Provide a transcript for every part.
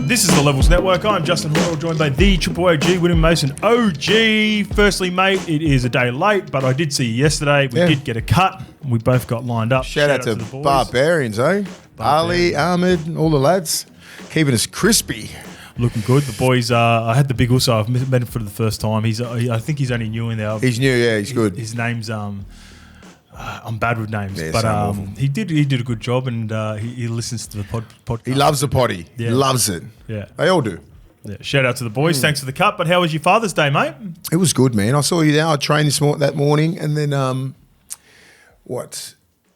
This is the Levels Network. I'm Justin Horo, joined by the Triple OG, Willie Mason OG. Firstly, mate, it is a day late, but I did see you yesterday. We did get a cut. We both got lined up. Shout out to the boys. Barbarians, eh? Ali, Ahmed, all the lads. Keeping us crispy. Looking good. The boys, I had the big also. I've met him for the first time. I think he's only new in there. He's new, yeah, he's good. His name's, I'm bad with names, yeah, but he did a good job, and he listens to the podcast. He loves the potty. Yeah. He loves it. Yeah. They all do. Yeah. Shout out to the boys. Thanks for the cut. But how was your Father's Day, mate? It was good, man. I saw you there. I trained that morning, and then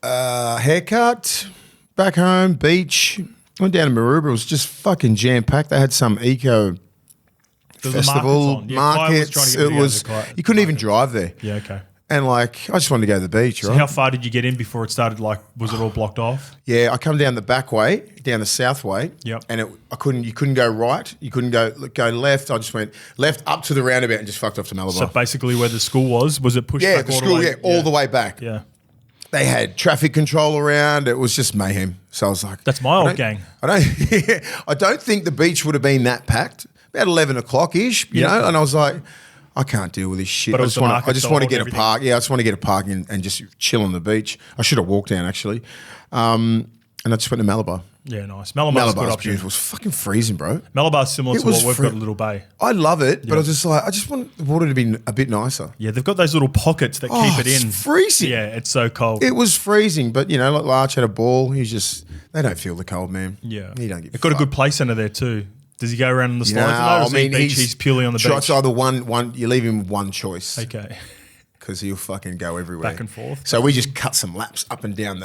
haircut, back home, beach. Went down to Maroubra. It was just fucking jam packed. They had some eco festival markets. It was you couldn't even drive there. Yeah, okay. And I just wanted to go to the beach. So right? how far did you get in before it started? Was it all blocked off? Yeah, I come down the back way, down the south way. Yep. And you couldn't go right. You couldn't go left. I just went left up to the roundabout and just fucked off to Malabar. So basically, where the school was it pushed back the all school, the way? all the way back. Yeah. They had traffic control around. It was just mayhem. So I was like, that's my old gang. I don't think the beach would have been that packed. About 11 o'clock ish, you know. And I was like, I can't deal with this shit. But I just want to get a park. Yeah, I just want to get a park and just chill on the beach. I should have walked down actually, and I just went to Malabar. Yeah, nice. Malabar's beautiful. It was fucking freezing, bro. Malabar's similar to what we've got at Little Bay. I love it, but I was just like, I just want the water to be a bit nicer. Yeah, they've got those little pockets that keep it in. It's freezing. Yeah, it's so cold. It was freezing, but like Larch had a ball. They don't feel the cold, man. Yeah, he don't get. They've got a good play centre there too. Does he go around on the slides? He's purely on the beach. It's either one. You leave him one choice. Okay. Because he'll fucking go everywhere. Back and forth. So we just cut some laps up and down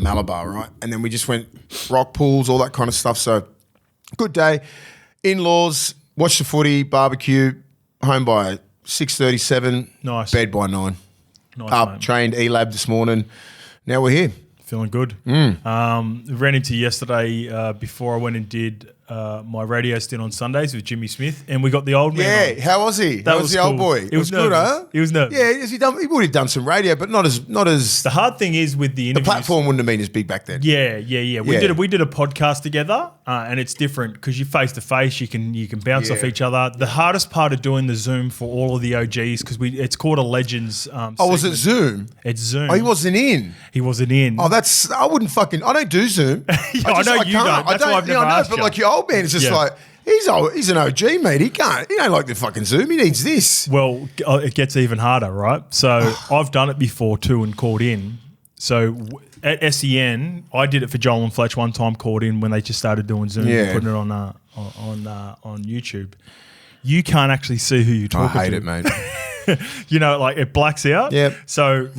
Malabar, right? And then we just went rock pools, all that kind of stuff. So good day. In-laws, watched the footy, barbecue, home by 6:37. Nice. Bed by 9. Nice, up, mate. trained E-Lab this morning. Now we're here. Feeling good. Ran into yesterday before I went and did my radio stint on Sundays with Jimmy Smith, and we got the old man. Yeah, how was he? That was the cool. old boy. It was good, huh? He was nervous. Yeah, he would have done some radio, but not as. The hard thing is with the interviews. The platform wouldn't have been as big back then. Yeah. We did a podcast together, and it's different because you're face to face. You can bounce off each other. The hardest part of doing the Zoom for all of the OGs because it's called a Legends. Was it Zoom? It's Zoom. Oh, he wasn't in. He wasn't in. Oh, I wouldn't fucking. I don't do Zoom. I know you don't. That's why I've never asked you. But your old man is just like. He's an OG, mate. He don't like the fucking Zoom. He needs this. Well, it gets even harder, right? So I've done it before too and called in. So at SEN, I did it for Joel and Fletch one time, called in when they just started doing Zoom and putting it on YouTube. You can't actually see who you're talking to. I hate it, mate. It blacks out. Yep. So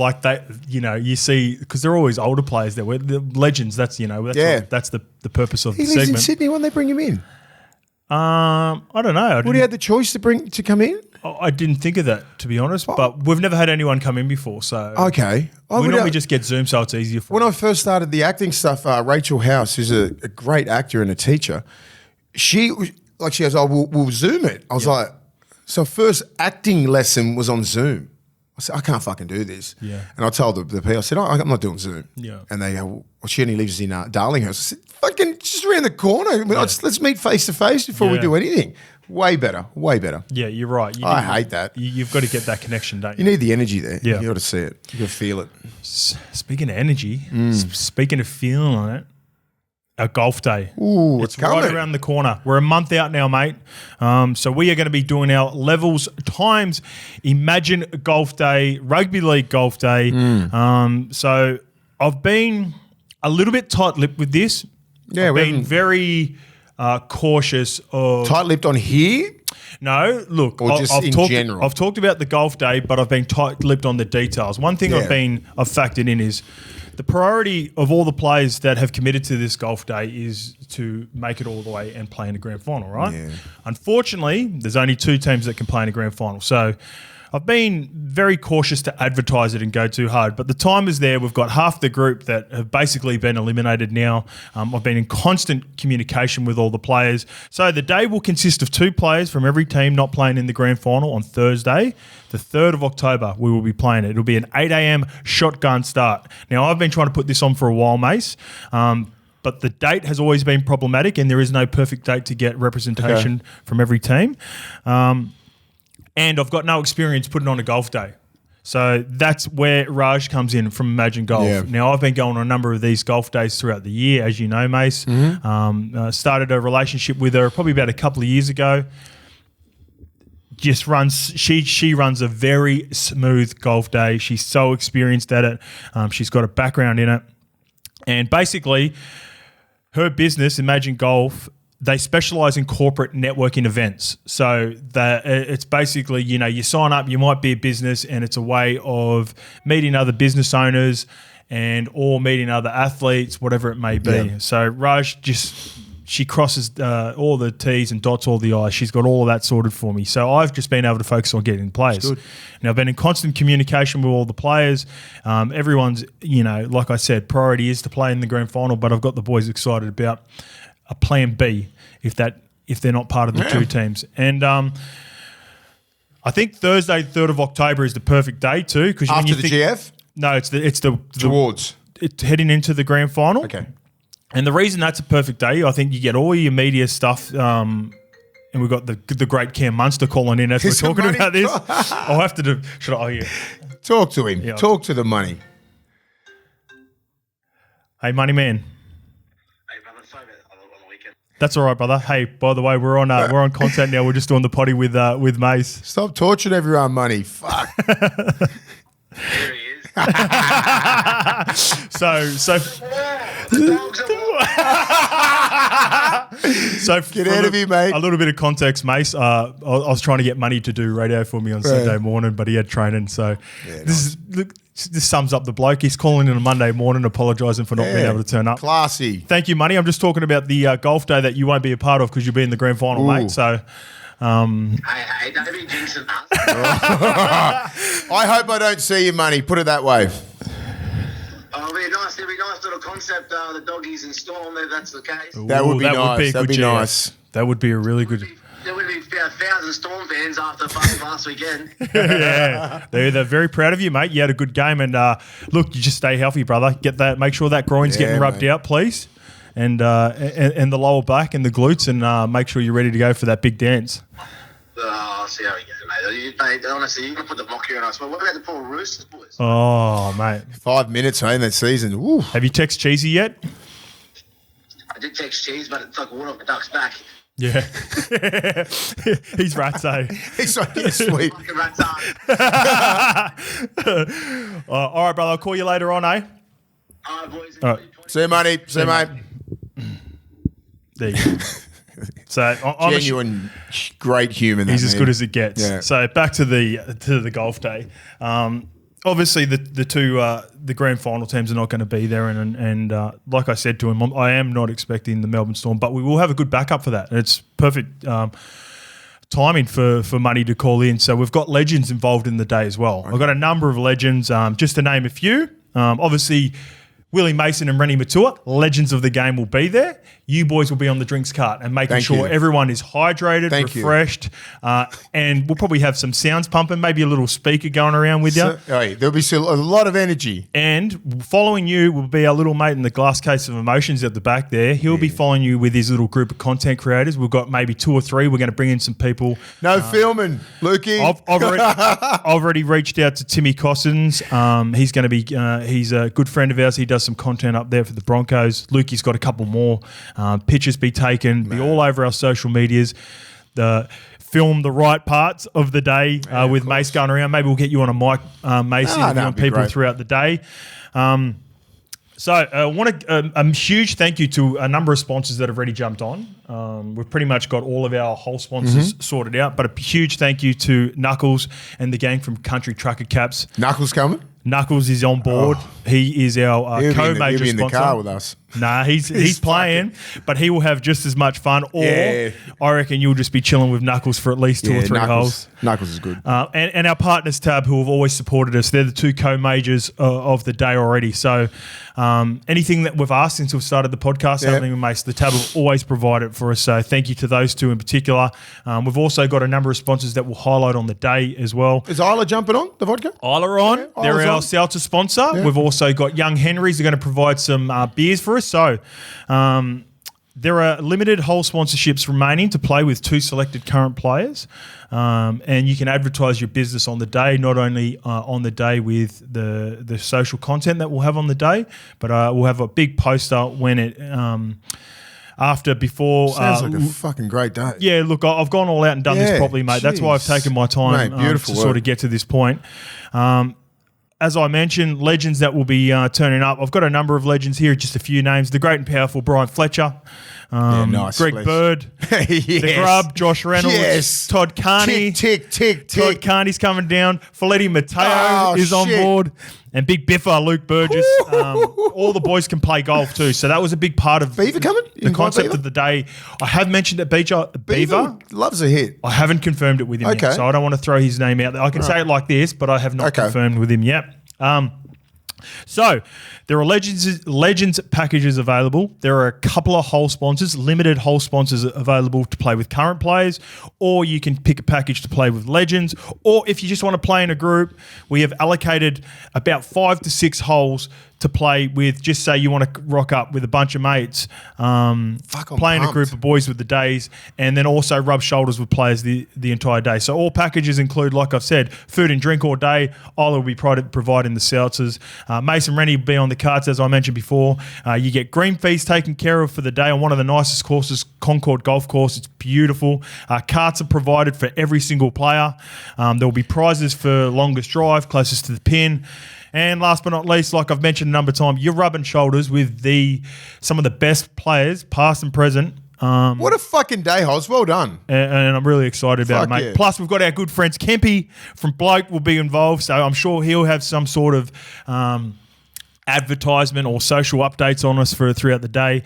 you see, because they're always older players there. The Legends, that's the purpose of the segment. He lives in Sydney. Why don't they bring him in? I don't know. Would he have the choice to come in? I didn't think of that, to be honest, but we've never had anyone come in before, so... Okay. We normally just get Zoom, so it's easier for When I first started the acting stuff, Rachel House, who's a great actor and a teacher, she goes, we'll Zoom it. I was like, so first acting lesson was on Zoom. I said, I can't fucking do this. Yeah. And I told the people, I said, I'm not doing Zoom. Yeah. And they go, well, she only lives in Darlinghurst. I said, fucking just around the corner. Let's meet face to face before we do anything. Way better. Yeah, you're right. I hate that. You've got to get that connection, don't you? You need the energy there. Yeah. You got to see it. You got to feel it. Speaking of energy, speaking of feeling on it, our golf day. Ooh, it's right around the corner. We're a month out now, mate. So we are going to be doing our Levels times Imagine Golf Day, Rugby League Golf Day. So I've been a little bit tight-lipped with this. Yeah, I've been very cautious of... Tight-lipped on here? No, look, or just in general? I've talked about the golf day, but I've been tight-lipped on the details. One thing I've factored in is the priority of all the players that have committed to this golf day is to make it all the way and play in a grand final, right? Yeah. Unfortunately, there's only 2 teams that can play in a grand final. So I've been very cautious to advertise it and go too hard, but the time is there. We've got half the group that have basically been eliminated now. I've been in constant communication with all the players. So the day will consist of 2 players from every team not playing in the grand final on Thursday. The 3rd of October, we will be playing it. It'll be an 8 a.m. shotgun start. Now, I've been trying to put this on for a while, Mace. but the date has always been problematic, and there is no perfect date to get representation from every team. And I've got no experience putting on a golf day. So that's where Raj comes in from Imagine Golf. Yeah. Now, I've been going on a number of these golf days throughout the year, as you know, Mace. Started a relationship with her probably about a couple of years ago. She runs a very smooth golf day. She's so experienced at it. She's got a background in it. And basically, her business, Imagine Golf, they specialize in corporate networking events. So it's basically, you sign up, you might be a business, and it's a way of meeting other business owners or meeting other athletes, whatever it may be. Yeah. So Raj she crosses all the T's and dots all the I's. She's got all of that sorted for me. So I've just been able to focus on getting players. Now, I've been in constant communication with all the players. Everyone's, like I said, priority is to play in the grand final, but I've got the boys excited about a plan B if they're not part of the two teams. And I think Thursday, 3rd of October is the perfect day too. Because After the GF? No, it's Towards. It's heading into the grand final. Okay. And the reason that's a perfect day, I think you get all your media stuff, and we've got the great Cam Munster calling in as we're talking about this. I'll have to do. Should I? Oh, yeah. Talk to him. Yeah. Talk to the money. Hey, money man. Hey, brother, sorry about on the weekend. That's all right, brother. Hey, by the way, we're on content now. We're just doing the potty with Mace. Stop torturing everyone, money. Fuck. Here he is. So Get out of here, mate. A little bit of context, Mace. I was trying to get Money to do radio for me on Saturday morning, but he had training. So this sums up the bloke. He's calling in on Monday morning, apologising for not being able to turn up. Classy. Thank you, Money. I'm just talking about the golf day that you won't be a part of because you'll be in the grand final, mate. So. Hey, don't be jinxing us. I hope I don't see you, money. Put it that way. It'll be a nice little concept, the doggies in Storm, if that's the case. That would be nice. That'd be nice. That would be a really good. There would be 1,000 Storm fans after fucking last weekend. Yeah, they're very proud of you, mate. You had a good game, and look, you just stay healthy, brother. Get that. Make sure that groin's getting rubbed out, please, and the lower back and the glutes, and make sure you're ready to go for that big dance. I'll see how we go, mate. Honestly, you can put the mocker on us. But what about the poor Roosters, boys? Oh, mate. 5 minutes, in that season. Ooh. Have you texted Cheesy yet? I did text Cheese, but it's like water off the duck's back. Yeah. He's rats, eh? He's like, yeah, sweet. Fucking rats are. All right, brother. I'll call you later on, eh? All right, boys. All right. See you, money. See you, mate. There you go. So I'm genuine, great human. He's as good as it gets. Yeah. So back to the golf day. Obviously, the grand final teams are not going to be there, and like I said to him, I am not expecting the Melbourne Storm, but we will have a good backup for that. And it's perfect timing for Money to call in. So we've got legends involved in the day as well. I've got a number of legends, just to name a few. Obviously, Willie Mason and Rennie Matua, legends of the game, will be there. You boys will be on the drinks cart and making sure everyone is hydrated, refreshed, and we'll probably have some sounds pumping, maybe a little speaker going around with you. There'll be a lot of energy. And following you will be our little mate in the glass case of emotions at the back there. He'll be following you with his little group of content creators. We've got maybe 2 or 3. We're going to bring in some people. No filming, Lukey. I've already reached out to Timmy Cossins. He's going to be he's a good friend of ours. He does some content up there for the Broncos. Lukey's got a couple more. Pictures be taken, be all over our social medias. Film the right parts of the day with Mace going around. Maybe we'll get you on a mic, Mace, interviewing people throughout the day. So I want a huge thank you to a number of sponsors that have already jumped on. We've pretty much got all of our whole sponsors sorted out, but a huge thank you to Knuckles and the gang from Country Trucker Caps. Knuckles coming? Knuckles is on board. He is our co-major sponsor. He'll be in the car with us. Nah, he's playing, but he will have just as much fun. Or I reckon you'll just be chilling with Knuckles for at least 2 or 3 holes. Knuckles is good. And our partners tab, who have always supported us, they're the 2 co-majors of the day already. So anything that we've asked since we've started the podcast, happening with Mace, the tab will always provide it for us. So thank you to those 2 in particular. We've also got a number of sponsors that we'll highlight on the day as well. Is Isla jumping on the vodka? Isla on. They're our seltzer sponsor. Yeah. We've also got Young Henry's. They're going to provide some beers for us. us. So there are limited whole sponsorships remaining to play with 2 selected current players. And you can advertise your business on the day, not only on the day with the social content that we'll have on the day, but we'll have a big poster when it before. Sounds like a fucking great day. Yeah, look, I've gone all out and done this properly, mate. That's why I've taken my time to sort of get to this point. As I mentioned, legends that will be turning up. I've got a number of legends here, just a few names. The great and powerful Brian Fletcher. Nice. Greg Bird. Yes. The Grub, Josh Reynolds. Yes. Todd Carney. Tick. Todd Carney's coming down. Folletti Mateo is on board. And Big Biffer, Luke Burgess. All the boys can play golf too. So that was a big part of Beaver coming? the concept of the day. I have mentioned that Beaver loves a hit. I haven't confirmed it with him yet, so I don't want to throw his name out there. I can say it like this, but I have not confirmed with him yet. So there are legends packages available. There are a couple of whole sponsors, limited whole sponsors available to play with current players, or you can pick a package to play with legends. Or if you just want to play in a group, we have allocated about 5 to 6 holes to play with. Just say you want to rock up with a bunch of mates, playing a group of boys with the days, and then also rub shoulders with players the entire day. So all packages include, like I've said, food and drink all day. Isla will be providing the seltzers. Mason Rennie will be on the carts, as I mentioned before. You get green fees taken care of for the day on one of the nicest courses, Concord Golf Course. It's beautiful. Carts are provided for every single player. There will be prizes for longest drive, closest to the pin. And last but not least, like I've mentioned a number of times, you're rubbing shoulders with some of the best players, past and present. What a fucking day, Hoz. Well done. And I'm really excited about it, mate. Yeah. Plus, we've got our good friends Kempy from Bloke will be involved, so I'm sure he'll have some sort of advertisement or social updates on us throughout the day.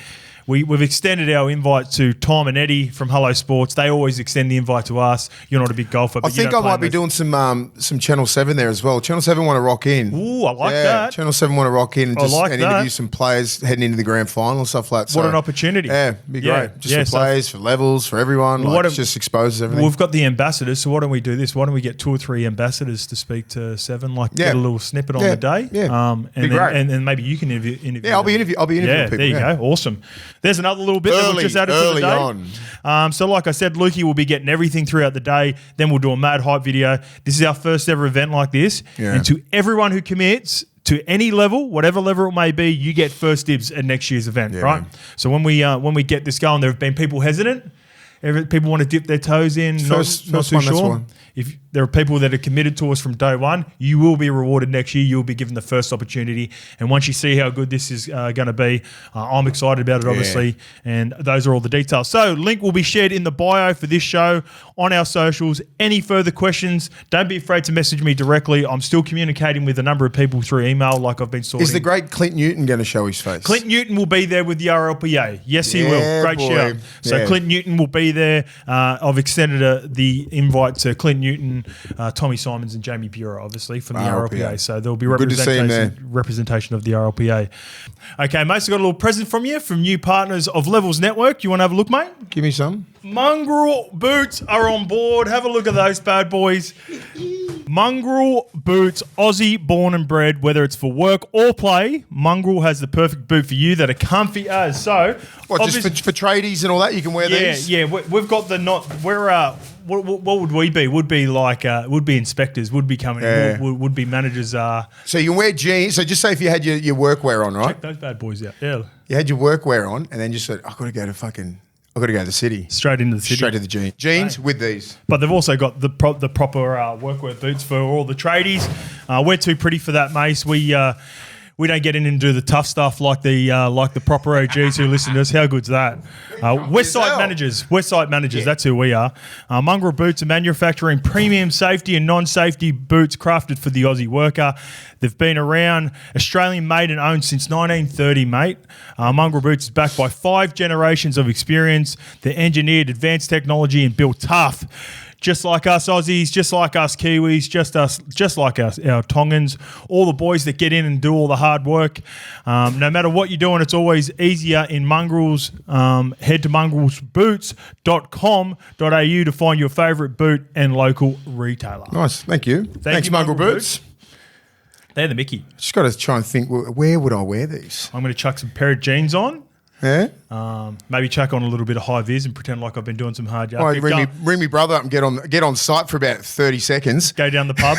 We've extended our invite to Tom and Eddie from Hello Sports. They always extend the invite to us. You're not a big golfer, but I think I might be doing some Channel 7 there as well. Channel 7 want to rock in. Ooh, I like that. Channel 7 want to rock in and interview some players heading into the grand final and stuff like that. What an opportunity. Yeah, be great. Just for players, for levels, for everyone. It just exposes everything. We've got the ambassadors, so why don't we do this? Why don't we get 2 or 3 ambassadors to speak to 7, get a little snippet on the day? Yeah, and maybe you can interview I'll be interviewing people. There you go. Awesome. There's another little bit that we've just added to the day. So like I said, Lukey will be getting everything throughout the day. Then we'll do a mad hype video. This is our first ever event like this. Yeah. And to everyone who commits to any level, whatever level it may be, you get first dibs at next year's event, right? Man. So when we get this going, there have been people hesitant. People want to dip their toes in, not too sure. If there are people that are committed to us from day one, you will be rewarded next year. You'll be given the first opportunity. And once you see how good this is going to be, I'm excited about it, obviously. And those are all the details. So link will be shared in the bio for this show on our socials. Any further questions, don't be afraid to message me directly. I'm still communicating with a number of people through email like I've been sorting. Is the great Clint Newton going to show his face? Clint Newton will be there with the RLPA. Yes, he will. Great shout. So Clint Newton will be there. I've extended the invite to Clint Newton, Tommy Simons and Jamie Bureau, obviously, from the RLPA. So there'll be representation of the RLPA. Okay, mate, so got a little present from you from new partners of Levels Network. You want to have a look, mate? Give me some. Mongrel boots are on board. Have a look at those bad boys. Mongrel boots, Aussie born and bred, whether it's for work or play. Mongrel has the perfect boot for you that are comfy as. So, just for tradies and all that, you can wear these? Yeah, we've got the what would we be? Would be inspectors, would be coming in, would be managers. So you can wear jeans. So just say if you had your workwear on, right? Check those bad boys out. Yeah. You had your workwear on and then just said, I've got to go to the city. Straight into the city. Straight to the jeans. Jeans with these. But they've also got the proper workwear boots for all the tradies. We're too pretty for that, Mace. We don't get in and do the tough stuff like the proper OGs who listen to us. How good's that? Westside managers. That's who we are. Mongrel Boots are manufacturing premium safety and non-safety boots crafted for the Aussie worker. They've been around, Australian made and owned since 1930, mate. Mongrel Boots is backed by 5 generations of experience. They're engineered advanced technology and built tough. Just like us Aussies, just like us Kiwis, just like us, our Tongans, all the boys that get in and do all the hard work. No matter what you're doing, it's always easier in Mongrels. Head to mongrelsboots.com.au to find your favourite boot and local retailer. Nice, thank you. Thanks, Mongrel Boots. They're the Mickey. Just got to try and think, where would I wear these? I'm going to chuck some pair of jeans on. Yeah? Maybe chuck on a little bit of high vis and pretend like I've been doing some hard All yards. right, ring me brother up and get on site for about 30 seconds. Go down the pub.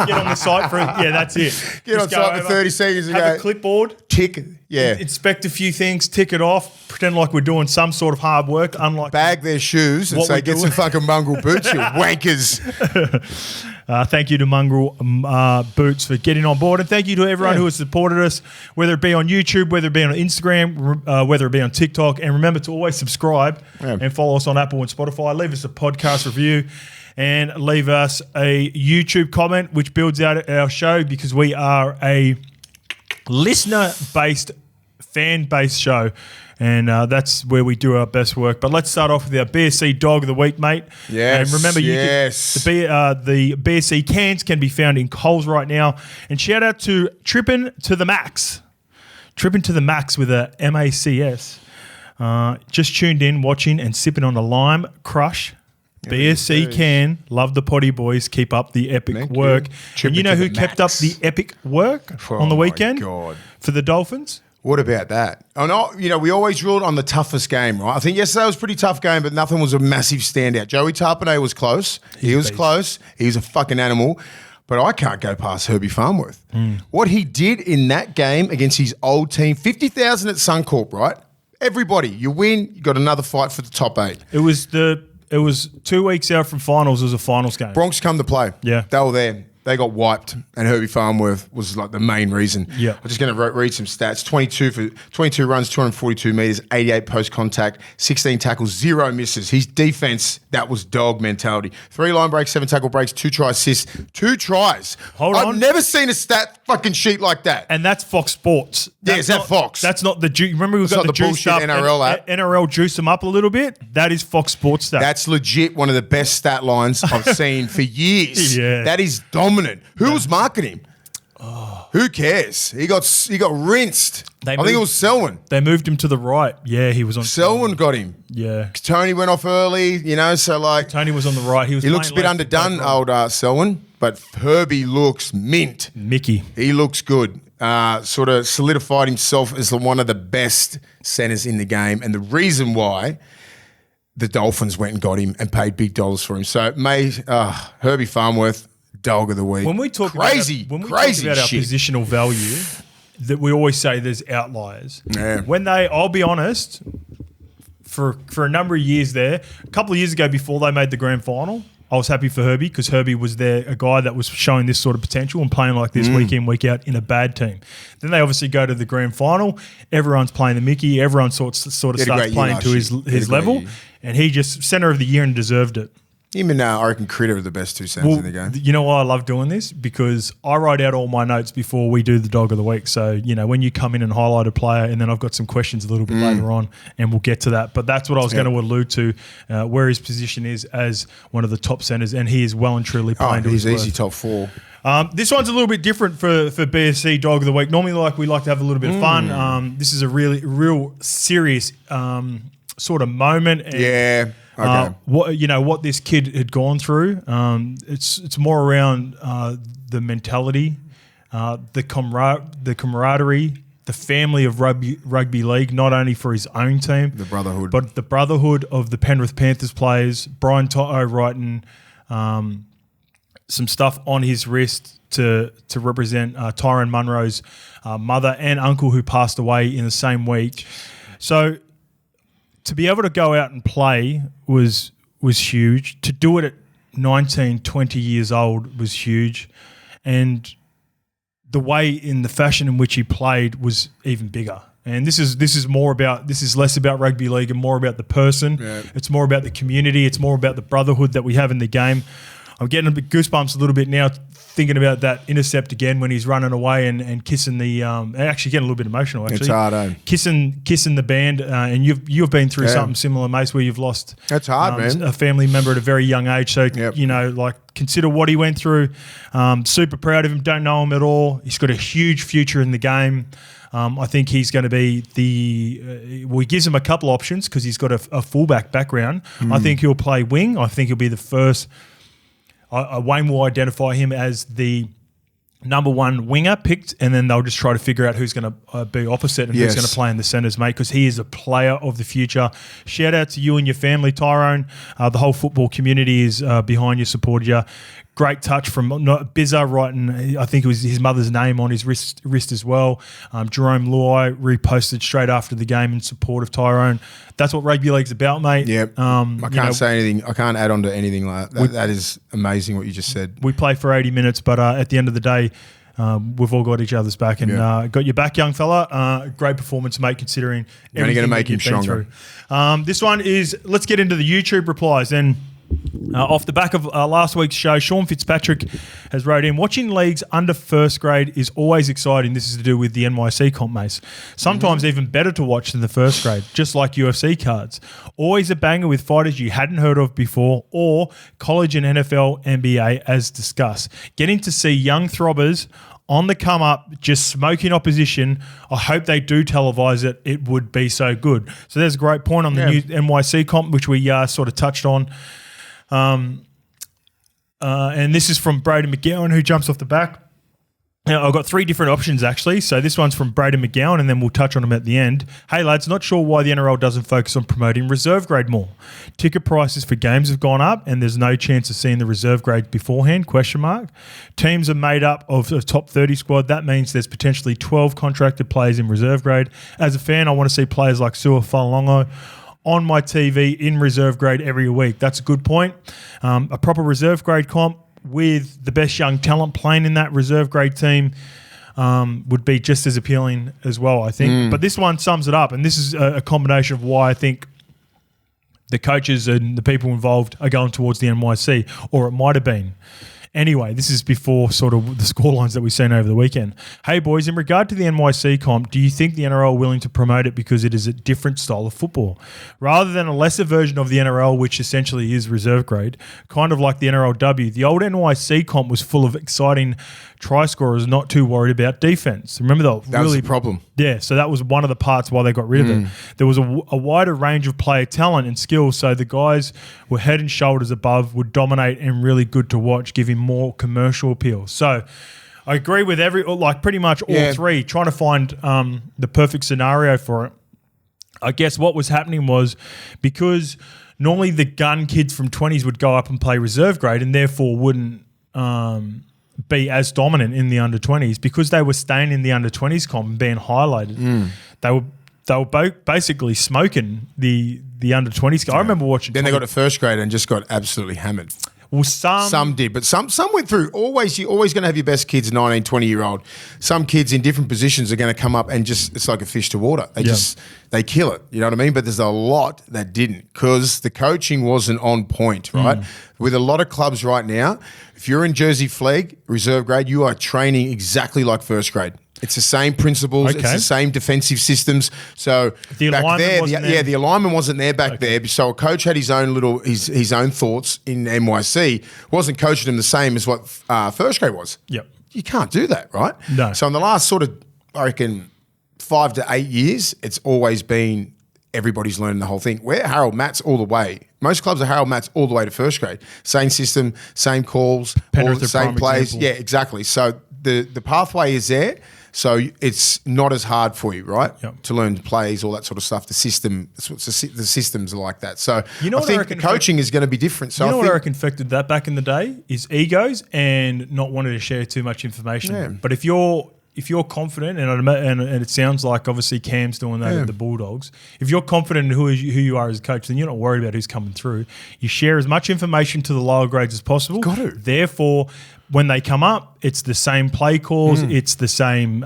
Get on the site for that's it. Get on site for 30 seconds and have a clipboard. Tick. Yeah. Inspect a few things, tick it off, pretend like we're doing some sort of hard work, unlike bag their shoes and say, get some fucking mongrel boots, you wankers. Thank you to Mongrel Boots for getting on board, and thank you to everyone who has supported us, whether it be on YouTube, whether it be on Instagram, whether it be on TikTok. And remember to always subscribe and follow us on Apple and Spotify. Leave us a podcast review and leave us a YouTube comment, which builds out our show because we are a listener-based, fan-based show. And that's where we do our best work. But let's start off with our BSC Dog of the Week, mate. Yes, and remember, the BSC cans can be found in Coles right now. And shout out to Trippin' to the Max. Trippin' to the Max with a MACS. Just tuned in, watching and sipping on a lime crush. BSC can. Love the potty boys. Keep up the epic work. And you know who kept up the epic work on the weekend? God. For the Dolphins? What about that? Oh, no, we always ruled on the toughest game, right? I think yesterday was a pretty tough game, but nothing was a massive standout. Joey Tarpanay was close. He was close. He was a fucking animal. But I can't go past Herbie Farnworth. What he did in that game against his old team, 50,000 at Suncorp, right? Everybody, you win, you got another fight for the top 8. It was 2 weeks out from finals. It was a finals game. Bronx come to play. Yeah. They were there. They got wiped, and Herbie Farnworth was like the main reason. Yeah. I'm just going to read some stats. 22 runs, 242 metres, 88 post-contact, 16 tackles, 0 misses. His defence, that was dog mentality. 3 line breaks, 7 tackle breaks, 2 try assists, 2 tries. I've never seen a stat fucking sheet like that. And that's Fox Sports. Is that Fox? That's not the juice. Remember we've got the juice up. NRL app. NRL juice them up a little bit. That is Fox Sports stats. That's legit one of the best stat lines I've seen for years. Yeah. That is dominant. Who was marketing him? Who cares? He got rinsed. I think it was Selwyn. They moved him to the right. Yeah, he was on. Selwyn got him. Yeah. Tony went off early, so like Tony was on the right. He looks a bit underdone, old Selwyn, but Herbie looks mint. Mickey. He looks good. Sort of solidified himself as one of the best centers in the game, and the reason why the Dolphins went and got him and paid big dollars for him. So Herbie Farnworth, Dog of the Week. When we talk about our positional value, that we always say there's outliers. Yeah. When I'll be honest, for a number of years there, a couple of years ago before they made the grand final, I was happy for Herbie because Herbie was there, a guy that was showing this sort of potential and playing like this week in, week out in a bad team. Then they obviously go to the grand final. Everyone's playing the Mickey. Everyone sort of starts playing to his level. And he just centre of the year and deserved it. Him and I reckon Critter are the best 2 centers in the game. You know why I love doing this? Because I write out all my notes before we do the Dog of the Week. So, when you come in and highlight a player, and then I've got some questions a little bit later on, and we'll get to that. But that's what I was going to allude to, where his position is as one of the top centers, and he is well and truly playing to his he's easy worth. top 4. This one's a little bit different for BSC Dog of the Week. Normally, we like to have a little bit of fun. This is a real serious sort of moment. And, okay. What this kid had gone through. It's more around the mentality, the camaraderie, the family of rugby league, not only for his own team, the brotherhood, but the brotherhood of the Penrith Panthers players. Brian Toto writing some stuff on his wrist to represent Tyrone Munro's mother and uncle who passed away in the same week. So to be able to go out and play was huge. To do it at 19, 20 years old was huge. And the way in the fashion in which he played was even bigger. And this is less about rugby league and more about the person. Yeah. It's more about the community. It's more about the brotherhood that we have in the game. I'm getting a bit goosebumps a little bit now thinking about that intercept again when he's running away and kissing the actually getting a little bit emotional actually. It's hard, eh? Kissing the band and you've been through something similar, Mace, where you've lost that's hard, man. A family member at a very young age. So consider what he went through. Super proud of him. Don't know him at all. He's got a huge future in the game. I think he's going to be he gives him a couple options because he's got a fullback background. I think he'll play wing. I think he'll be the first. Wayne will identify him as the number one winger picked, and then they'll just try to figure out who's going to be opposite and who's going to play in the centres, mate, because he is a player of the future. Shout out to you and your family, Tyrone. The whole football community is behind you, supported you. Great touch from Bizza writing, I think it was his mother's name on his wrist as well. Jerome Luai reposted straight after the game in support of Tyrone. That's what rugby league's about, mate. Yeah. I can't say anything. I can't add on to anything like that. That is amazing what you just said. We play for 80 minutes, but at the end of the day, we've all got each other's back and got your back, young fella. Great performance, mate, considering you're only going to make him stronger. This one is, let's get into the YouTube replies. And off the back of last week's show, Sean Fitzpatrick has wrote in, watching leagues under first grade is always exciting. This is to do with the NYC comp, Mace. Sometimes even better to watch than the first grade, just like UFC cards. Always a banger with fighters you hadn't heard of before, or college and NFL, NBA as discussed. Getting to see young throbbers on the come up, just smoking opposition. I hope they do televise it. It would be so good. So there's a great point on the new NYC comp, which we sort of touched on. And this is from Braden McGowan, who jumps off the back. Now, I've got three different options, actually. So this one's from Braden McGowan, and then we'll touch on them at the end. Hey, lads, not sure why the NRL doesn't focus on promoting reserve grade more. Ticket prices for games have gone up, and there's no chance of seeing the reserve grade beforehand, ? Teams are made up of a top 30 squad. That means there's potentially 12 contracted players in reserve grade. As a fan, I want to see players like Sua Falongo on my TV in reserve grade every week. That's a good point. A proper reserve grade comp with the best young talent playing in that reserve grade team would be just as appealing as well, I think. But this one sums it up, and this is a combination of why I think the coaches and the people involved are going towards the NYC, or it might have been. Anyway, this is before sort of the scorelines that we've seen over the weekend. Hey, boys, in regard to the NYC comp, do you think the NRL are willing to promote it because it is a different style of football? Rather than a lesser version of the NRL, which essentially is reserve grade, kind of like the NRLW, the old NYC comp was full of exciting try scorers, not too worried about defense. Remember that was the problem. Yeah, so that was one of the parts why they got rid of it. There was a wider range of player talent and skills, so the guys were head and shoulders above, would dominate and really good to watch, giving more commercial appeal. So I agree with pretty much all three, trying to find the perfect scenario for it. I guess what was happening was because normally the gun kids from 20s would go up and play reserve grade and therefore wouldn't be as dominant in the under 20s, because they were staying in the under 20s comp and being highlighted. They were basically smoking the under 20s. I remember watching. Then they got to first grade and just got absolutely hammered. Well, some did, but some went through. You're always going to have your best kids, 19, 20-year-old. Some kids in different positions are going to come up and just, it's like a fish to water. They kill it. You know what I mean? But there's a lot that didn't, because the coaching wasn't on point, right? With a lot of clubs right now, if you're in Jersey Flag, reserve grade, you are training exactly like first grade. It's the same principles. It's the same defensive systems. So the back there, the alignment wasn't there back there. So a coach had his own his own thoughts in NYC. Wasn't coaching them the same as what first grade was. Yep. You can't do that, right? No. So in the last sort of, I reckon, 5 to 8 years, it's always been everybody's learning the whole thing. We're Harold Matts all the way. Most clubs are Harold Matts all the way to first grade. Same system, same calls, all the same plays. Example. Yeah, exactly. So the pathway is there. So it's not as hard for you, right? Yep. To learn plays, all that sort of stuff. The system, the systems are like that. So I think the coaching is going to be different. So what I reckon affected that back in the day is egos and not wanting to share too much information. Yeah. But if you're confident, and it sounds like obviously Cam's doing that at the Bulldogs, if you're confident in who you are as a coach, then you're not worried about who's coming through. You share as much information to the lower grades as possible. Got to. Therefore, when they come up, it's the same play calls, it's the same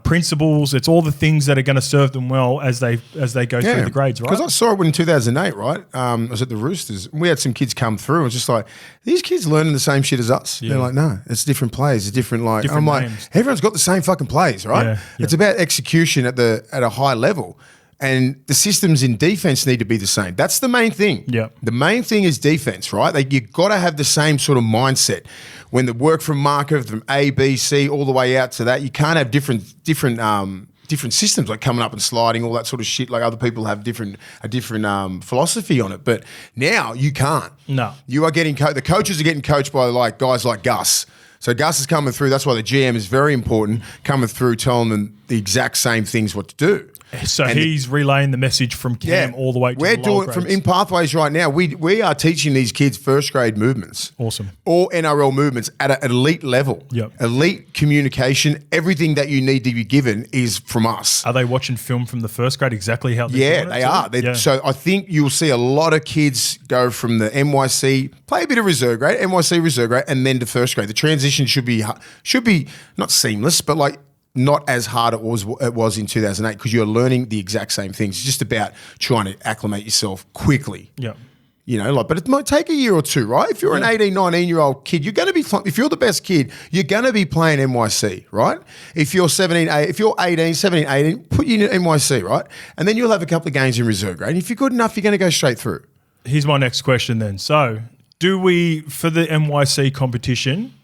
principles, it's all the things that are going to serve them well as they go through the grades, right? Because I saw it in 2008, right? I was at the Roosters. We had some kids come through and it's just like, these kids learning the same shit as us. Yeah. They're like, no, it's different plays. It's different names. Like, everyone's got the same fucking plays, right? Yeah. It's about execution at a high level. And the systems in defense need to be the same. That's the main thing. Yeah. The main thing is defense, right? You've got to have the same sort of mindset. When the work from marker from A, B, C, all the way out to that, you can't have different systems like coming up and sliding, all that sort of shit. Like other people have a different philosophy on it. But now you can't. No. You are getting the coaches are getting coached by like guys like Gus. So Gus is coming through. That's why the GM is very important, coming through, telling them the exact same things what to do. So he's relaying the message from Cam all the way to we're the doing from in Pathways right now. We are teaching these kids first grade movements. Awesome. Or NRL movements at an elite level. Yep. Elite communication. Everything that you need to be given is from us. Are they watching film from the first grade exactly how they're doing they are. So I think you'll see a lot of kids go from the NYC, play a bit of reserve grade, NYC reserve grade, and then to first grade. The transition should be not seamless, but like not as hard it was in 2008 because you're learning the exact same things. It's just about trying to acclimate yourself quickly. Yeah. But it might take a year or two, right? If you're an 18, 19-year-old kid, you're going to be, if you're the best kid, you're going to be playing NYC, right? If you're 17, 18, put you in NYC, right? And then you'll have a couple of games in reserve grade. And if you're good enough, you're going to go straight through. Here's my next question then. So do we, for the NYC competition,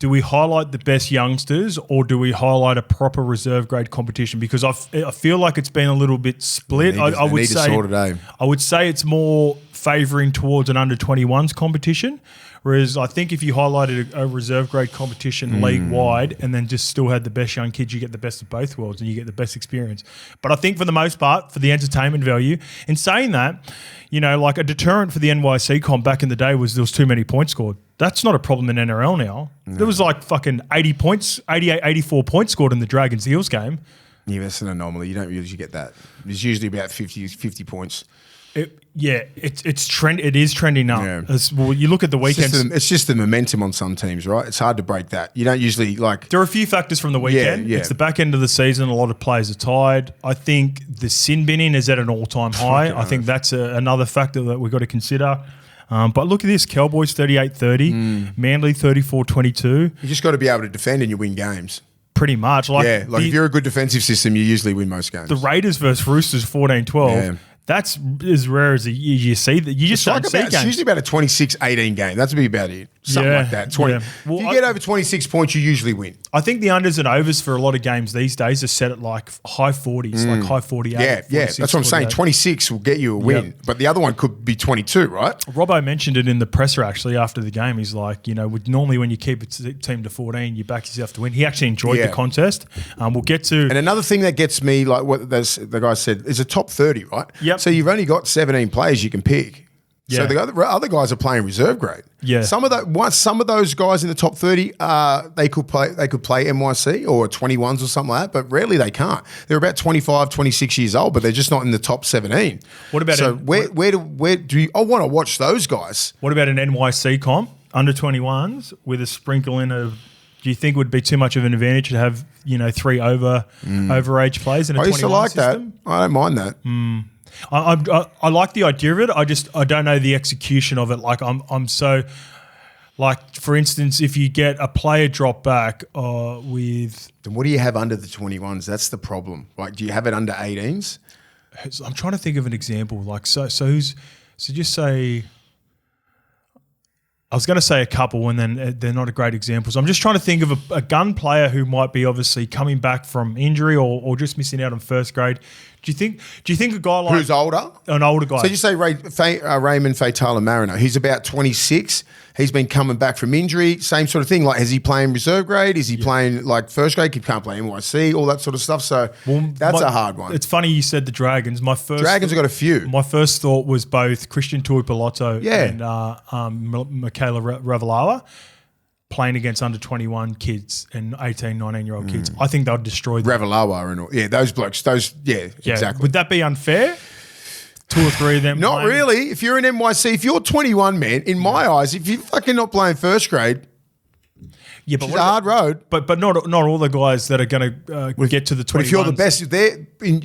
do we highlight the best youngsters or do we highlight a proper reserve grade competition? Because I feel like it's been a little bit split. I would say it's more favouring towards an under-21s competition, whereas I think if you highlighted a reserve grade competition league-wide and then just still had the best young kids, you get the best of both worlds and you get the best experience. But I think for the most part, for the entertainment value, in saying that, like a deterrent for the NYC comp back in the day was there was too many points scored. That's not a problem in NRL now. No. There was like fucking 80 points, 88, 84 points scored in the Dragons Eels game. Yeah, that's an anomaly. You don't usually get that. It's usually about 50 points. It is trending now. Yeah. Well, you look at the weekends. It's just the momentum on some teams, right? It's hard to break that. You don't usually like. There are a few factors from the weekend. Yeah. It's the back end of the season. A lot of players are tired. I think the sin binning is at an all-time high. I think that's another factor that we've got to consider. But look at this, Cowboys 38-30, Manly 34-22. You just got to be able to defend and you win games. Pretty much. If you're a good defensive system, you usually win most games. The Raiders versus Roosters 14-12. Yeah. That's as rare as you see that. You just don't see games. It's usually about a 26-18 game. That's about it. Something like that. 20. Yeah. Well, if you get over 26 points, you usually win. I think the unders and overs for a lot of games these days are set at like high 40s, like high 48. Yeah, that's what I'm saying. 26 will get you a win, but the other one could be 22, right? Robbo mentioned it in the presser actually after the game. He's like, normally when you keep a team to 14, you back yourself to win. He actually enjoyed the contest. We'll get to... And another thing that gets me, like what the guy said, is a top 30, right? Yep. So you've only got 17 players you can pick. Yeah. So the other guys are playing reserve grade. Yeah. Some of those guys in the top 30, they could play NYC or 21s or something like that, but rarely they can't. They're about 25, 26 years old, but they're just not in the top 17. What about where do you? I want to watch those guys. What about an NYC comp under 21s with a sprinkle in of? Do you think it would be too much of an advantage to have 3 overage players in a 21 system? I used to like that. I don't mind that. I like the idea of it. I don't know the execution of it. Like I'm so, like for instance, if you get a player drop back with. Then what do you have under the 21s? That's the problem. Like, do you have it under 18s? I'm trying to think of an example. Like so just say. I was going to say a couple, and then they're not a great example. So I'm just trying to think of a gun player who might be obviously coming back from injury or just missing out on first grade. Do you think a guy like who's older, an older guy? So you say Raymond Fatala Marino? He's about 26. He's been coming back from injury. Same sort of thing. Like, is he playing reserve grade? Is he playing like first grade? He can't play NYC, all that sort of stuff. So that's a hard one. It's funny you said the Dragons. Dragons have got a few. My first thought was both Christian Tuipolotto and Michaela Ravalawa playing against under 21 kids and 18, 19-year-old kids. I think they'll destroy them. Ravalawa and all. Yeah, those blokes. Exactly. Would that be unfair? 2 or 3 of them. Not playing? Really. If you're in NYC, if you're 21, man, in my eyes, if you're fucking not playing first grade, but it's a hard road. But not all the guys that are going to get to the 21s. But if you're the best,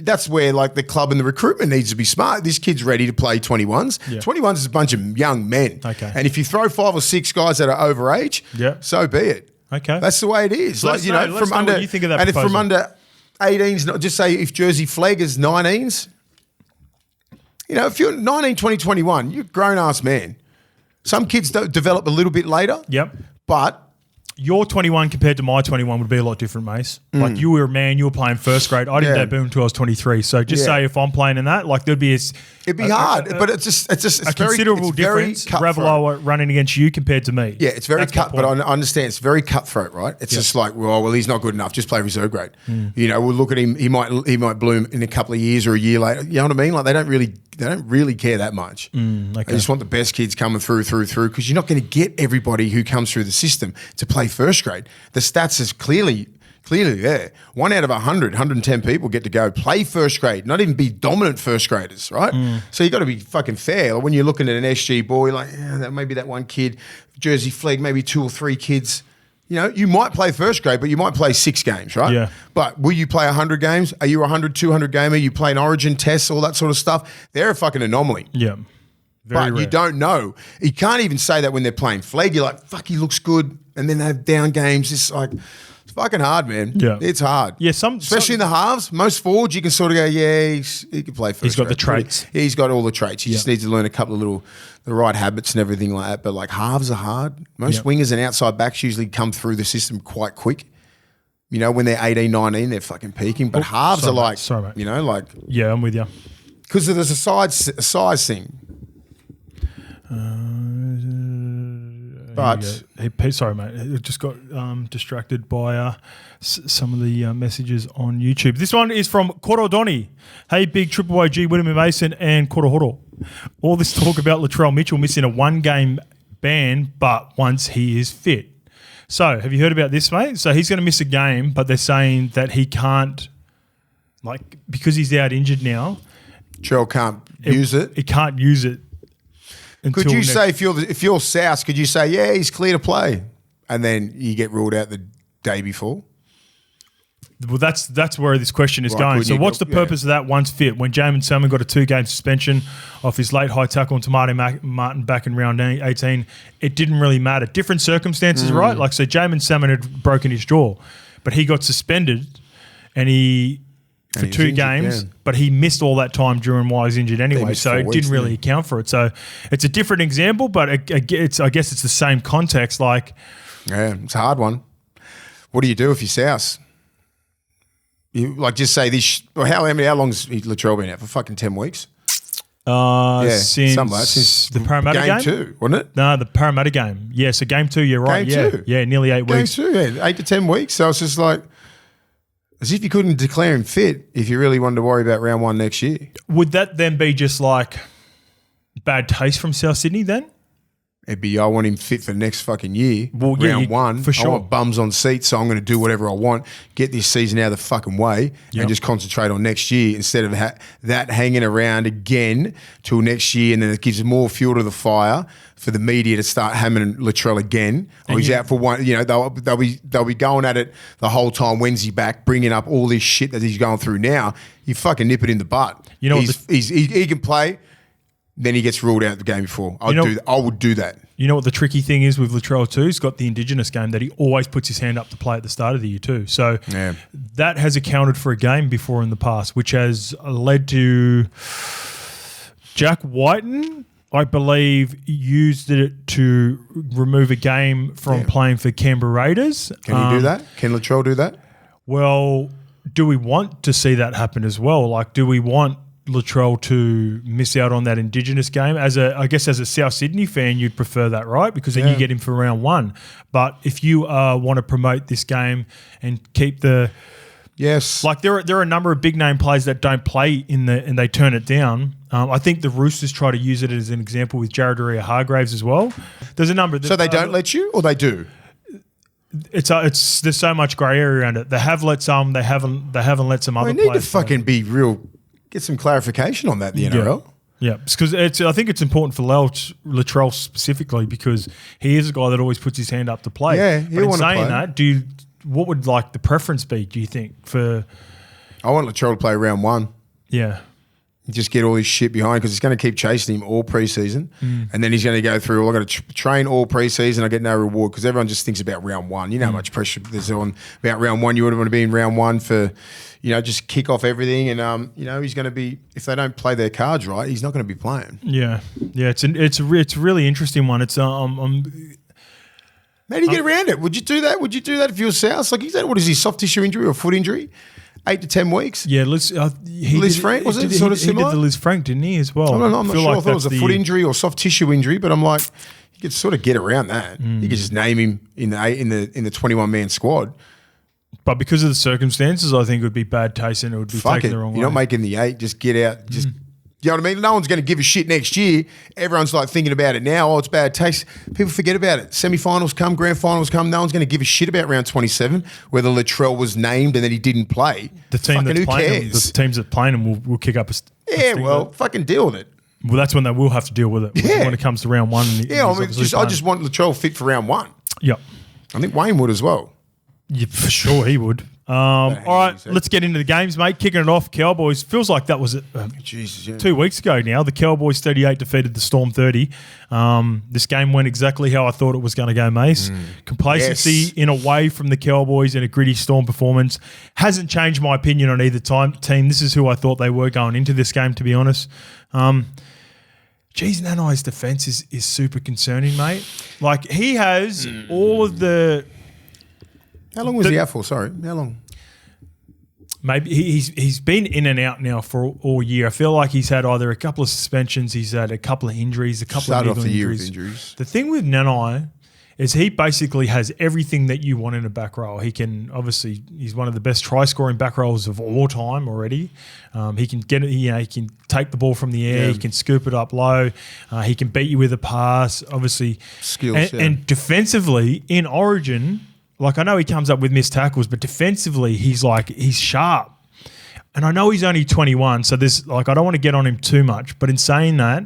that's where like the club and the recruitment needs to be smart. This kid's ready to play 21s. Yeah. 21s is a bunch of young men. Okay. And if you throw 5 or 6 guys that are overage, so be it. Okay. That's the way it is. What you think of that and proposal. from under 18s, just say if Jersey Flag is 19s, if you're 19, 20, 21, you're a grown-ass man. Some kids develop a little bit later. Yep. But your 21 compared to my 21 would be a lot different, Mace. Like you were a man, you were playing first grade. I didn't debut until I was 23. So just say if I'm playing in that, like there'd be it'd be hard, but it's a considerable difference. Ravelo running against you compared to me. Yeah, it's very cut, but I understand it's very cutthroat, right? It's just like, well, he's not good enough. Just play reserve grade. You know, we'll look at him. He might bloom in a couple of years or a year later. You know what I mean? Like they don't really care that much. They just want the best kids coming through because you're not going to get everybody who comes through the system to play first grade. The stats is clearly there. 1 out of 100, 110 people get to go play first grade, not even be dominant first graders, right? So you got to be fucking fair. Like when you're looking at an SG boy, like maybe that one kid, Jersey Flegg, maybe 2 or 3 kids. You know, you might play first grade, but you might play 6 games, right? Yeah. But will you play 100 games? Are you a 100, 200 gamer? You play an origin tests, all that sort of stuff? They're a fucking anomaly. Yeah. But rare. You don't know. You can't even say that when they're playing Flegg. You're like, fuck, he looks good. And then they have down games. It's like, it's fucking hard, man. Yeah. It's hard. Yeah, especially in the halves. Most forwards, you can sort of go, he can play first. He's got the traits. Yeah, he's got all the traits. He just needs to learn a couple of the right habits and everything like that. But like halves are hard. Most wingers and outside backs usually come through the system quite quick. You know, when they're 18, 19, they're fucking peaking. But halves are like, you know, like. Yeah, I'm with you. Because there's a size thing. But sorry, mate. I just got distracted by some of the messages on YouTube. This one is from Korodoni. Hey, big Triple OG, Willie Mason and Korohoro. All this talk about Latrell Mitchell missing a 1-game ban, but once he is fit. So, have you heard about this, mate? So he's going to miss a game, but they're saying that he can't, like, because he's out injured now. Trell can't use it. He can't use it. Could you say if you're South, could you say, yeah, he's clear to play, and then you get ruled out the day before? Well, that's where this question is going. So what's the purpose of that once fit? When Jamin Salmon got a 2-game suspension off his late high tackle on Tamati Martin back in round 18, it didn't really matter. Different circumstances, right? Like, so Jamin Salmon had broken his jaw, but he got suspended for 2 games, but he missed all that time during while he was injured anyway, so it didn't really account for it. So it's a different example, but I guess it's the same context. Like, yeah, it's a hard one. What do you do if you're South? You like just say this. How long's Latrell been out for? Fucking 10 weeks. Since the Parramatta game 2, wasn't it? No, the Parramatta game. Yeah, so game 2. You're right. Game 2. Yeah, nearly 8 weeks. Game 2, yeah, 8 to 10 weeks. So it's just like as if you couldn't declare him fit if you really wanted to worry about round 1 next year. Would that then be just like bad taste from South Sydney then? It'd be, I want him fit for next fucking year. Well, round 1. For sure. I want bums on seats, so I'm going to do whatever I want, get this season out of the fucking way and just concentrate on next year instead of that hanging around again till next year, and then it gives more fuel to the fire for the media to start hammering Latrell again. Or he's out for one. You know, they'll be going at it the whole time. When's he back? Bringing up all this shit that he's going through now. You fucking nip it in the butt. You know, he can play. Then he gets ruled out the game before. I would do that. You know what the tricky thing is with Latrell too? He's got the Indigenous game that he always puts his hand up to play at the start of the year too. So that has accounted for a game before in the past, which has led to Jack Whiten, I believe, used it to remove a game from playing for Canberra Raiders. Can he do that? Can Latrell do that? Well, do we want to see that happen as well? Like, do we want Latrell to miss out on that Indigenous game? I guess as a South Sydney fan, you'd prefer that, right? Because then you get him for round 1. But if you want to promote this game and keep the like there are a number of big name players that don't play and they turn it down. I think the Roosters try to use it as an example with Jared Hargraves as well. There's a number. So they don't let you, or they do? It's there's so much grey area around it. They have let some. They haven't let some other. They need to fucking be real. Get some clarification on that, the NRL. Yeah, because I think it's important for Latrell specifically because he is a guy that always puts his hand up to play. Yeah, he'll want to play. That, what would like the preference be, do you think, for... I want Latrell to play round 1. Yeah. Just get all this shit behind because it's going to keep chasing him all preseason. And then he's going to go through, I've got to train all preseason, I get no reward because everyone just thinks about round 1. You know how much pressure there's on about round 1. You would want to be in round 1 for... just kick off everything, and he's going to be. If they don't play their cards right, he's not going to be playing. Yeah. It's a really interesting one. It's How do you get around it? Would you do that? Would you do that if you were South? Like, what is he, soft tissue injury or foot injury? 8 to 10 weeks? Yeah, Liz Frank, was it sort of similar? He did the Liz Frank, didn't he, as well? I'm not sure. I thought it was a foot injury or soft tissue injury, but I'm like, you could sort of get around that. You could just name him in the 21-man squad. But because of the circumstances, I think it would be bad taste and it would be taken the wrong way. You're not making the 8. Just get out. Just you know what I mean? No one's going to give a shit next year. Everyone's like thinking about it now. Oh, it's bad taste. People forget about it. Semi-finals come, grand finals come. No one's going to give a shit about round 27, whether Latrell was named and then he didn't play. The team that's playing him, the teams that playing him will kick up fucking deal with it. Well, that's when they will have to deal with it when it comes to round 1. I just want Latrell fit for round 1. Yep. I think Wayne would as well. Yeah, for sure he would. All right, let's get into the games, mate. Kicking it off, Cowboys. Feels like that was 2 weeks ago now. The Cowboys 38 defeated the Storm 30. This game went exactly how I thought it was going to go, Mace. Complacency in a way from the Cowboys in a gritty Storm performance. Hasn't changed my opinion on either team. This is who I thought they were going into this game, to be honest. Nanai's defence is super concerning, mate. Like, he has all of the... How long was he out for? Sorry, how long? Maybe he's been in and out now for all year. I feel like he's had either a couple of suspensions, he's had a couple of injuries, a couple of niggle injuries. The thing with Nanai is he basically has everything that you want in a back row. He can he's one of the best try scoring back rows of all time already. He can get it. He can take the ball from the air. He can scoop it up low. He can beat you with a pass. Obviously, skills. And defensively in Origin. Like, I know he comes up with missed tackles, but defensively, he's sharp. And I know he's only 21, so I don't want to get on him too much. But in saying that,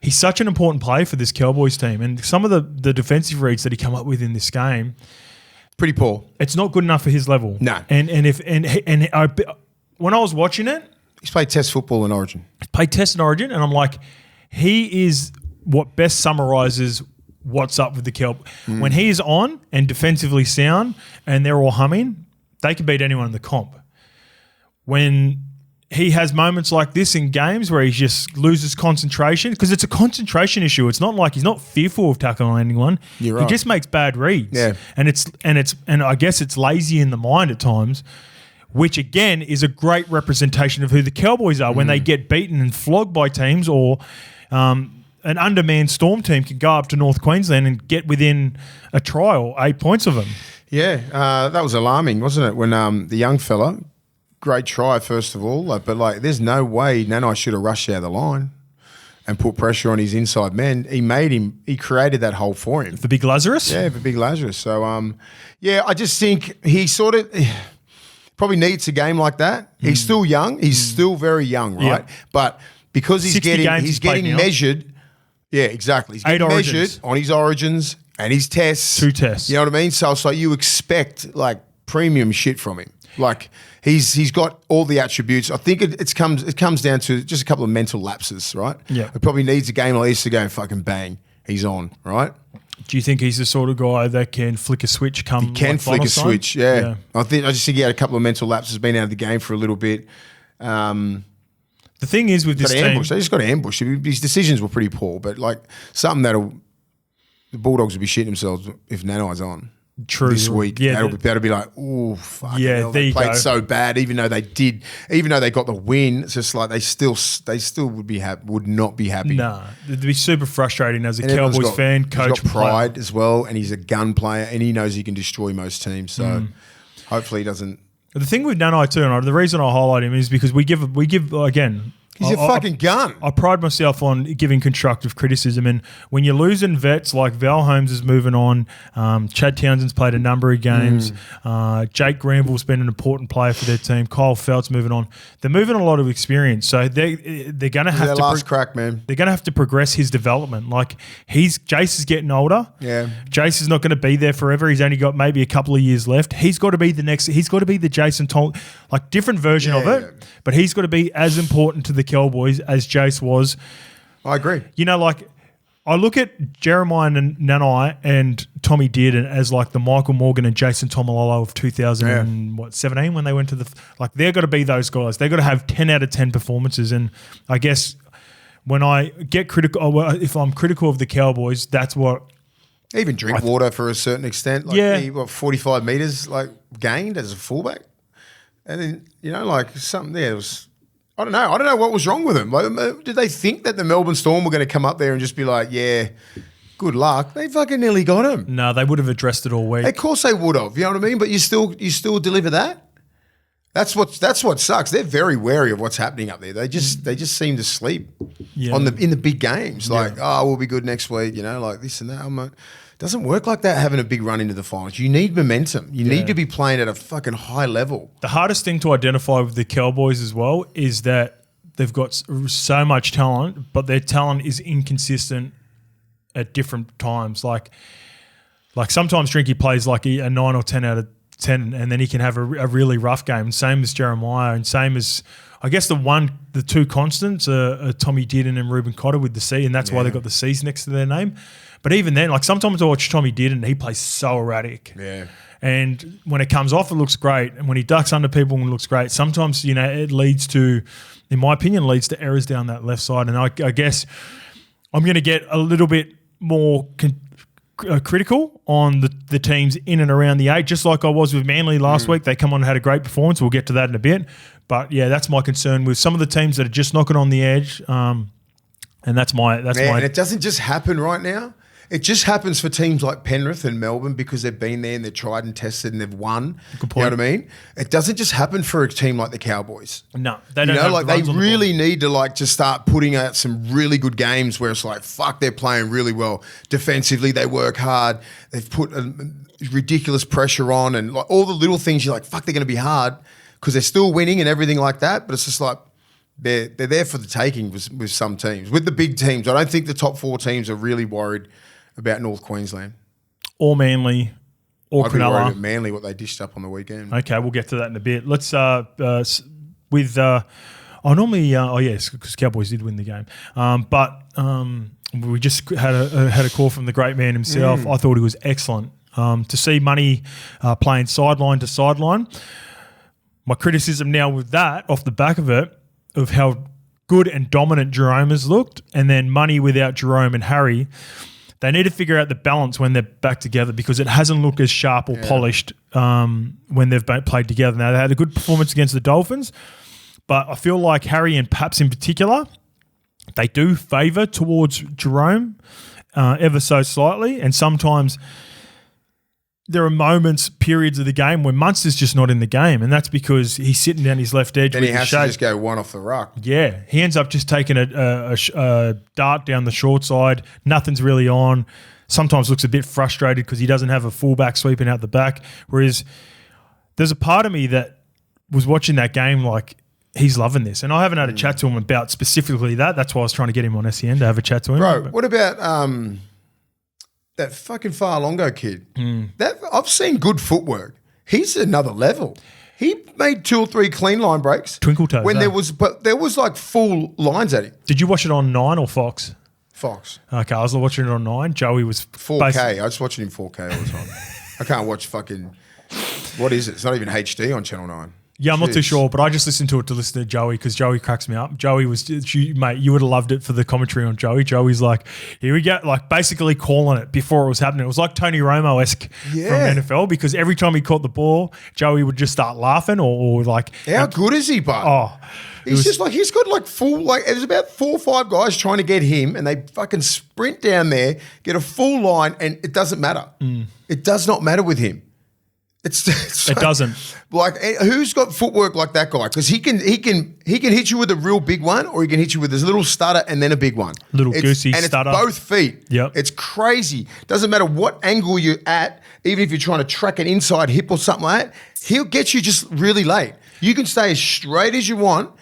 he's such an important player for this Cowboys team. And some of the defensive reads that he come up with in this game, pretty poor. It's not good enough for his level. No. And when I was watching it, he's played Test football in Origin. Played Test in Origin, and I'm like, he is what best summarises what's up with the Kelp. When he's on and defensively sound and they're all humming, they can beat anyone in the comp. When he has moments like this in games where he just loses concentration, because it's a concentration issue. It's not like he's not fearful of tackling anyone. You're right. He just makes bad reads. Yeah. And I guess it's lazy in the mind at times, which again is a great representation of who the Cowboys are when they get beaten and flogged by teams, or an undermanned Storm team can go up to North Queensland and get within a try or 8 points of them. Yeah, that was alarming, wasn't it? When the young fella, great try first of all, but there's no way Nanai should have rushed out of the line and put pressure on his inside man. He created that hole for him. For Big Lazarus? Yeah, for Big Lazarus. So, I just think he sort of probably needs a game like that. He's still young. He's still very young, right? Yeah. But because he's getting measured. Yeah, exactly. He's getting measured on his Origins and his tests. 2 tests. You know what I mean? So it's like you expect premium shit from him. Like he's got all the attributes. I think it comes down to just a couple of mental lapses, right? Yeah. It probably needs a game like this to go and fucking bang. He's on, right? Do you think he's the sort of guy that can flick a switch He can flick a switch, yeah. I just think he had a couple of mental lapses, been out of the game for a little bit. The thing is with this team... They just got ambushed. His decisions were pretty poor, but something the Bulldogs would be shitting themselves if Nanai's on. True. This week. Yeah, that'll be like, oh, fuck. Yeah, hell, they played so bad, even though they got the win, it's just like they still would not be happy. Nah, it'd be super frustrating as a Cowboys fan, coach. He's got pride as well, and he's a gun player, and he knows he can destroy most teams, so hopefully he doesn't. The thing with Nanai too, and the reason I highlight him is because we give again. He's a fucking gun. I pride myself on giving constructive criticism, and when you're losing vets like Val Holmes is moving on, Chad Townsend's played a number of games, Jake Granville's been an important player for their team, Kyle Felt's moving on. They're moving a lot of experience, so they're going to have to last crack, man. They're going to have to progress his development. Like Jace is getting older. Yeah, Jace is not going to be there forever. He's only got maybe a couple of years left. He's got to be the next. He's got to be the Jason Tom, different version of it. Yeah. But he's got to be as important to the Cowboys as Jace was. I agree. I look at Jeremiah and Nanai and Tommy Dearden as the Michael Morgan and Jason Tomalolo of 2017 when they went to they've got to be those guys. They've got to have 10 out of 10 performances. And I guess when I get critical, if I'm critical of the Cowboys, that's what Even drink water for a certain extent. Like, Yeah. he, 45 metres like gained as a fullback. And then, like something there was, I don't know what was wrong with him. Like, did they think that the Melbourne Storm were going to come up there and just be like, yeah, good luck? They fucking nearly got him. No, they would have addressed it all week. Of course they would have, you know what I mean? But you still deliver that? That's what sucks. They're very wary of what's happening up there. They just seem to sleep in the big games. Like, we'll be good next week, like this and that. It doesn't work like that, having a big run into the finals. You need momentum. You need to be playing at a fucking high level. The hardest thing to identify with the Cowboys as well is that they've got so much talent, but their talent is inconsistent at different times. Like sometimes Drinky plays like a 9 or 10 out of 10, and then he can have a really rough game. Same as Jeremiah, and same as, I guess, the two constants are Tommy Dearden and Ruben Cotter with the C, and that's why they got the C's next to their name. But even then, like sometimes I watch Tommy Dearden, he plays so erratic. Yeah. And when it comes off, it looks great. And when he ducks under people, it looks great. Sometimes, it leads to, in my opinion, errors down that left side. And I guess I'm going to get a little bit more critical on the teams in and around the 8, just like I was with Manly last week. They come on and had a great performance. We'll get to that in a bit. But, yeah, that's my concern with some of the teams that are just knocking on the edge. And that's my... And it doesn't just happen right now. It just happens for teams like Penrith and Melbourne because they've been there and they're tried and tested and they've won. Good point. You know what I mean? It doesn't just happen for a team like the Cowboys. No, they don't. Have they runs on the really board. need to just start putting out some really good games where it's like, fuck, they're playing really well defensively. They work hard. They've put ridiculous pressure on, and like all the little things. You're like, fuck, they're going to be hard because they're still winning and everything like that. But it's just like they're there for the taking with some teams. With the big teams, I don't think the top 4 teams are really worried about North Queensland. Or Manly, or I'd be worried Cronulla. about Manly, what they dished up on the weekend. Okay, we'll get to that in a bit. Let's because Cowboys did win the game. But we just had a call from the great man himself. I thought he was excellent. To see Money playing sideline to sideline. My criticism now with that, off the back of it, of how good and dominant Jerome has looked, and then Money without Jerome and Harry. They need to figure out the balance when they're back together because it hasn't looked as sharp or polished when they've played together. Now, they had a good performance against the Dolphins, but I feel like Harry and Paps in particular, they do favour towards Jerome ever so slightly, and sometimes there are moments, periods of the game where Munster's just not in the game, and that's because he's sitting down his left edge. Then with he has the to just go one off the ruck. Yeah, he ends up just taking a dart down the short side. Nothing's really on. Sometimes looks a bit frustrated because he doesn't have a fullback sweeping out the back. Whereas there's a part of me that was watching that game like he's loving this, and I haven't had a chat to him about specifically that. That's why I was trying to get him on SEN to have a chat to him. Bro, what about that fucking Farlongo kid? That I've seen good footwork. He's another level. He made 2 or 3 clean line breaks. Twinkle toes. When there was like full lines at him. Did you watch it on 9 or Fox? Fox. Okay, I was watching it on 9. Joey was 4K. I was watching him 4K all the time. I can't watch fucking. What is it? It's not even HD on Channel 9. Yeah, I'm not too sure, but I just listened to it to listen to Joey because Joey cracks me up. Joey was, mate, you would have loved it for the commentary on Joey. Joey's like, here we go, like basically calling it before it was happening. It was like Tony Romo-esque from NFL because every time he caught the ball, Joey would just start laughing or like. How good is he, bud? Oh. He's got like full, like there's about 4 or 5 guys trying to get him and they fucking sprint down there, get a full line and it doesn't matter. It does not matter with him. It doesn't. Like who's got footwork like that guy? Because he can hit you with a real big one, or he can hit you with this little stutter and then a big one. Goosey and stutter. It's both feet. Yep. It's crazy. Doesn't matter what angle you're at, even if you're trying to track an inside hip or something like that, he'll get you just really late. You can stay as straight as you want.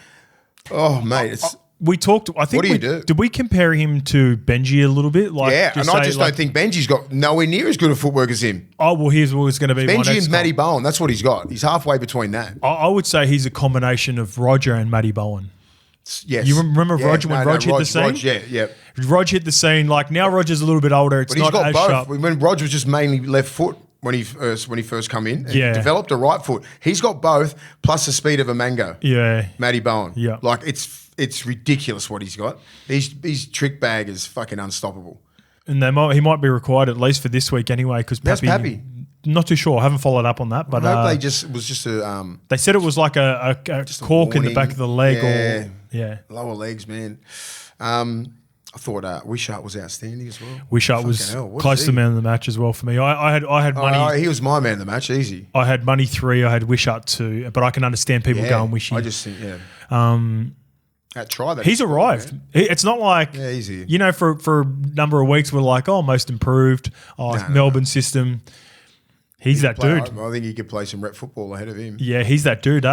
Oh mate, it's. We talked. I think. What do you do? Did we compare him to Benji a little bit? Like, yeah, and I just don't think Benji's got nowhere near as good a footwork as him. Oh well, here's what was going to be. Benji and Matty Bowen. That's what he's got. He's halfway between that. I would say he's a combination of Roger and Matty Bowen. Yes. You remember Roger when Roger hit the scene? Yeah. Roger hit the scene. Like now, Roger's a little bit older. It's but he's not got as both. sharp. When Roger was just mainly left foot when he first come in, and Yeah. developed a right foot. He's got both plus the speed of a mango. Yeah, Matty Bowen. Yeah. Like it's ridiculous what he's got. His trick bag is fucking unstoppable. And he might be required at least for this week anyway because Pappy? Not too sure. I haven't followed up on that. But I hope it was just a... they said it was like a cork in the back of the leg. Lower legs, man. I thought Wishart was outstanding as well. Wishart was close to the man of the match as well for me. I had money. He was my man of the match, easy. I had money 3. I had Wishart 2. But I can understand people going Wishy. I just think, try that. He's arrived. It's not like, easy. You know, for a number of weeks we're like, most improved. Melbourne system. He's that dude. I think he could play some rep football ahead of him. Yeah, he's that dude,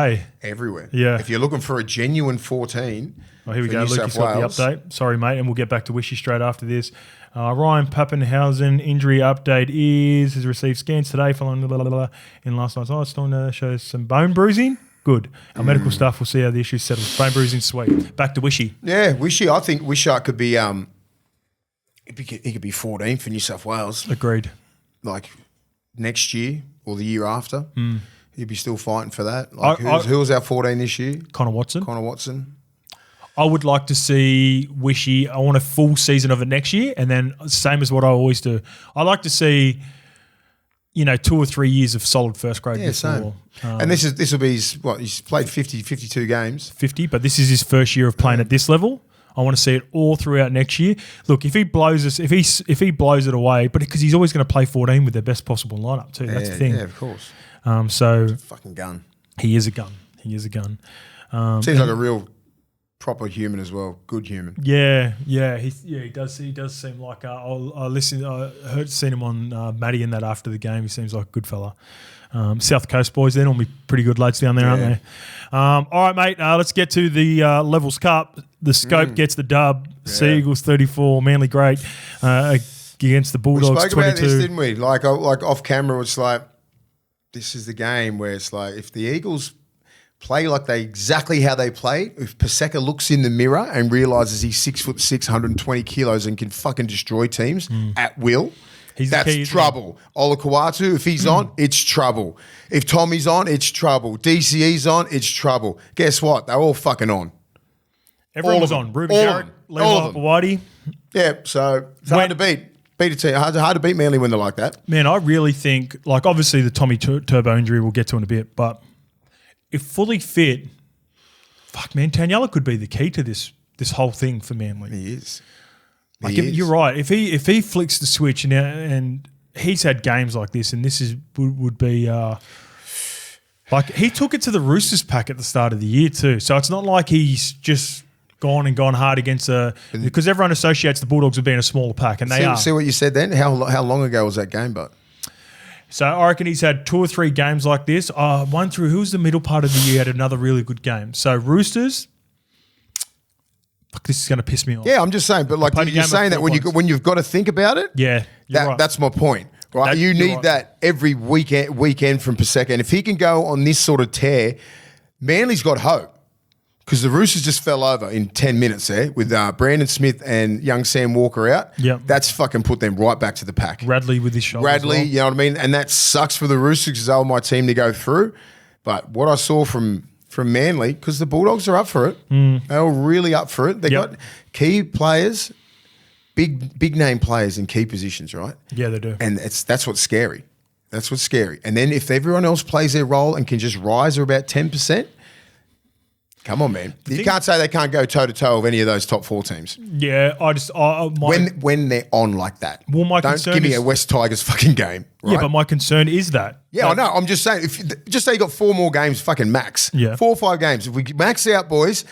everywhere. Yeah. If you're looking for a genuine 14... Here we go. Lucas got the update. Sorry, mate, and we'll get back to Wishy straight after this. Ryan Pappenhausen injury update has received scans today following in last night's storm shows some bone bruising. Good. Our medical staff will see how the issue settles. Bone bruising, sweet. Back to Wishy. Yeah, Wishy. I think Wishart could be he could be 14 for New South Wales. Agreed. Like next year or the year after, he'd be still fighting for that. Like who was our 14 this year? Connor Watson. I would like to see Wishy. I want a full season of it next year, and then same as what I always do. I like to see, 2 or 3 years of solid first grade. Yeah, same. And this will be he's played 52 games. 50, but this is his first year of playing at this level. I want to see it all throughout next year. Look, if he blows us, if he blows it away, but because he's always going to play 14 with their best possible lineup too. That's the thing. Yeah, of course. So he's a fucking gun. He is a gun. Seems like a real proper human as well, good human. Yeah, he does. He does seem like I seen him on Matty and that after the game. He seems like a good fella. South Coast boys, they're normally pretty good lads down there, aren't they? All right, mate. Let's get to the Levels Cup. The Scope gets the dub. Sea Eagles 34, Manly great against the Bulldogs 22. We spoke about this, didn't we? Like off camera, it's like this is the game where it's like if the Eagles play like exactly how they play. If Paseka looks in the mirror and realises he's 6'6", 120 kilos and can fucking destroy teams at will, that's trouble. Olakawatu, if he's on, it's trouble. If Tommy's on, it's trouble. DCE's on, it's trouble. Guess what? They're all fucking on. Everyone was on. Ruben Garrett, Levi Whitey. Yeah, so it's hard to beat. Beat a team. Hard to beat Manly when they're like that. Man, I really think, obviously the Tommy Turbo injury we'll get to in a bit, but if fully fit, Taniela could be the key to this whole thing for Manly. He is. You're right. If he flicks the switch and he's had games like this, and this would be he took it to the Roosters pack at the start of the year too. So it's not like he's just gone hard against because everyone associates the Bulldogs with being a smaller pack, and they are. See what you said then? How long ago was that game, but? So I reckon he's had 2 or 3 games like this. One through, who was the middle part of the year had another really good game. So Roosters, this is going to piss me off. Yeah, I'm just saying, but you're saying that when you've got to think about it. Yeah, right. That's my point, right? You need that every weekend from Paseka, and if he can go on this sort of tear, Manly's got hope. Because the Roosters just fell over in 10 minutes there with Brandon Smith and young Sam Walker out. Yep. That's fucking put them right back to the pack. Radley with his shoulder. You know what I mean? And that sucks for the Roosters because they were my team to go through. But what I saw from Manly, because the Bulldogs are up for it. They were really up for it. They got key players, big name players in key positions, right? Yeah, they do. And that's what's scary. That's what's scary. And then if everyone else plays their role and can just rise or about 10%, come on, man. You can't say they can't go toe-to-toe with any of those top 4 teams. Yeah, when they're on like that. Well, don't give me a West Tigers fucking game. Right? Yeah, but my concern is that. Yeah, I know. I'm just saying, just say you got 4 more games, fucking max. Yeah. 4 or 5 games. If we max out, boys,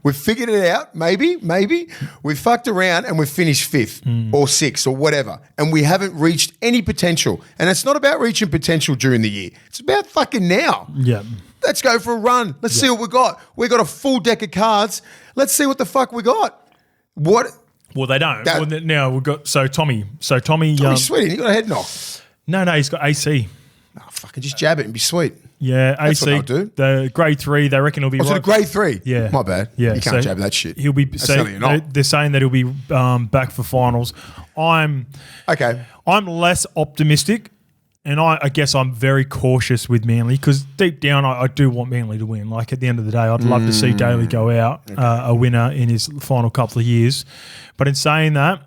we've figured it out, maybe. We've fucked around and we've finished 5th or 6th or whatever. And we haven't reached any potential. And it's not about reaching potential during the year. It's about fucking now. Yeah. Let's go for a run. Let's see what we got. We got a full deck of cards. Let's see what the fuck we got. What? Well, they don't. Now we've got Tommy. Tommy sweet. He got a head knock. No, he's got AC. Oh, fucking just jab it and be sweet. Yeah, That's AC. what they'll do. The grade 3, they reckon he'll be. Was it a grade 3? Yeah, my bad. Yeah, you can't jab that shit. He'll be. They're saying that he'll be back for finals. I'm less optimistic. And I guess I'm very cautious with Manly because deep down I do want Manly to win. Like at the end of the day, I'd love to see Daly go out a winner in his final couple of years. But in saying that,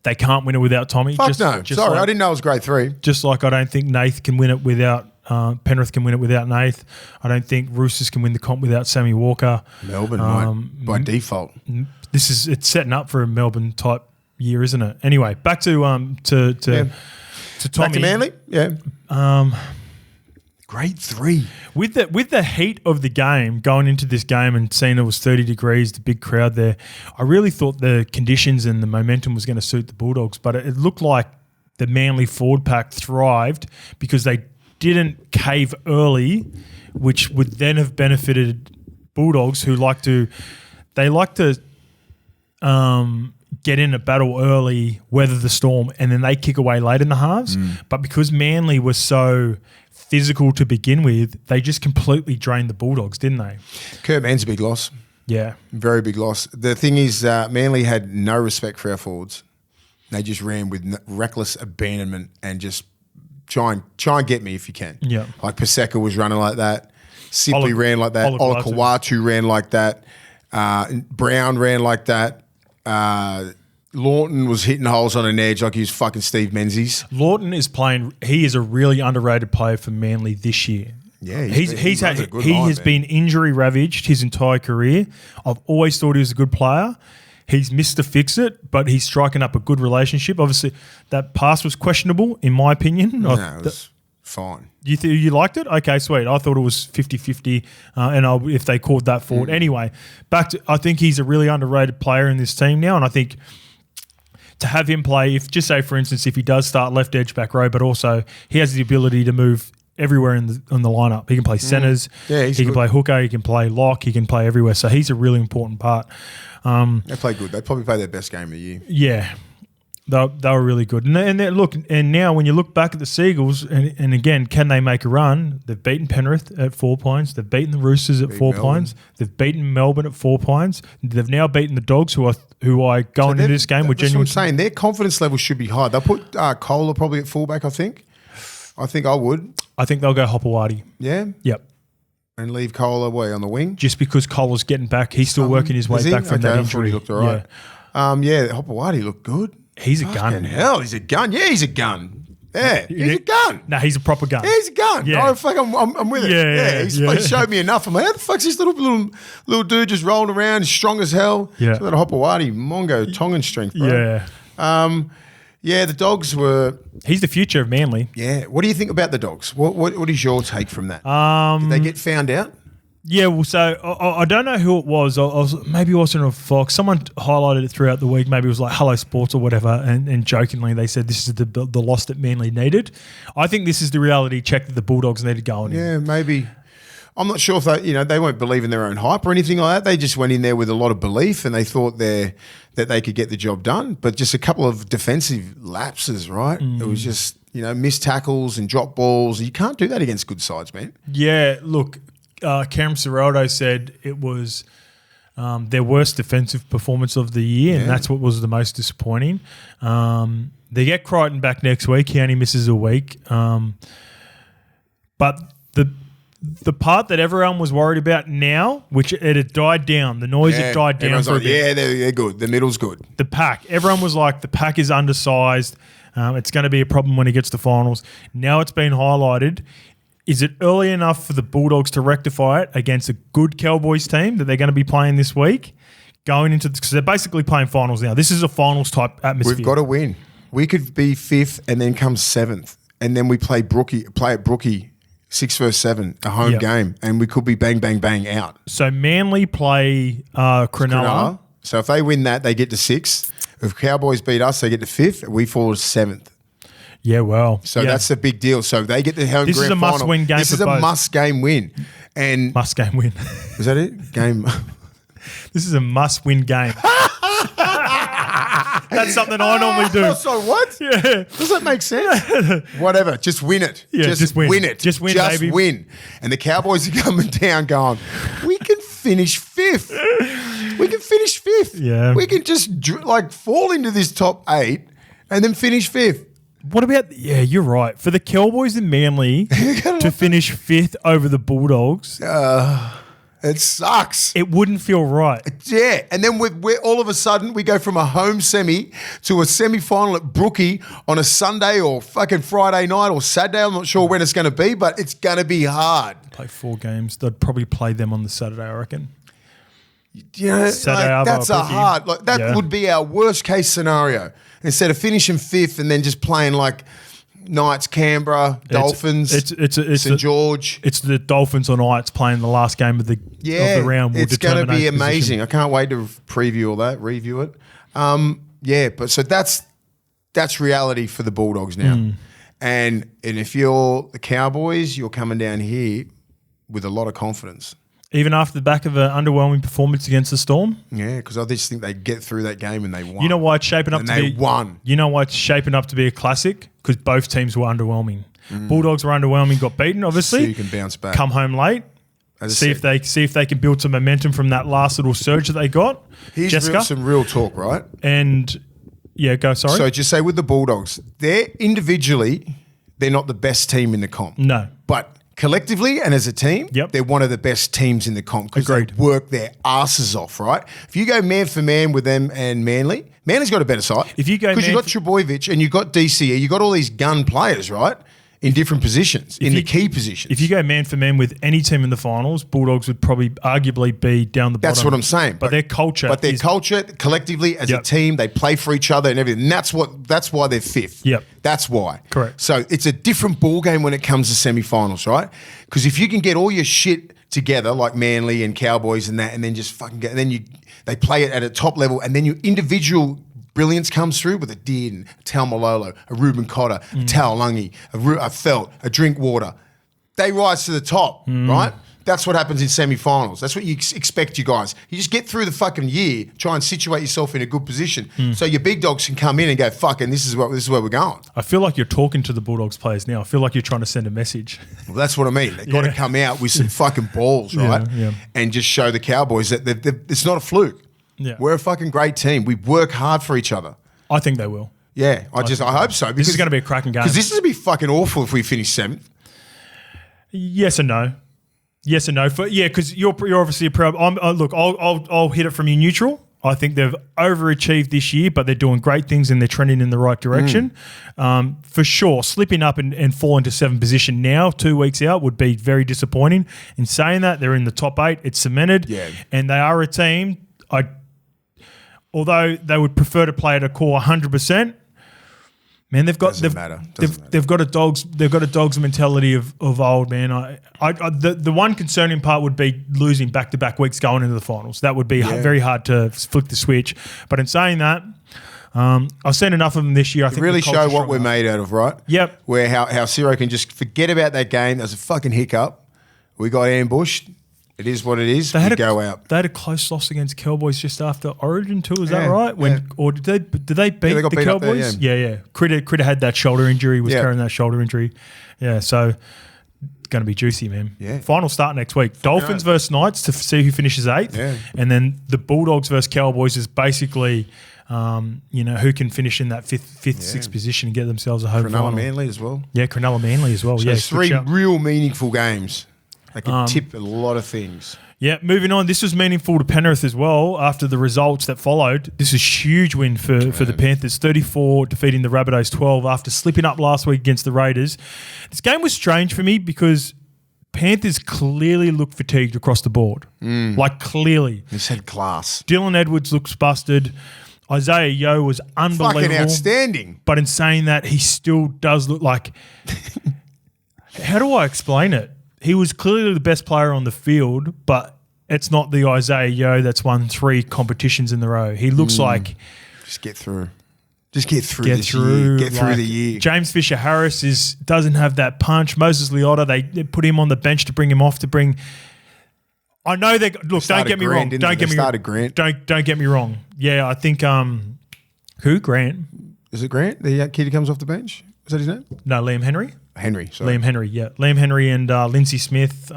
They can't win it without Tommy. Fuck no. Sorry, like, I didn't know it was grade 3. Just like I don't think Nath can win it without Penrith can win it without Nath. I don't think Roosters can win the comp without Sammy Walker. Melbourne might by default. It's setting up for a Melbourne type year, isn't it? Anyway, back to Tommy. Back to Manly? Yeah. Grade 3. With the heat of the game, going into this game and seeing it was 30 degrees, the big crowd there, I really thought the conditions and the momentum was going to suit the Bulldogs, but it looked like the Manly forward pack thrived because they didn't cave early, which would then have benefited Bulldogs who like to get in a battle early, weather the storm, and then they kick away late in the halves. But because Manly was so physical to begin with, they just completely drained the Bulldogs, didn't they? Kurt Mann's a big loss. Yeah. Very big loss. The thing is, Manly had no respect for our forwards. They just ran with reckless abandonment and just try and get me if you can. Yeah. Like Paseka was running like that. Sipley ran like that. Olakawatu ran like that. Brown ran like that. Lawton was hitting holes on an edge like he was fucking Steve Menzies. Lawton is playing. He is a really underrated player for Manly this year. Yeah, he has been injury ravaged his entire career. I've always thought he was a good player. He's missed to fix it, but he's striking up a good relationship. Obviously, that pass was questionable, in my opinion. No, it was fine. You liked it? Okay, sweet. I thought it was 50-50, and if they called that forward. Anyway, I think he's a really underrated player in this team now, and I think to have him play, if for instance, if he does start left edge back row, but also he has the ability to move everywhere in the lineup. He can play centres. Yeah, he can play hooker. He can play lock. He can play everywhere. So he's a really important part. They play good. They probably play their best game of the year. Yeah. They were really good. And now when you look back at the Seagulls, and again, can they make a run? They've beaten Penrith at 4 points. They've beaten the Roosters at 4 points. They've beaten Melbourne at 4 points. They've now beaten the Dogs, who are going into this game with genuine. That's what I'm saying. Their confidence level should be high. They'll put Kohler probably at fullback, I think. I think I would. I think they'll go Hopewadi. Yeah? Yep. And leave Kohler on the wing? Just because Kohler's getting back. He's still working his way back from that injury. He looked all right. Yeah, Hopewadi looked good. He's a gun. Hell, he's a gun. Yeah, he's a gun. Yeah, he's a gun. No, he's a proper gun. Yeah, he's a gun. Yeah. Oh, fuck, I'm with it. He showed me enough. I'm like, how the fuck's this little dude just rolling around, strong as hell? Yeah. So that Hopewadi, Mongo, Tongan strength, bro. Yeah. The Dogs were... He's the future of Manly. Yeah. What do you think about the Dogs? What is your take from that? Did they get found out? Yeah, well, so I don't know who it was. Maybe it wasn't a Fox. Someone highlighted it throughout the week. Maybe it was like Hello Sports or whatever, and jokingly they said this is the loss that Manly needed. I think this is the reality check that the Bulldogs needed going in. Yeah, maybe. I'm not sure if they won't believe in their own hype or anything like that. They just went in there with a lot of belief and they thought that they could get the job done. But just a couple of defensive lapses, right? It was just, missed tackles and drop balls. You can't do that against good sides, man. Yeah, look, Cam Ciraldo said it was their worst defensive performance of the year, and that's what was the most disappointing. They get Crichton back next week. He only misses a week. But the part that everyone was worried about now, which it had died down, the noise had died down for a bit. Yeah, they're good. The middle's good. The pack. Everyone was like, the pack is undersized. It's going to be a problem when he gets to finals. Now it's been highlighted. Is it early enough for the Bulldogs to rectify it against a good Cowboys team that they're going to be playing this week? Because they're basically playing finals now. This is a finals type atmosphere. We've got to win. We could be 5th and then come 7th. And then we play at Brookie 6 versus 7, a home game, and we could be bang, bang, bang out. So Manly play Cronulla. So if they win that, they get to 6th. If Cowboys beat us, they get to 5th. We fall to 7th. Yeah, well. So that's a big deal. So they get the home This grand is a final. must-win game This for is a both. must-game win. And Must-game win. Is that it? Game. This is a must-win game. That's something I normally do. So what? Yeah. Does that make sense? Whatever. Just win it. Yeah, just win. it. Just win, Just baby. win. And the Cowboys are coming down going, we can finish 5th. We can finish 5th. Yeah. We can just fall into this top 8 and then finish 5th. What about, you're right. For the Cowboys and Manly to finish 5th over the Bulldogs, It sucks. It wouldn't feel right. Yeah, and then we're all of a sudden we go from a home semi to a semi-final at Brookie on a Sunday or fucking Friday night or Saturday. I'm not sure when it's going to be, but it's going to be hard. Play 4 games. They'd probably play them on the Saturday, I reckon. You know, Saturday like, that's a Brookie. hard. Like that would be our worst case scenario. Instead of finishing 5th and then just playing like Knights, Canberra, Dolphins, it's St George. It's the Dolphins or Knights playing the last game of the round. It's going to be amazing. I can't wait to preview all that, review it. But so that's reality for the Bulldogs now. And if you're the Cowboys, you're coming down here with a lot of confidence. Even after the back of an underwhelming performance against the Storm? Yeah, because I just think they get through that game and they won. You know why it's shaping up to be... And they won. You know why it's shaping up to be a classic? Because both teams were underwhelming. Bulldogs were underwhelming, got beaten, obviously. So you can bounce back. Come home late. See if they can build some momentum from that last little surge that they got. Here's Jessica? some real talk, right? And, yeah, go, sorry. So just say with the Bulldogs, they're not the best team in the comp. No. But collectively and as a team, they're one of the best teams in the comp because they work their asses off, right? If you go man for man with them and Manly's got a better side. If you go because you got Trbojevic and you got DCE, you got all these gun players, right? In different positions, the key positions. If you go man for man with any team in the finals, Bulldogs would probably arguably be down the bottom. That's what I'm saying. But their culture, collectively as a team, they play for each other and everything. And that's why they're 5th. Yep. That's why. Correct. So it's a different ball game when it comes to semi-finals, right? Because if you can get all your shit together like Manly and Cowboys and that, and then just fucking get, and then they play it at a top level, and then your individual brilliance comes through with a Dearden, a Taumalolo, a Ruben Cotter, a Taulungi, a Felt, a Drinkwater. They rise to the top, right? That's what happens in semi-finals. That's what you expect, you guys. You just get through the fucking year, try and situate yourself in a good position so your big dogs can come in and go, fucking, this is where we're going. I feel like you're talking to the Bulldogs players now. I feel like you're trying to send a message. Well, that's what I mean. They've got to come out with some fucking balls, right? Yeah. And just show the Cowboys that it's not a fluke. Yeah. We're a fucking great team. We work hard for each other. I think they will. Yeah, I hope so. This is going to be a cracking game. Because this is going to be fucking awful if we finish 7th. Yes and no. Yes and no. Because you're obviously a pro. Look, I'll hit it from you neutral. I think they've overachieved this year, but they're doing great things and they're trending in the right direction. For sure, slipping up and falling to 7th position now, 2 weeks out, would be very disappointing. In saying that, they're in the top 8. It's cemented. Yeah. And they are a team, although they would prefer to play at a core 100%, man, they've got a dogs mentality of old, man. The one concerning part would be losing back-to-back weeks going into the finals. That would be very hard to flick the switch. But in saying that, I've seen enough of them this year. I think really show what we're made out of, right? Yep. Where how Ciro can just forget about that game. That was a fucking hiccup. We got ambushed. It is what it is. They go out. They had a close loss against Cowboys just after Origin too. Is that right? Or did they beat the Cowboys? Yeah. Critter had that shoulder injury. Was carrying that shoulder injury. Yeah. So it's going to be juicy, man. Yeah. Final start next week. Dolphins versus Knights to see who finishes 8th. Yeah. And then the Bulldogs versus Cowboys is basically, who can finish in that 5th, 6th position and get themselves a home final. Cronulla Manly as well. Yeah, Cronulla Manly as well. So 3 real meaningful games. They can tip a lot of things. Yeah, moving on. This was meaningful to Penrith as well after the results that followed. This is a huge win for the Panthers. 34 defeating the Rabbitohs 12 after slipping up last week against the Raiders. This game was strange for me because Panthers clearly looked fatigued across the board. Like clearly. This had class. Dylan Edwards looks busted. Isaiah Yeo was unbelievable. Fucking outstanding. But in saying that, he still does look like... How do I explain it? He was clearly the best player on the field, but it's not the Isaiah Yeo that's won 3 competitions in a row. He looks like... Just get through. Just get through this year. Get through the year. James Fisher-Harris doesn't have that punch. Moses Leota, they put him on the bench to bring him off, I know they... Look, don't get me wrong. Don't get me wrong. Yeah, I think... Who? Grant? Is it Grant? The kid who comes off the bench? Is that his name? No, Liam Henry. Liam Henry, yeah. Liam Henry and Lindsay Smith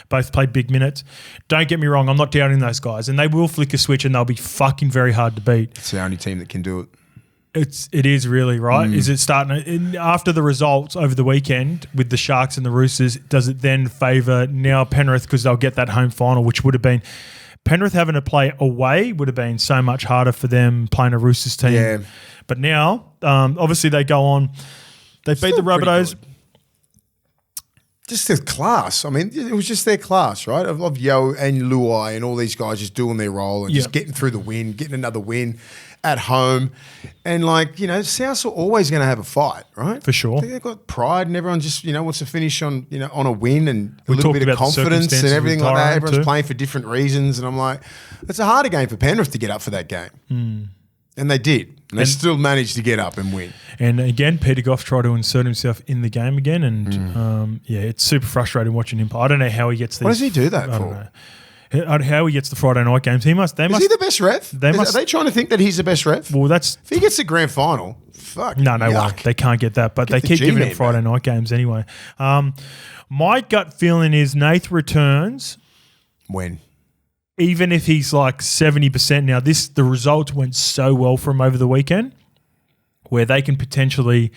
both played big minutes. Don't get me wrong, I'm not doubting those guys. And they will flick a switch and they'll be fucking very hard to beat. It's the only team that can do it. It is really right. Is it starting after the results over the weekend with the Sharks and the Roosters? Does it then favour now Penrith because they'll get that home final, which would have been Penrith having to play away would have been so much harder for them playing a Roosters team. Yeah. But now, obviously, they go on. They beat the Rabbitohs. Just their class. I mean, it was just their class, right? Of Yo and Luai and all these guys just doing their role and just getting through the win, getting another win at home. And like, you know, Souths are always going to have a fight, right? For sure. They've got pride and everyone just, you know, wants to finish on, you know, on a win and a We little talked bit of about the confidence and circumstances everything with like that. Tyrone Everyone's too. playing for different reasons. And I'm like, it's a harder game for Penrith to get up for that game. And they did. And they still managed to get up and win. And again, Peter Goff tried to insert himself in the game again. And it's super frustrating watching him play. I don't know how he gets these. What does he do that I for? don't know. How he gets the Friday night games. Is Is he the best ref? Are they trying to think that he's the best ref? Well, that's If he gets the grand final, fuck. no way. yuck. They can't get that, but they the keep giving G-Man, him Friday night games anyway. My gut feeling is Nath returns, When? even if he's like 70%. Now, the results went so well for him over the weekend, where they can potentially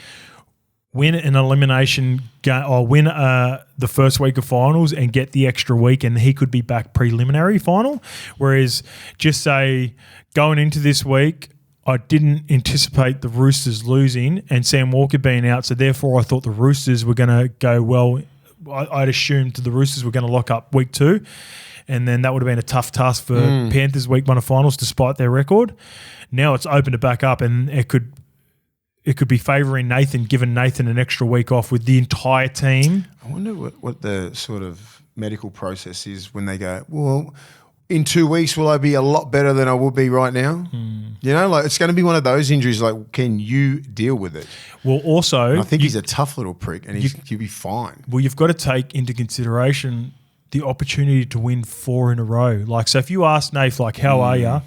win an elimination game or win the first week of finals and get the extra week, and he could be back preliminary final. Whereas, just say going into this week, I didn't anticipate the Roosters losing and Sam Walker being out, so therefore I thought the Roosters were going to go well. I'd assumed the Roosters were going to lock up week 2, and then that would have been a tough task for Panthers week 1 of finals despite their record. Now it's opened it back up, and it could be favouring Nathan, giving Nathan an extra week off with the entire team. I wonder what the sort of medical process is when they go, well, in 2 weeks, will I be a lot better than I will be right now? You know, like it's going to be one of those injuries. Like, can you deal with it? Well, also, And I think he's a tough little prick, and he'll be fine. Well, you've got to take into consideration the opportunity to win 4 in a row. Like, so if you ask Nath, like, how are you?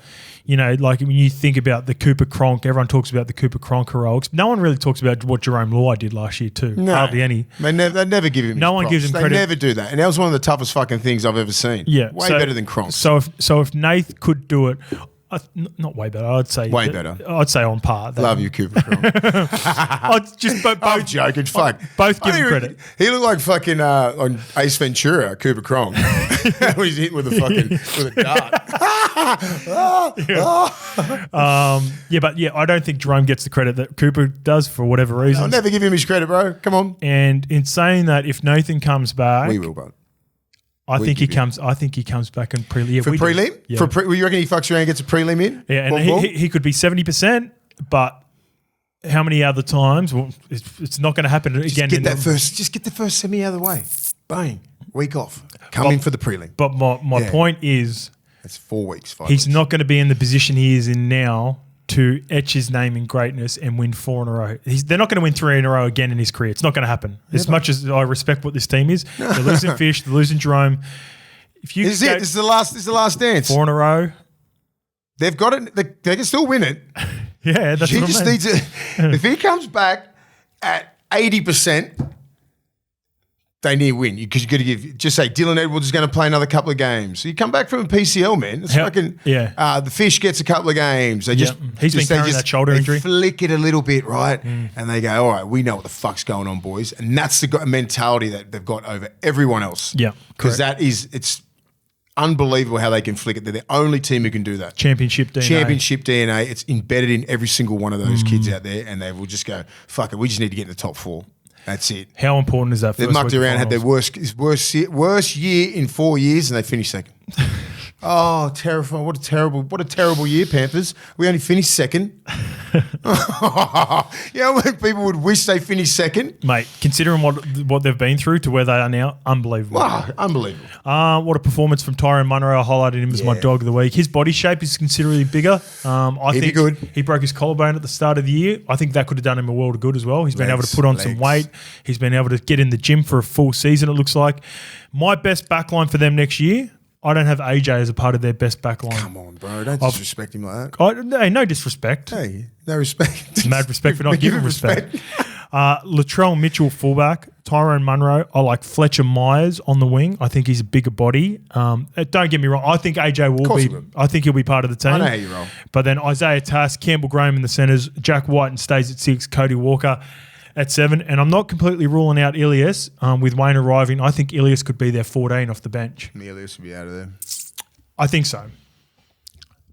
You know, like when you think about the Cooper Cronk, everyone talks about the Cooper Cronk heroics. No one really talks about what Jerome Luai did last year too. No. Hardly any. They never give him. No one gives him credit. They never do that, and that was one of the toughest fucking things I've ever seen. Yeah, way so- better than Cronk. So if Nath could do it, not way better. I'd say Way better. I'd say on par. Love you, Cooper Cronk. I'd just both. I'm joking. Fuck. Both give him credit. He looked like fucking on Ace Ventura, Cooper Cronk. When he's hit with a dart. I don't think Jerome gets the credit that Cooper does for whatever reason. I'll never give him his credit, bro. Come on. And in saying that, if Nathan comes back, We will, bro. I think he give him. comes. I think he comes back and prelim. For prelim? Yeah. You reckon he fucks around and gets a prelim in? Yeah, and Boom, boom? he could be 70%, but how many other times? Well, it's not going to happen again. Just get the first semi out of the way. Bang. Week off. Come in for the prelim. But my point is, That's 4 weeks. 5 he's weeks. not going to be in the position he is in now to etch his name in greatness and win 4 in a row. They're not going to win 3 in a row again in his career. It's not going to happen. As much as I respect what this team is, they're losing Fish, they're losing Jerome. If you This is it. This is the last dance. 4 in a row, They've got it. They can still win it. yeah, that's He what I just mean. needs it. If he comes back at 80%, they need to win. Because you got to just say Dylan Edwards is going to play another couple of games. So you come back from a PCL, man. It's fucking, the Fish gets a couple of games. They just He's been carrying that shoulder injury. Flick it a little bit, right? And they go, all right, we know what the fuck's going on, boys. And that's the mentality that they've got over everyone else. Yeah, Because correct. it's unbelievable how they can flick it. They're the only team who can do that. Championship DNA. Championship DNA. It's embedded in every single one of those kids out there, and they will just go, fuck it, we just need to get in the top 4. That's it. How important is that? They've first mucked week of around, had their finals? worst year in 4 years, and they finished second. Oh, terrifying! What a terrible year, Panthers. We only finished second. You know when people would wish they finished second? Mate, considering what they've been through to where they are now, unbelievable. Wow, unbelievable. What a performance from Tyrone Munro. I highlighted him as my dog of the week. His body shape is considerably bigger. I He'd be think good. he broke his collarbone at the start of the year. I think that could have done him a world of good as well. He's been able to put on some weight. He's been able to get in the gym for a full season, it looks like. My best backline for them next year, I don't have AJ as a part of their best backline. Come on, bro. Don't disrespect him like that. Hey, no disrespect. Hey, no respect. Mad respect for not Give giving him respect. Latrell Mitchell, fullback. Tyrone Munro. I like Fletcher Myers on the wing. I think he's a bigger body. Don't get me wrong. I think AJ will be. I think he'll be part of the team. I know how you roll. But then Isaiah Tass, Campbell Graham in the centres, Jack White and stays at 6, Cody Walker at 7. And I'm not completely ruling out Ilias with Wayne arriving. I think Ilias could be their 14 off the bench. Ilias will be out of there. I think so.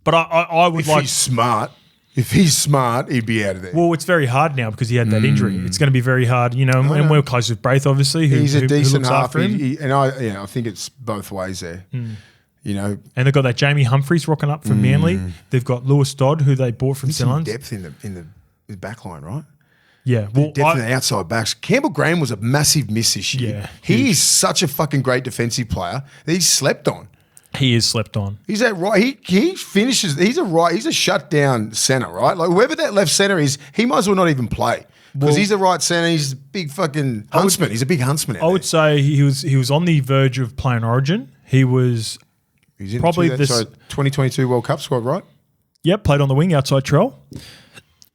But I would If he's smart. If he's smart, he'd be out of there. Well, it's very hard now because he had that injury. It's going to be very hard, and we're close with Braith, obviously. He's a decent half, after him. I think it's both ways there. You know, and they've got that Jamie Humphries rocking up from Manly. They've got Lewis Dodd, who they bought from some Zealand. depth in the back line, right? Yeah, well, depth in the outside backs. Campbell Graham was a massive miss this year. Yeah, he is such a fucking great defensive player that he's slept on. He is slept on. He's that right. He finishes. He's a shutdown center, right? Like whoever that left center is, he might as well not even play because he's a right center. He's a big fucking huntsman. He's a big huntsman. I would say he was on the verge of playing Origin. He's in probably this 2022 World Cup squad, right? Yep, played on the wing outside Trell.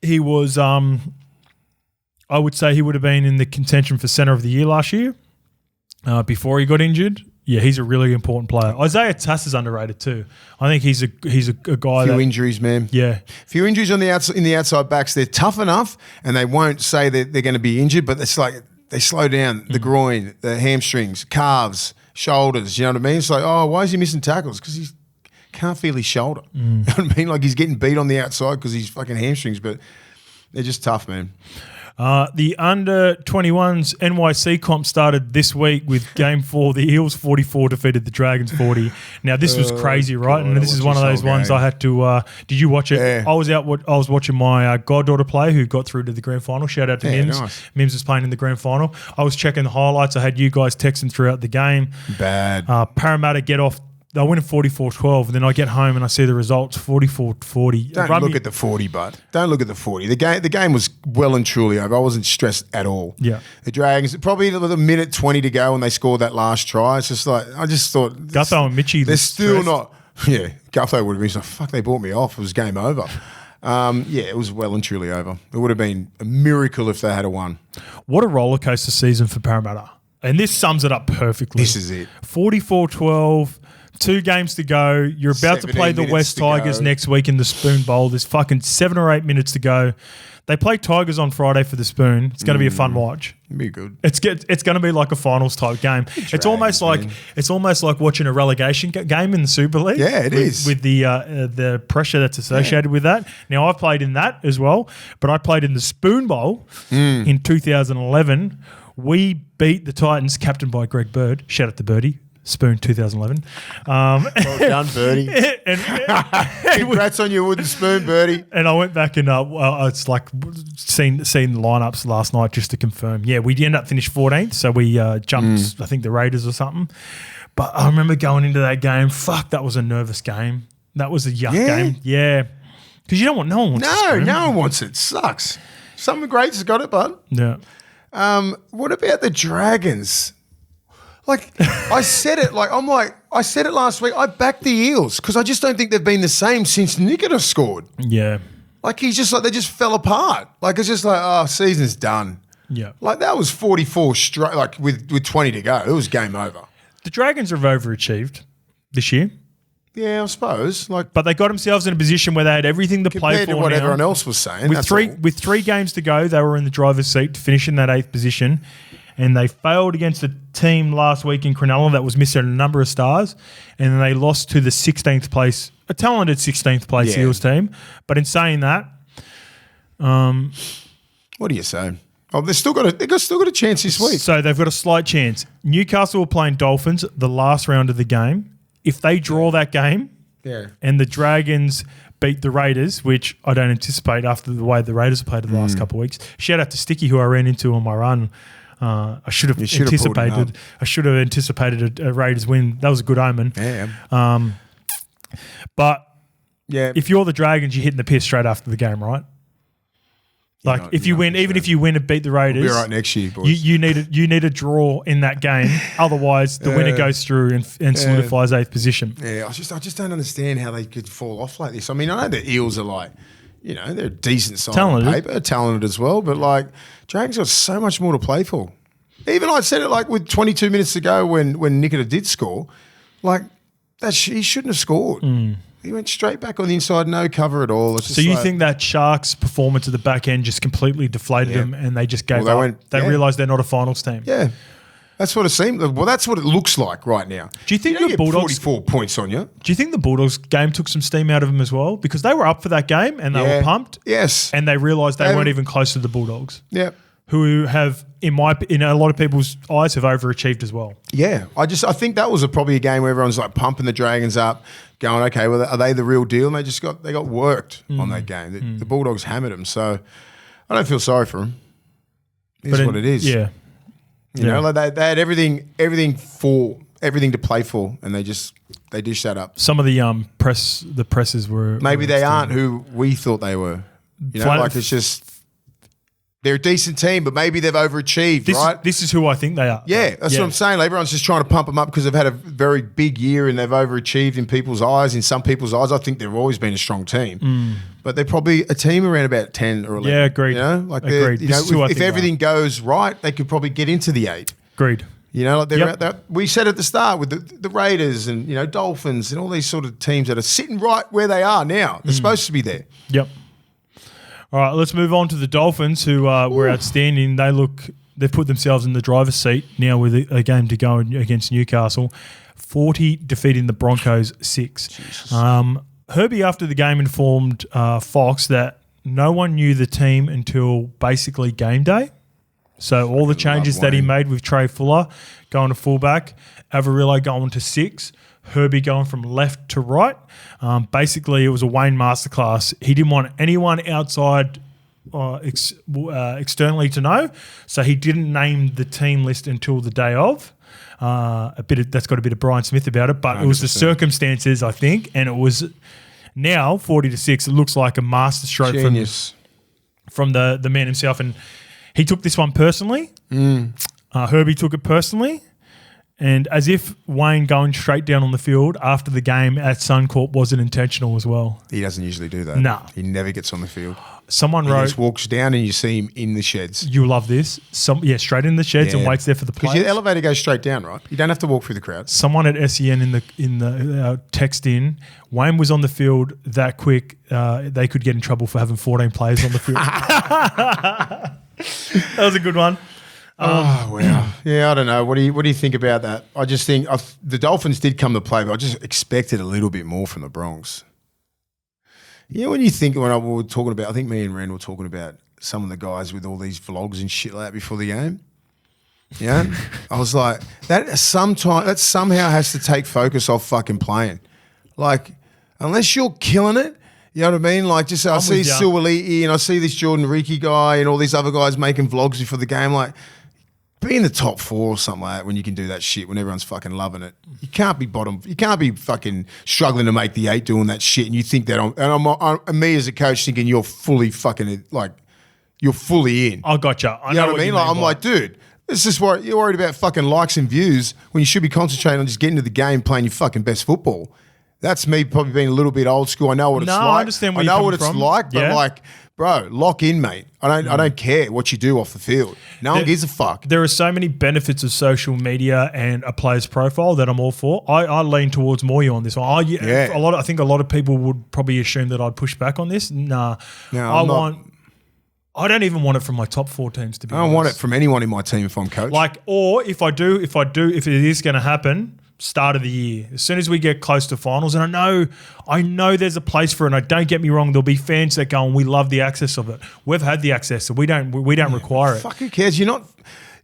He was. I would say he would have been in the contention for center of the year last year before he got injured. Yeah, he's a really important player. Isaiah Tass is underrated too. I think he's a guy. Few injuries, man. Yeah, few injuries on the outside in the outside backs. They're tough enough, and they won't say that they're going to be injured, but it's like they slow down the groin, the hamstrings, calves, shoulders. You know what I mean? It's like, oh, why is he missing tackles? Because he can't feel his shoulder. You know what I mean? Like he's getting beat on the outside because he's fucking hamstrings, but they're just tough, man. The under-21s NYC comp started this week with Game 4. The Eels 44 defeated the Dragons 40. Now, this was crazy, right? God, and this is one of those ones I had to did you watch it? Yeah. I was watching my goddaughter play who got through to the grand final. Shout out to Mims. Nice. Mims was playing in the grand final. I was checking the highlights. I had you guys texting throughout the game. Bad. Parramatta get off. They win at 44-12, and then I get home and I see the results 44-40. Don't look at the 40, bud. Don't look at the 40. The game was well and truly over. I wasn't stressed at all. Yeah. The Dragons, probably with a minute 20 to go when they scored that last try. It's just like, I just thought. Gutho and Mitchie. They're still not. Yeah, Gutho would have been like, fuck, they bought me off. It was game over. It was well and truly over. It would have been a miracle if they had won. What a roller coaster season for Parramatta. And this sums it up perfectly. This is it. 44-12. 2 games to go. You're about to play the West Tigers next week in the Spoon Bowl. There's fucking 7 or 8 minutes to go. They play Tigers on Friday for the Spoon. It's going to be a fun watch. It'll be good. It's going to be like a finals type game. It's almost like watching a relegation game in the Super League. Yeah, it is with the pressure that's associated with that. Now I've played in that as well, but I played in the Spoon Bowl in 2011. We beat the Titans, captained by Greg Bird. Shout out to Birdie. Spoon 2011. Well done, Birdie. Congrats on your wooden spoon, Birdie. And I went back and it's like seen the lineups last night just to confirm. Yeah, we ended up finished 14th, so we jumped, I think, the Raiders or something. But I remember going into that game. Fuck, that was a nervous game. That was a yuck game. Yeah, because you don't want no one wants. No one wants it. It sucks. Something great's got it, bud. Yeah. What about the Dragons? Like I said it, I said it last week. I backed the Eels because I just don't think they've been the same since Nikita scored. Yeah, like they just fell apart. Like it's just like, oh, season's done. Yeah, like that was 44 straight. Like with 20 to go, it was game over. The Dragons have overachieved this year. Yeah, I suppose. But they got themselves in a position where they had everything to play for. Compared to what everyone else was saying, with three games to go, they were in the driver's seat to finish in that 8th position. And they failed against a team last week in Cronulla that was missing a number of stars. And then they lost to the 16th place, a talented 16th place Eels team. But in saying that, what do you say? Oh, they've still got a chance this week. So they've got a slight chance. Newcastle are playing Dolphins the last round of the game. If they draw that game, and the Dragons beat the Raiders, which I don't anticipate after the way the Raiders have played the last couple of weeks. Shout out to Sticky, who I ran into on my run. I should have anticipated. I should have anticipated a Raiders win. That was a good omen. Yeah. But if you're the Dragons, you're hitting the piss straight after the game, right? Like if you win and beat the Raiders, we'll be right next year, boys. You need a draw in that game. Otherwise, the winner goes through and solidifies 8th position. Yeah, I just don't understand how they could fall off like this. I mean, I know the Eels are like, they're a decent side on paper, talented as well, but like Dragons got so much more to play for. Even I said it like with 22 minutes to go when Nikita did score, like he shouldn't have scored. He went straight back on the inside, no cover at all. So you think that Sharks' performance at the back end just completely deflated them and they just gave up? They realised they're not a finals team. Yeah. That's what it seemed. Well, that's what it looks like right now. Do you think the the Bulldogs 44 points on you? Do you think the Bulldogs game took some steam out of them as well? Because they were up for that game and they were pumped. Yes. And they realised they weren't even close to the Bulldogs. Yeah. Who have, in a lot of people's eyes, have overachieved as well. Yeah, I think that was probably a game where everyone's like pumping the Dragons up, going, okay, well, are they the real deal? And they got worked on that game. The Bulldogs hammered them, so I don't feel sorry for them. It's what it is. Yeah, you know, like they had everything to play for, and they dished that up. Some of the presses were maybe they aren't who we thought they were. You know, like it's just. They're a decent team, but maybe they've overachieved, right? This is who I think they are. Yeah, that's what I'm saying. Everyone's just trying to pump them up because they've had a very big year and they've overachieved in people's eyes. In some people's eyes, I think they've always been a strong team. But they're probably a team around about 10 or 11. Yeah, agreed. You know, like agreed. You know, if everything goes right, they could probably get into the 8. Agreed. You know, like they're out there. We said at the start with the Raiders and, you know, Dolphins and all these sort of teams that are sitting right where they are now. They're supposed to be there. Yep. All right, let's move on to the Dolphins, who were outstanding. They've put themselves in the driver's seat now with a game to go against Newcastle. 40 defeating the Broncos 6. Herbie, after the game, informed Fox that no one knew the team until basically game day. So all the changes that he made with Trey Fuller going to fullback, Avarillo going to 6, Herbie going from left to right. Basically, it was a Wayne masterclass. He didn't want anyone outside externally to know, so he didn't name the team list until the day of. That's got a bit of Brian Smith about it, but 100%. It was the circumstances, I think, and it was now 40-6. It looks like a masterstroke from the man himself, and he took this one personally. Herbie took it personally. And as if Wayne going straight down on the field after the game at Suncorp wasn't intentional as well. He doesn't usually do that. No. He never gets on the field. He just walks down and you see him in the sheds. You'll love this. Straight in the sheds and waits there for the players. Because your elevator goes straight down, right? You don't have to walk through the crowd. Someone at SEN in the text in, Wayne was on the field that quick, they could get in trouble for having 14 players on the field. That was a good one. Oh, wow. Yeah, I don't know. What do you think about that? I just think the Dolphins did come to play, but I just expected a little bit more from the Bronx. You know, when we were talking about, I think me and Ren were talking about some of the guys with all these vlogs and shit like that before the game. Yeah? I was like, that somehow has to take focus off fucking playing. Like, unless you're killing it, you know what I mean? Like, just I see Suoliti and I see this Jordan Riki guy and all these other guys making vlogs before the game. Like, be in the top 4 or something like that when you can do that shit when everyone's fucking loving it. You can't be bottom. You can't be fucking struggling to make the 8 doing that shit. And you think that I'm me as a coach thinking you're fully fucking like you're fully in. I gotcha. You know what I mean? Like, I'm like, dude, this is what you're worried about fucking likes and views when you should be concentrating on just getting to the game, playing your fucking best football. That's me probably being a little bit old school. I know what it's like. I understand where you're coming from. Like, but like, bro, lock in, mate. I don't care what you do off the field. No one gives a fuck. There are so many benefits of social media and a player's profile that I'm all for. I lean towards more you on this one. I think a lot of people would probably assume that I'd push back on this. Nah. I don't even want it from my top 4 teams to be honest. I don't want it from anyone in my team if I'm coach. Like, or if it is going to happen, start of the year. As soon as we get close to finals, and I know there's a place for it. And don't get me wrong, there'll be fans that go and we love the access of it. We've had the access, so we don't require it. Fuck, who cares? You're not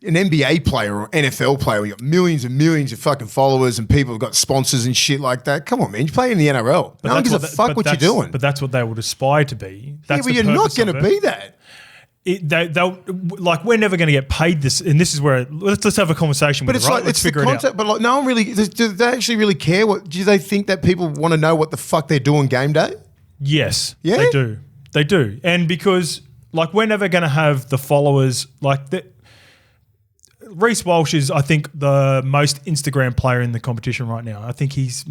an NBA player or NFL player. You got millions and millions of fucking followers and people have got sponsors and shit like that. Come on, man, you play in the NRL. No one gives a fuck what you're doing. But that's what they would aspire to be. But you're not going to be that. We're never going to get paid this, and this is where let's have a conversation. But it's like let's figure it out. But like, no one really. Do they actually really care? Do they think that people want to know what the fuck they're doing game day? Yes, they do. They do, and because like we're never going to have the followers like that. Reece Walsh is, I think, the most Instagram player in the competition right now. I think he's.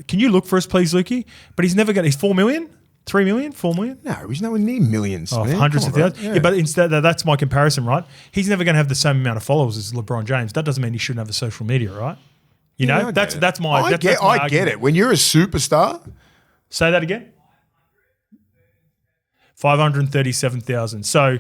Can you look for us, please, Lukey? But he's never going. He's 4 million 3 million, 4 million? No, he's nowhere near millions. Oh, man. hundreds Come of on, thousands. bro. Yeah, but instead, that's my comparison, right? He's never going to have the same amount of followers as LeBron James. That doesn't mean he shouldn't have the social media, right? You know, I that's get it. my. I that's my get argument. it. When you're a superstar, Say that again. 537,000. So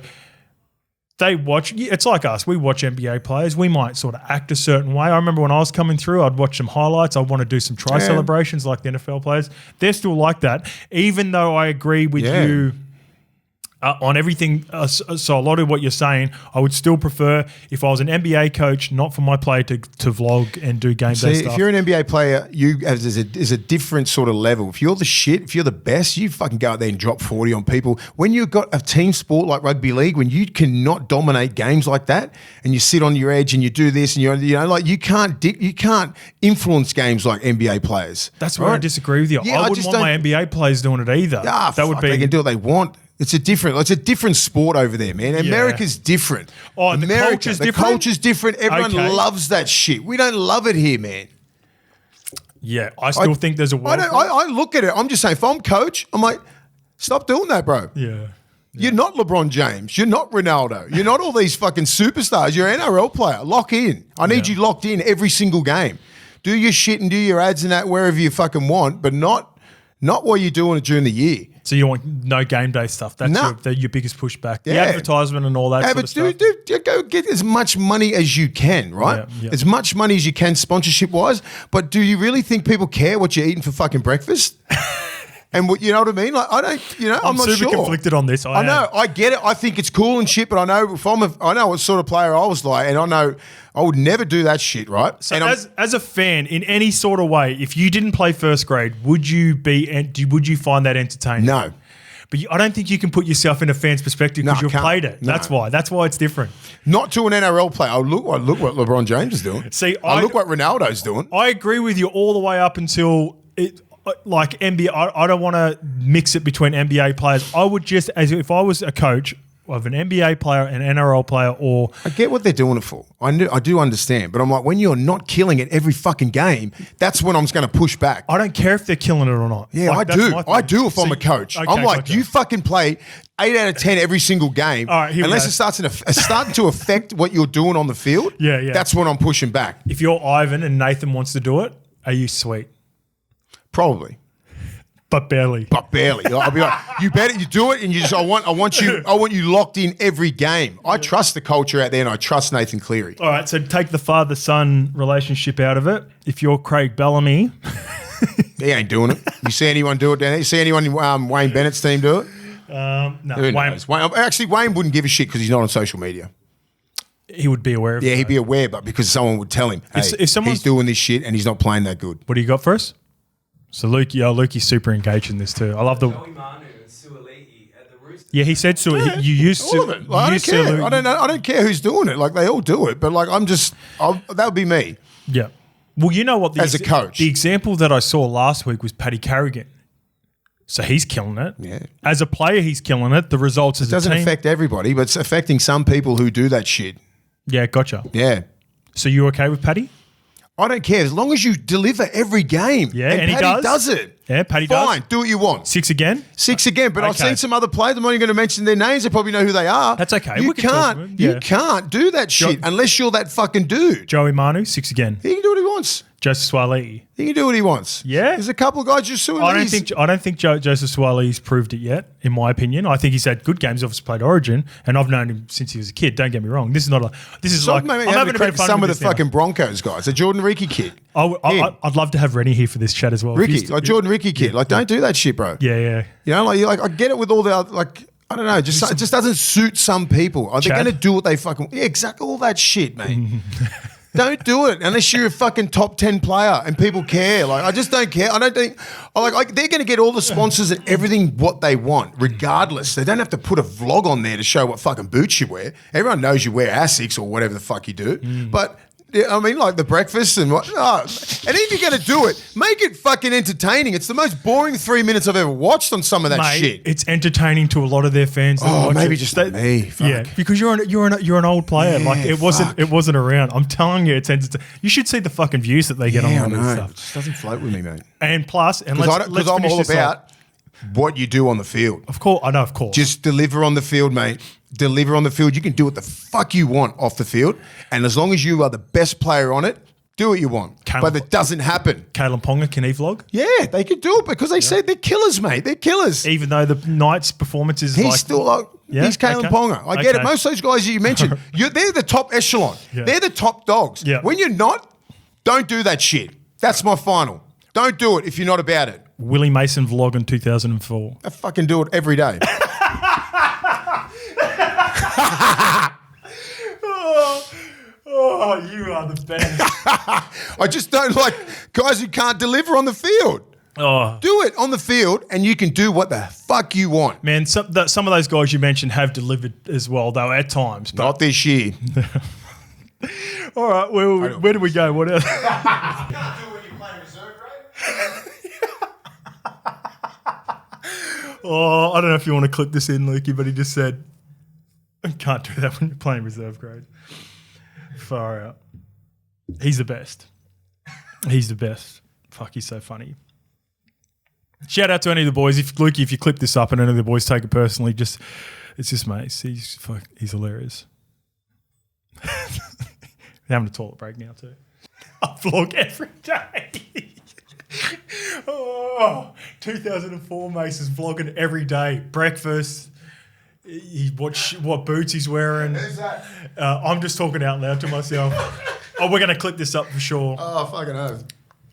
they watch. It's like us. We watch NBA players. We might sort of act a certain way. I remember when I was coming through, I'd watch some highlights. I'd want to do some try celebrations like the NFL players. They're still like that, even though I agree with you. On everything, so a lot of what you're saying, I would still prefer if I was an NBA coach, not for my play to vlog and do game day stuff. If you're an NBA player, there's a different sort of level. If you're the shit, if you're the best, you fucking go out there and drop 40 on people. When you've got a team sport like rugby league, when you cannot dominate games like that, and you sit on your edge and you do this, and you can't influence games like NBA players. That's where I disagree with you. Yeah, I wouldn't want my NBA players doing it either. They can do what they want. It's a different sport over there, man. America's different. Oh, the culture's different? The culture's different. Everyone loves that shit. We don't love it here, man. Yeah, I still think there's a world. I look at it. I'm just saying, if I'm coach, I'm like, stop doing that, bro. Yeah. You're not LeBron James. You're not Ronaldo. You're not all these fucking superstars. You're an NRL player. Lock in. I need you locked in every single game. Do your shit and do your ads and that wherever you fucking want, but not while you're doing it during the year. So you want no game day stuff. That's your biggest pushback. The advertisement and all that sort of stuff. Go get as much money as you can, right? Yeah. As much money as you can sponsorship-wise. But do you really think people care what you're eating for fucking breakfast? And what, you know what I mean? Like, I don't, I'm not sure. I'm super conflicted on this. I know. I get it. I think it's cool and shit, but I know I know what sort of player I was like, and I know I would never do that shit, right? So as a fan, in any sort of way, if you didn't play first grade, would you find that entertaining? No. But I don't think you can put yourself in a fan's perspective because you've played it. No. That's why it's different. Not to an NRL player. Look what LeBron James is doing. Look what Ronaldo's doing. I agree with you all the way up until it. Like NBA, I don't want to mix it between NBA players. I would just, as if I was a coach of an NBA player, an NRL player, or I get what they're doing it for. I do understand, but I'm like, when you're not killing it every fucking game, that's when I'm just going to push back. I don't care if they're killing it or not. Yeah, like, I do if I'm a coach. Okay, I'm like, gotcha. you fucking play 8 out of 10 every single game. All right, unless it's starting to affect what you're doing on the field. Yeah. That's when I'm pushing back. If you're Ivan and Nathan wants to do it, are you sweet? Probably. But barely. I'll be like, you better you do it, and you just I want you locked in every game. I trust the culture out there, and I trust Nathan Cleary. All right, so take the father-son relationship out of it. If you're Craig Bellamy, he ain't doing it. You see anyone do it down there? You see anyone in Wayne Bennett's team do it? No. Wayne wouldn't give a shit because he's not on social media. He would be aware of it. Yeah, he'd be aware, but because someone would tell him, hey, he's doing this shit and he's not playing that good. What do you got for us? So Lukey's super engaged in this too. I love the. Joey Manu and Suoliti at the Roosters. Yeah, he said so. Yeah, You used all of it. Like, I don't care. I don't care who's doing it. Like they all do it, but like that would be me. Yeah. Well, you know what? As a coach, the example that I saw last week was Paddy Carrigan. So he's killing it. Yeah. As a player, he's killing it. The results as a team. It doesn't affect everybody, but it's affecting some people who do that shit. Yeah, gotcha. Yeah. So you okay with Paddy? I don't care as long as you deliver every game. Yeah, and Paddy does it. Yeah, Paddy does. Fine, do what you want. 6 again? 6 again, but I've Okay. seen some other players. I'm not even going to mention their names. They probably know who they are. That's okay. You We can talk about it. You Yeah. can't do that shit unless you're that fucking dude. Joey Manu, 6 again. He can do what he wants. Joseph Suaalii. He can do what he wants. Yeah? There's a couple of guys just suing. I don't think Joseph Suaalii's proved it yet, in my opinion. I think he's had good games. Obviously played Origin, and I've known him since he was a kid. Don't get me wrong. This is not a. This is like I'm having a bit of fun some of with the this fucking Broncos guys. The Jordan Ricky kid. I'd love to have Rennie here for this chat as well. Ricky, like Jordan Ricky kid. Like, don't do that shit, bro. Yeah. You know, like I get it with all the other, like. I don't know. It just doesn't suit some people. Are they going to do what they fucking? Yeah, exactly. All that shit, mate. Don't do it unless you're a fucking top 10 player and people care. Like, I just don't care. I don't think like they're going to get all the sponsors and everything what they want, regardless. They don't have to put a vlog on there to show what fucking boots you wear. Everyone knows you wear Asics or whatever the fuck you do. But I mean, like the breakfast and what. Oh. And if you're going to do it, make it fucking entertaining. It's the most boring 3 minutes I've ever watched on some of that Mate, shit. It's entertaining to a lot of their fans. Oh, maybe just not me. Fuck. Yeah, because you're an old player. Yeah, like it wasn't around. I'm telling you, it's entertaining. You should see the fucking views that they get on all this It stuff. just doesn't float with me, mate. And plus, Because I'm all about what you do on the field. Of course, I know, of course. Just deliver on the field, mate. Deliver on the field. You can do what the fuck you want off the field. And as long as you are the best player on it, do what you want. But it doesn't happen. Kalen Ponga, can he vlog? Yeah, they can do it because they say they're killers, mate. They're killers. Even though the Knights' performance is He's still like, he's Kalen Ponga. I get it. Most of those guys that you mentioned, they're the top echelon. Yeah. They're the top dogs. Yeah. When you're not, don't do that shit. That's my final. Don't do it if you're not about it. Willie Mason vlog in 2004. I fucking do it every day. Oh, you are the best. I just don't like guys who can't deliver on the field. Oh, Do it on the field and you can do what the fuck you want. man, some of those guys you mentioned have delivered as well, though, at times. But Not this year. all right, where do we go? What else? Can't do it when you're playing reserve grade. Oh, I don't know if you want to clip this in, Lukey, but he just said, can't do that when you're playing reserve grade. Far out. He's the best. He's the best. Fuck, he's so funny. Shout out to any of the boys. Lukey, if you clip this up and any of the boys take it personally, it's just mate. He's hilarious. They're having a toilet break now too. I vlog every day. 2004 Mace is vlogging every day. Breakfast. What boots he's wearing. Who's that? I'm just talking out loud to myself. Oh, we're going to clip this up for sure. Oh, fucking hell.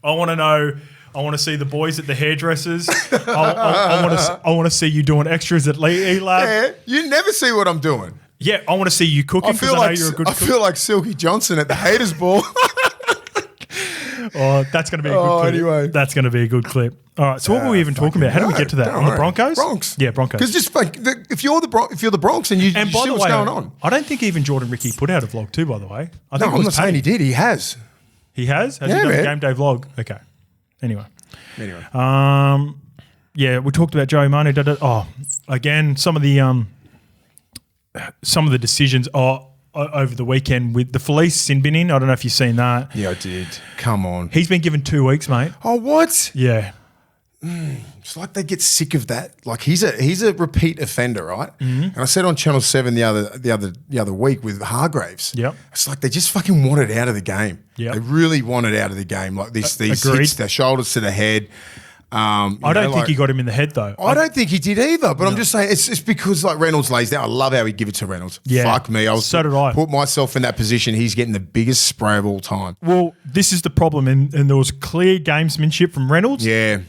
I want to know. I want to see the boys at the hairdressers. I want to see you doing extras at E-Lab. Yeah, you never see what I'm doing. Yeah, I want to see you cooking because I know you're a good cook. I feel like Silky Johnson at the haters ball. Oh, that's going to be a good clip. Anyway. That's going to be a good clip. All right, so what were we even talking about? How do we get to that? Don't On the worry. Broncos? Bronx. Yeah, Broncos. Because just like if you're the Bronx and you And by see the what's way, going on. I don't think even Jordan Ricky put out a vlog too, by the way. I think No, it I'm was not saying he Paddy. did. He has. He has? Has Yeah, he done a man. game day vlog? Okay. Anyway. Anyway. Yeah, we talked about Joey Manu. Oh, again, some of the decisions over the weekend with the Felice sin binning. I don't know if you've seen that. Yeah, I did. Come on. He's been given 2 weeks, mate. Oh, what? Yeah. It's like they get sick of that. Like he's a repeat offender, right? Mm-hmm. And I said on Channel 7 the other week with Hargraves. Yep. It's like they just fucking want it out of the game. Yep. They really want it out of the game. Like these Agreed. hits, their shoulders to the head. I don't think he got him in the head, though. I don't think he did either, but I'm just saying it's because like Reynolds lays down. I love how he give it to Reynolds. Yeah. Fuck me. So did I. Put myself in that position. He's getting the biggest spray of all time. Well, this is the problem, and there was clear gamesmanship from Reynolds. Yeah.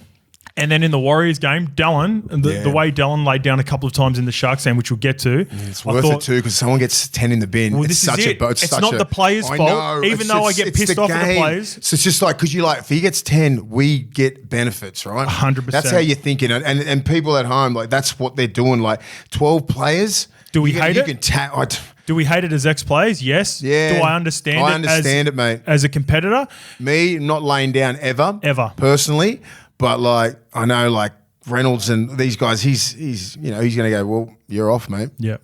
And then in the Warriors game, Dallin, the way Dallin laid down a couple of times in the Sharks game, which we'll get to. It's worth it too because someone gets 10 in the bin. Well, it's this is it. It's such not a- the players' I fault, know, even it's though I get pissed off at the game. players. So it's just like, because you like, if he gets 10, we get benefits, right? 100%. That's how you're thinking. And people at home, like, that's what they're doing. Like, 12 players. Do we you hate you it? Can Do we hate it as ex-players? Yes. Yeah. Do I understand I understand it, mate. As a competitor? Me, not laying down ever. Ever. Personally. But, like, I know, like, Reynolds and these guys, he's going to go, well, you're off, mate. Yeah.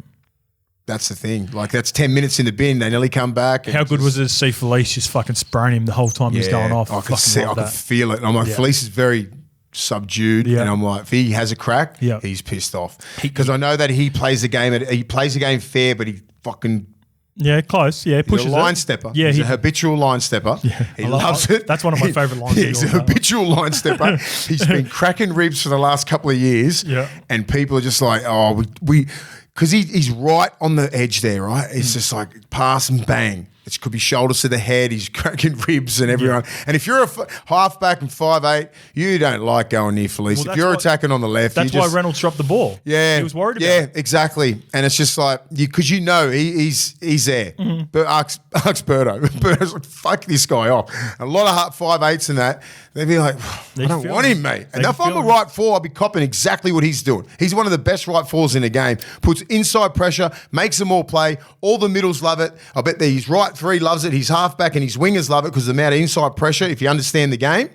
That's the thing. Like, that's 10 minutes in the bin. They nearly come back. How good was it to see Felice just fucking spraying him the whole time he was going off? I could see, I could feel it. And I'm like, Yeah. Felice is very subdued, Yeah. and I'm like, if he has a crack, Yeah. he's pissed off because I know that he plays the game. He plays the game fair, but he fucking. Yeah, close. Yeah, He's pushes a line stepper. Yeah, he's a habitual line stepper. Yeah. He I love- loves it. that's one of my favourite lines Yeah, of he's a yours, that one. habitual line stepper. He's been cracking ribs for the last couple of years. Yeah. And people are just like, oh, we because he's right on the edge there, right? It's just like pass and bang. It could be shoulders to the head. He's cracking ribs and everyone. And if you're a halfback and 5'8", you don't like going near Felice. Well, if you're that's why- attacking on the left, That's you why just, Reynolds dropped the ball. yeah, He was worried about Yeah, it. exactly. And it's just like because you know he's there. Mm-hmm. But ask Berto. Berto's like, fuck this guy off. A lot of 5'8s in that. They'd be like, They I don't feel want him. him, mate. They And if I'm feel a him. right four, I'll be copping exactly what he's doing. He's one of the best right fours in the game. Puts inside pressure, makes them all play. All the middles love it. I bet that his right three loves it. His halfback and his wingers love it because the amount of inside pressure, if you understand the game,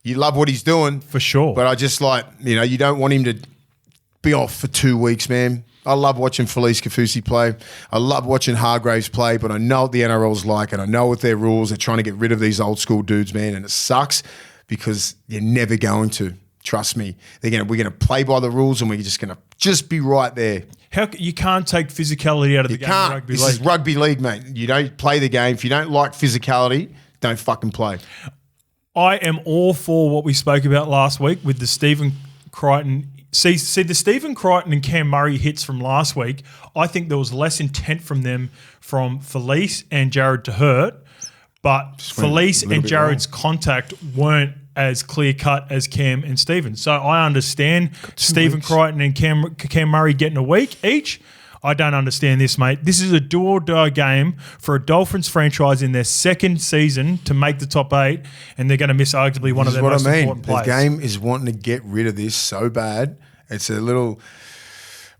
you love what he's doing. For sure. But I just like, you don't want him to be off for 2 weeks, man. I love watching Felice Kafusi play. I love watching Hargraves play, but I know what the NRL's like and I know what their rules. They're trying to get rid of these old school dudes, man, and it sucks because you're never going to. Trust me. We're gonna play by the rules, and we're just gonna be right there. You can't take physicality out of the game of rugby league. This is rugby league, mate. You don't play the game. If you don't like physicality, don't fucking play. I am all for what we spoke about last week with the Stephen Crichton. See the Stephen Crichton and Cam Murray hits from last week. I think there was less intent from them from Felice and Jared to hurt, but Felice and Jared's contact weren't as clear cut as Cam and Stephen. So I understand Stephen Crichton and Cam Murray getting a week each. I don't understand this, mate. This is a do or die game for a Dolphins franchise in their second season to make the top 8, and they're going to miss arguably one of their most important players. The game is wanting to get rid of this so bad. It's a little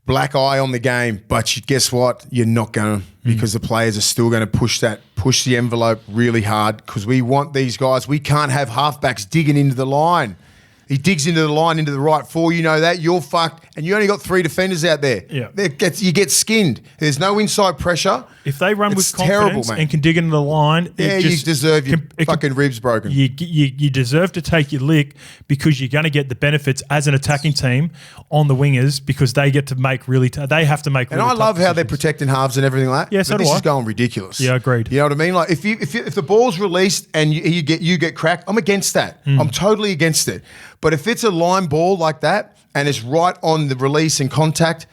black eye on the game, but guess what? You're not going to, because the players are still going to push the envelope really hard, because we want these guys. We can't have halfbacks digging into the line. He digs into the line, into the right 4. You know that. You're fucked. And you only got 3 defenders out there. Yeah. You get skinned. There's no inside pressure. If they run with confidence and can dig into the line, you deserve your fucking ribs broken. You deserve to take your lick, because you're going to get the benefits as an attacking team on the wingers, because they get to make they have to make. And I love how they're protecting halves and everything like that. Yeah, so this is going ridiculous. Yeah, agreed. You know what I mean? Like if the ball's released and you get cracked, I'm against that. I'm totally against it. But if it's a line ball like that and it's right on the release and contact,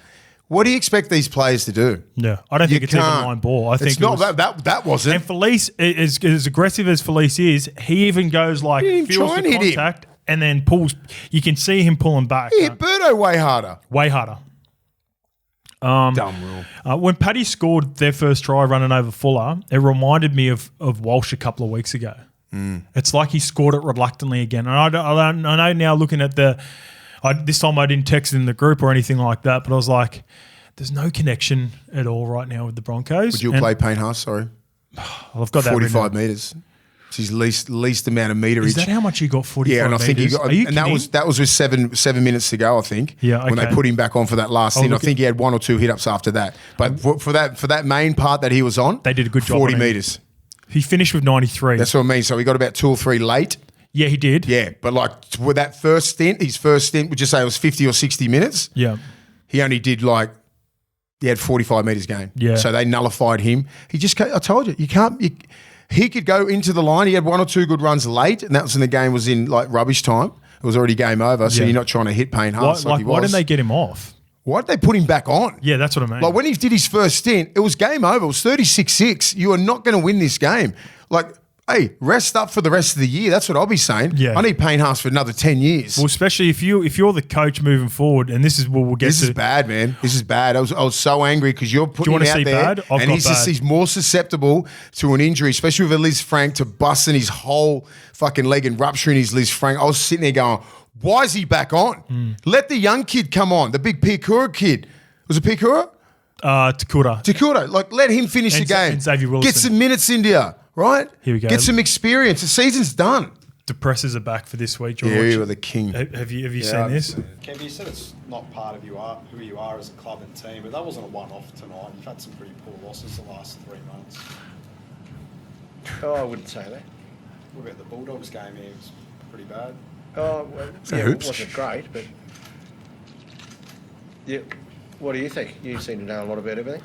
what do you expect these players to do? Yeah, I don't think it's even line ball. I think it's not that wasn't. And Felice, as aggressive as Felice is, he even goes like feels the contact and then pulls. You can see him pulling back. He hit Birdo way harder. Way harder. Dumb rule. When Paddy scored their first try running over Fuller, it reminded me of Walsh a couple of weeks ago. It's like he scored it reluctantly again. And I know now looking at this time I didn't text in the group or anything like that, but I was like, there's no connection at all right now with the Broncos. Would you play Payne Haas? Sorry. I've got that 45 metres. It's his least amount of meterage. Is that how much he got? 45 Yeah, and I think he got. And that was with seven minutes to go. I think. Yeah. Okay. When they put him back on for that last thing, I think he had 1 or 2 hit ups after that. But for that main part that he was on, they did a good job. 40 metres. He finished with 93. That's what I mean. So he got about 2 or 3 late. Yeah, he did. Yeah, but like with that his first stint, would you say it was 50 or 60 minutes? Yeah. He only did he had 45 metres gain. Yeah. So they nullified him. I told you, he could go into the line. He had 1 or 2 good runs late, and that was when the game was in rubbish time. It was already game over, so you're not trying to hit Payne Haas like he was. Why didn't they get him off? Why did they put him back on? Yeah, that's what I mean. Like when he did his first stint, it was game over. It was 36-6. You are not going to win this game. Hey, rest up for the rest of the year. That's what I'll be saying. Yeah. I need Payne Haas for another 10 years. Well, especially if you're the coach moving forward, and this is what we'll get to. This is bad, man. This is bad. I was so angry because you're putting him out there, and he's more susceptible to an injury, especially with a Liz Frank, to busting his whole fucking leg and rupturing his Liz Frank. I was sitting there going, why is he back on? Let the young kid come on, the big Pikura kid. Was it Pikura? Takura. Let him finish the game. And Xavier Wilson. Get some minutes into you. Right? Here we go. Get some experience. The season's done. Depressors are back for this week, George. Yeah, you are the king. Have you seen this? Kev, you said it's not part of who you are as a club and team, but that wasn't a one-off tonight. You've had some pretty poor losses the last 3 months. Oh, I wouldn't say that. What about the Bulldogs game here? It was pretty bad. Oh, well, it wasn't great, but... Yeah, what do you think? You seem to know a lot about everything.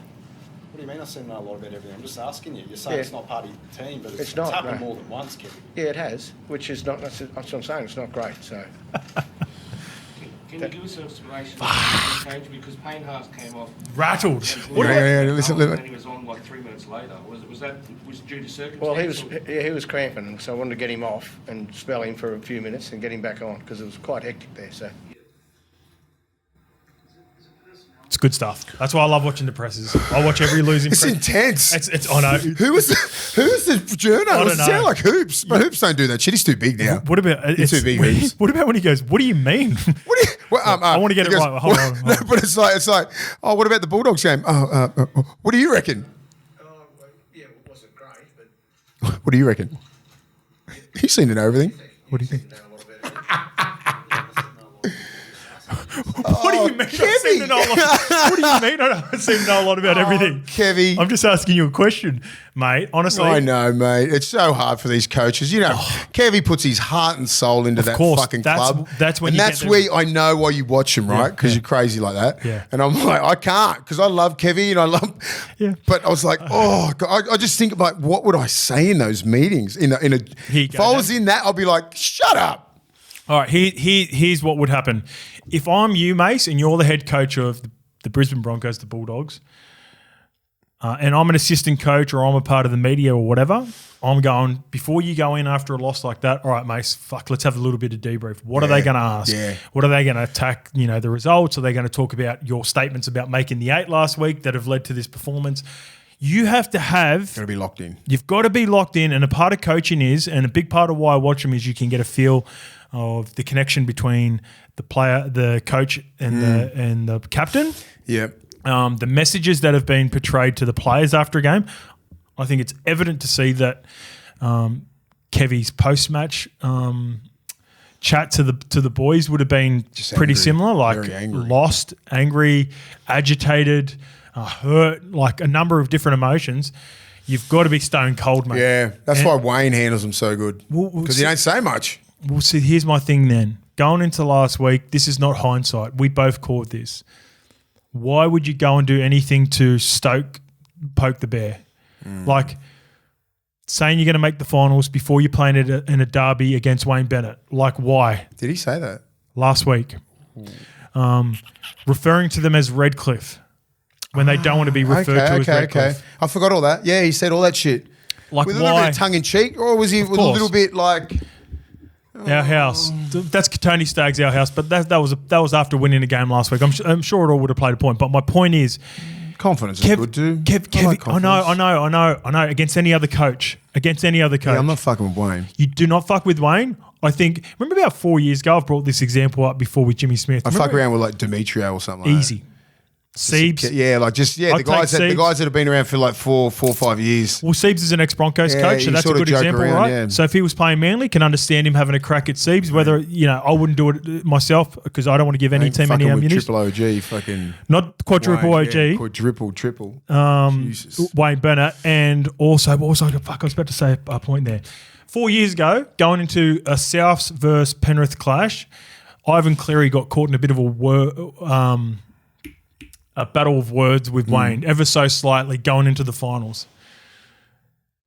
What do you mean I seem to know a lot about everything? I'm just asking you. You're saying it's not part of your team, but it's not, happened more than once, Kevin. Yeah, it has, which is not... That's what I'm saying. It's not great, so... Can you give us an explanation of the change? Because Payne Haas came off... Rattled. Listen. And he was on 3 minutes later. Was that due to circumstances? Well, he was cramping, so I wanted to get him off and spell him for a few minutes and get him back on, because it was quite hectic there, so... It's good stuff. That's why I love watching the presses. I watch every losing. It's intense. I know. Who was the journo? It sounded like Hoops, but Hoops don't do that shit. He's too big now. What about He's too big, Hoops. What about when he goes, "What do you mean?" I want to get it right. Hold on. No, but it's like, oh, what about the Bulldogs game? What do you reckon? Yeah, it wasn't great, but... What do you reckon? You've seen it and everything. What do you think? What do you mean? I seem to know a lot. What do you mean? I don't seem to know a lot about everything. Kevy. I'm just asking you a question, mate. Honestly, I know, mate. It's so hard for these coaches. You know, Kevy puts his heart and soul into that course, fucking that's- club. that's when and you that's get where I know why you watch him, right? Because you're crazy like that. Yeah. And I'm like, I can't because I love Kevy and I love. Yeah. But I was like, oh, God, I just think like, what would I say in those meetings? If I was in that, I'd be like, shut up. all right. Here's what would happen if I'm you, Mace, and you're the head coach of the Brisbane Broncos, the Bulldogs, and I'm an assistant coach or I'm a part of the media or whatever. I'm going, before you go in after a loss like that, all right, Mace, fuck, let's have a little bit of debrief. What are they going to ask? Yeah. What are they going to attack, the results? Are they going to talk about your statements about making the 8 last week that have led to this performance? You have to have... Got to be locked in. You've got to be locked in, and a part of coaching is, and a big part of why I watch them is you can get a feel of the connection between the player, the coach, and the captain. Yep. The messages that have been portrayed to the players after a game. I think it's evident to see that Kevy's post-match chat to the boys would have been Just pretty angry. similar, like Very angry. lost, angry, agitated, hurt, like a number of different emotions. You've got to be stone cold, mate. Yeah. That's why Wayne handles them so good. We'll Because he don't say much. Well, see, here's my thing then. Going into last week, this is not hindsight. We both called this. Why would you go and do anything to poke the bear? Like saying you're going to make the finals before you're playing in a derby against Wayne Bennett. Like, why? Did he say that? Last week. Referring to them as Redcliffe when they don't want to be referred to as Redcliffe. I forgot all that. Yeah, he said all that shit. Like, With a little bit why? of tongue in cheek, or was he with a course. little bit like? Our house. That's Tony Stagg's our house, but that was after winning a game last week. I'm sure it all would have played a point. But my point is, Confidence is good too. Kev, like I know. Against any other coach. Yeah, I'm not fucking with Wayne. You do not fuck with Wayne. I think, remember about 4 years ago, I've brought this example up before with Jimmy Smith. I fuck around with like Demetrio or something. Like Easy. Siebes. Yeah, like just I'd the guys take that Siebes. have been around for like 4 or 5 years. Well, Siebes is an ex-Broncos Yeah, coach, so you that's a sort of good joke example, around, right? yeah. So if he was playing Manly, can understand him having a crack at Siebes, whether, I wouldn't do it myself because I don't want to give any team any Fucking with ammunition. triple OG, fucking Not quadruple Wayne, OG. yeah, quadruple, triple. Jesus. Wayne Bennett, and also, what was I was about to say a point there. 4 years ago, going into a Souths versus Penrith clash, Ivan Cleary got caught in a bit of a battle of words with Wayne, ever so slightly, going into the finals.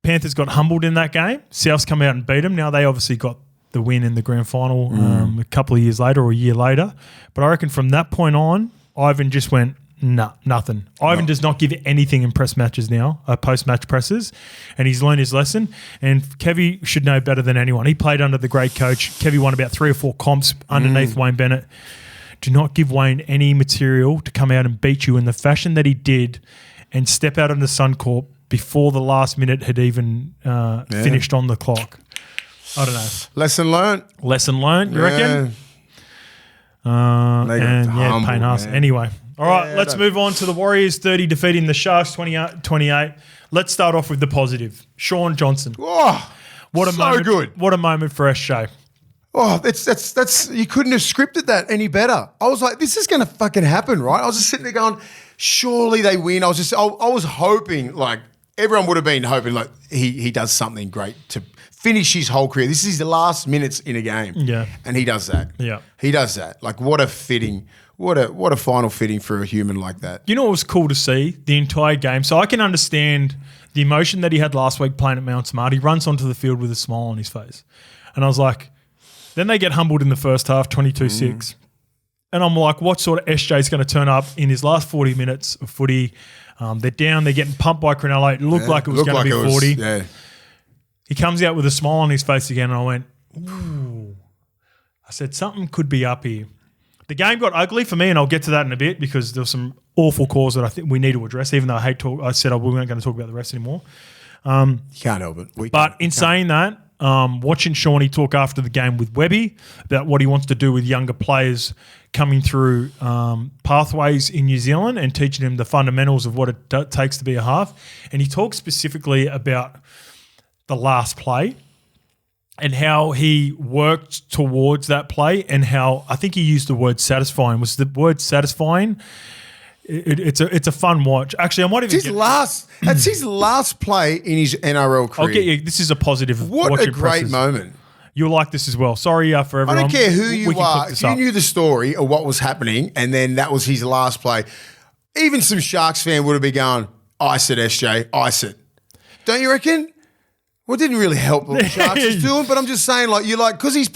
Panthers got humbled in that game. Souths come out and beat them. Now they obviously got the win in the grand final a couple of years later or a year later. But I reckon from that point on, Ivan just went, nah, nothing. Ivan does not give anything in press matches now, post-match presses, and he's learned his lesson. And Kevy should know better than anyone. He played under the great coach. Kevy won about 3 or 4 comps underneath Wayne Bennett. Do not give Wayne any material to come out and beat you in the fashion that he did and step out on the Suncorp before the last minute had even finished on the clock. I don't know. Lesson learned. Lesson learned, you reckon? They got humbled, Payne Haas. man. Anyway. All right, Yeah, let's move on to the Warriors 30 defeating the Sharks 28. Let's start off with the positive. Sean Johnson. Oh, What a so moment. good. What a moment for SJ. Oh, that's you couldn't have scripted that any better. I was like, this is going to fucking happen, right? I was just sitting there going, surely they win. I was hoping, like everyone would have been hoping, like he does something great to finish his whole career. This is the last minutes in a game, Yeah. and he does that. Yeah. he does that. Like what a fitting, what a final fitting for a human like that. You know what was cool to see? The entire game. So I can understand the emotion that he had last week playing at Mount Smart. He runs onto the field with a smile on his face. And I was like, then they get humbled in the first half, 22-6. And I'm like, what sort of SJ is going to turn up in his last 40 minutes of footy? They're down. They're getting pumped by CRONULLA. It looked like it was going to be 40. Yeah. He comes out with a smile on his face again, and I went, ooh. I said, something could be up here. The game got ugly for me, and I'll get to that in a bit because there were some awful calls that I think we need to address, even though I said we weren't going to talk about the rest anymore. You can't help it. But in saying that, watching Shawnee talk after the game with Webby about what he wants to do with younger players coming through pathways in New Zealand and teaching them the fundamentals of what it takes to be a half. And he talks specifically about the last play. and how he worked towards that play, and how I think he used the word satisfying. Was the word satisfying? It's a fun watch. Actually, I might even That's his last play in his NRL career. I'll get you. This is a positive. What a great moment. You'll like this as well. Sorry for everyone. I don't care who you are. If If you knew the story of what was happening and then that was his last play, even some Sharks fan would have been going, ice it, SJ, ice it. Don't you reckon? Well, it didn't really help what the Sharks was doing, but I'm just saying, because he's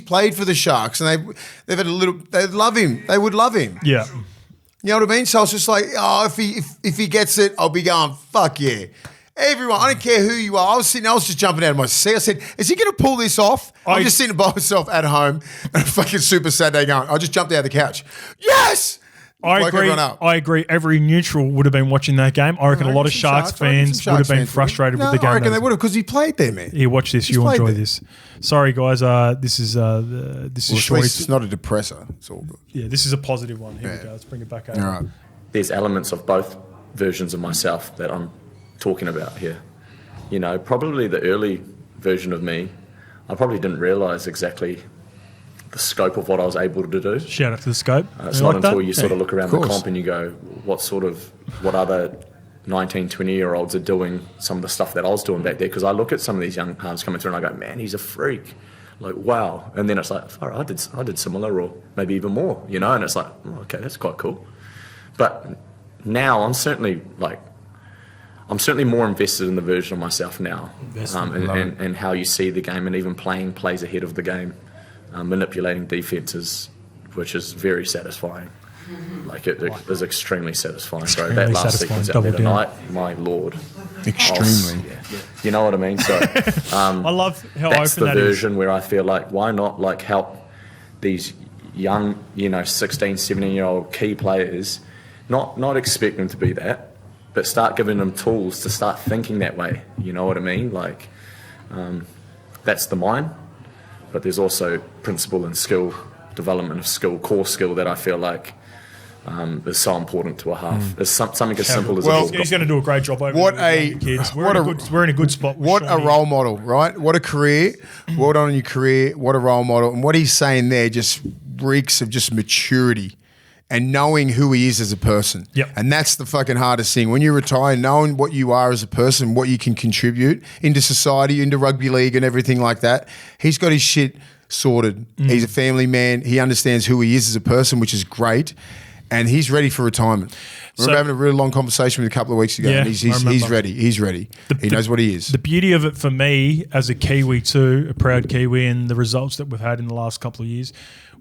played for the Sharks and they've had they love him. They would love him. Yeah. You know what I mean? So I was just like, if he gets it, I'll be going, fuck yeah. Everyone, I don't care who you are. I was just jumping out of my seat. I said, is he going to pull this off? I'm just sitting by myself at home and a fucking super Saturday going, I just jumped out of the couch. Yes! I agree. Every neutral would have been watching that game. I reckon a lot of Sharks fans would have been frustrated with the game. I reckon they would have because he played there, man. Here, watch this. You'll enjoy this. Sorry, guys. This is short. It's not a depressor. It's all good. Yeah, this is a positive one. Here we go. Let's bring it back over. All right. There's elements of both versions of myself that I'm talking about here. You know, probably the early version of me, I probably didn't realise exactly the scope of what I was able to do. Shout out to the scope. It's not until you sort of look around the comp and you go, what other 19, 20-year-olds are doing some of the stuff that I was doing back there? Because I look at some of these young halves coming through and I go, man, he's a freak. Like, wow. And then it's like, all right, I did similar or maybe even more, you know? And it's like, oh, okay, that's quite cool. But now I'm certainly more invested in the version of myself now, and how you see the game, and even playing plays ahead of the game, manipulating defences, which is very satisfying. Like it is extremely satisfying. So that last sequence out there tonight, my lord, extremely. You know what I mean? So I love how that's open the that version is. where I feel like why not help these young, 16, 17-year-old key players, not expect them to be that, but start giving them tools to start thinking that way. You know what I mean? Like, that's the mind, but there's also principle and skill, development of skill, core skill that I feel like is so important to a half. It's something as simple as he's going to do a great job over the kids. We're in a good spot. What a role model, right? What a career. Well done on your career. What a role model. And what he's saying there just reeks of just maturity and knowing who he is as a person. Yep. And that's the fucking hardest thing. When you retire, knowing what you are as a person, what you can contribute into society, into rugby league and everything like that. He's got his shit sorted. He's a family man. He understands who he is as a person, which is great. And he's ready for retirement. I remember having a really long conversation with him a couple of weeks ago. Yeah, and he's ready. He's ready. He knows what he is. The beauty of it for me as a Kiwi too, a proud Kiwi, and the results that we've had in the last couple of years,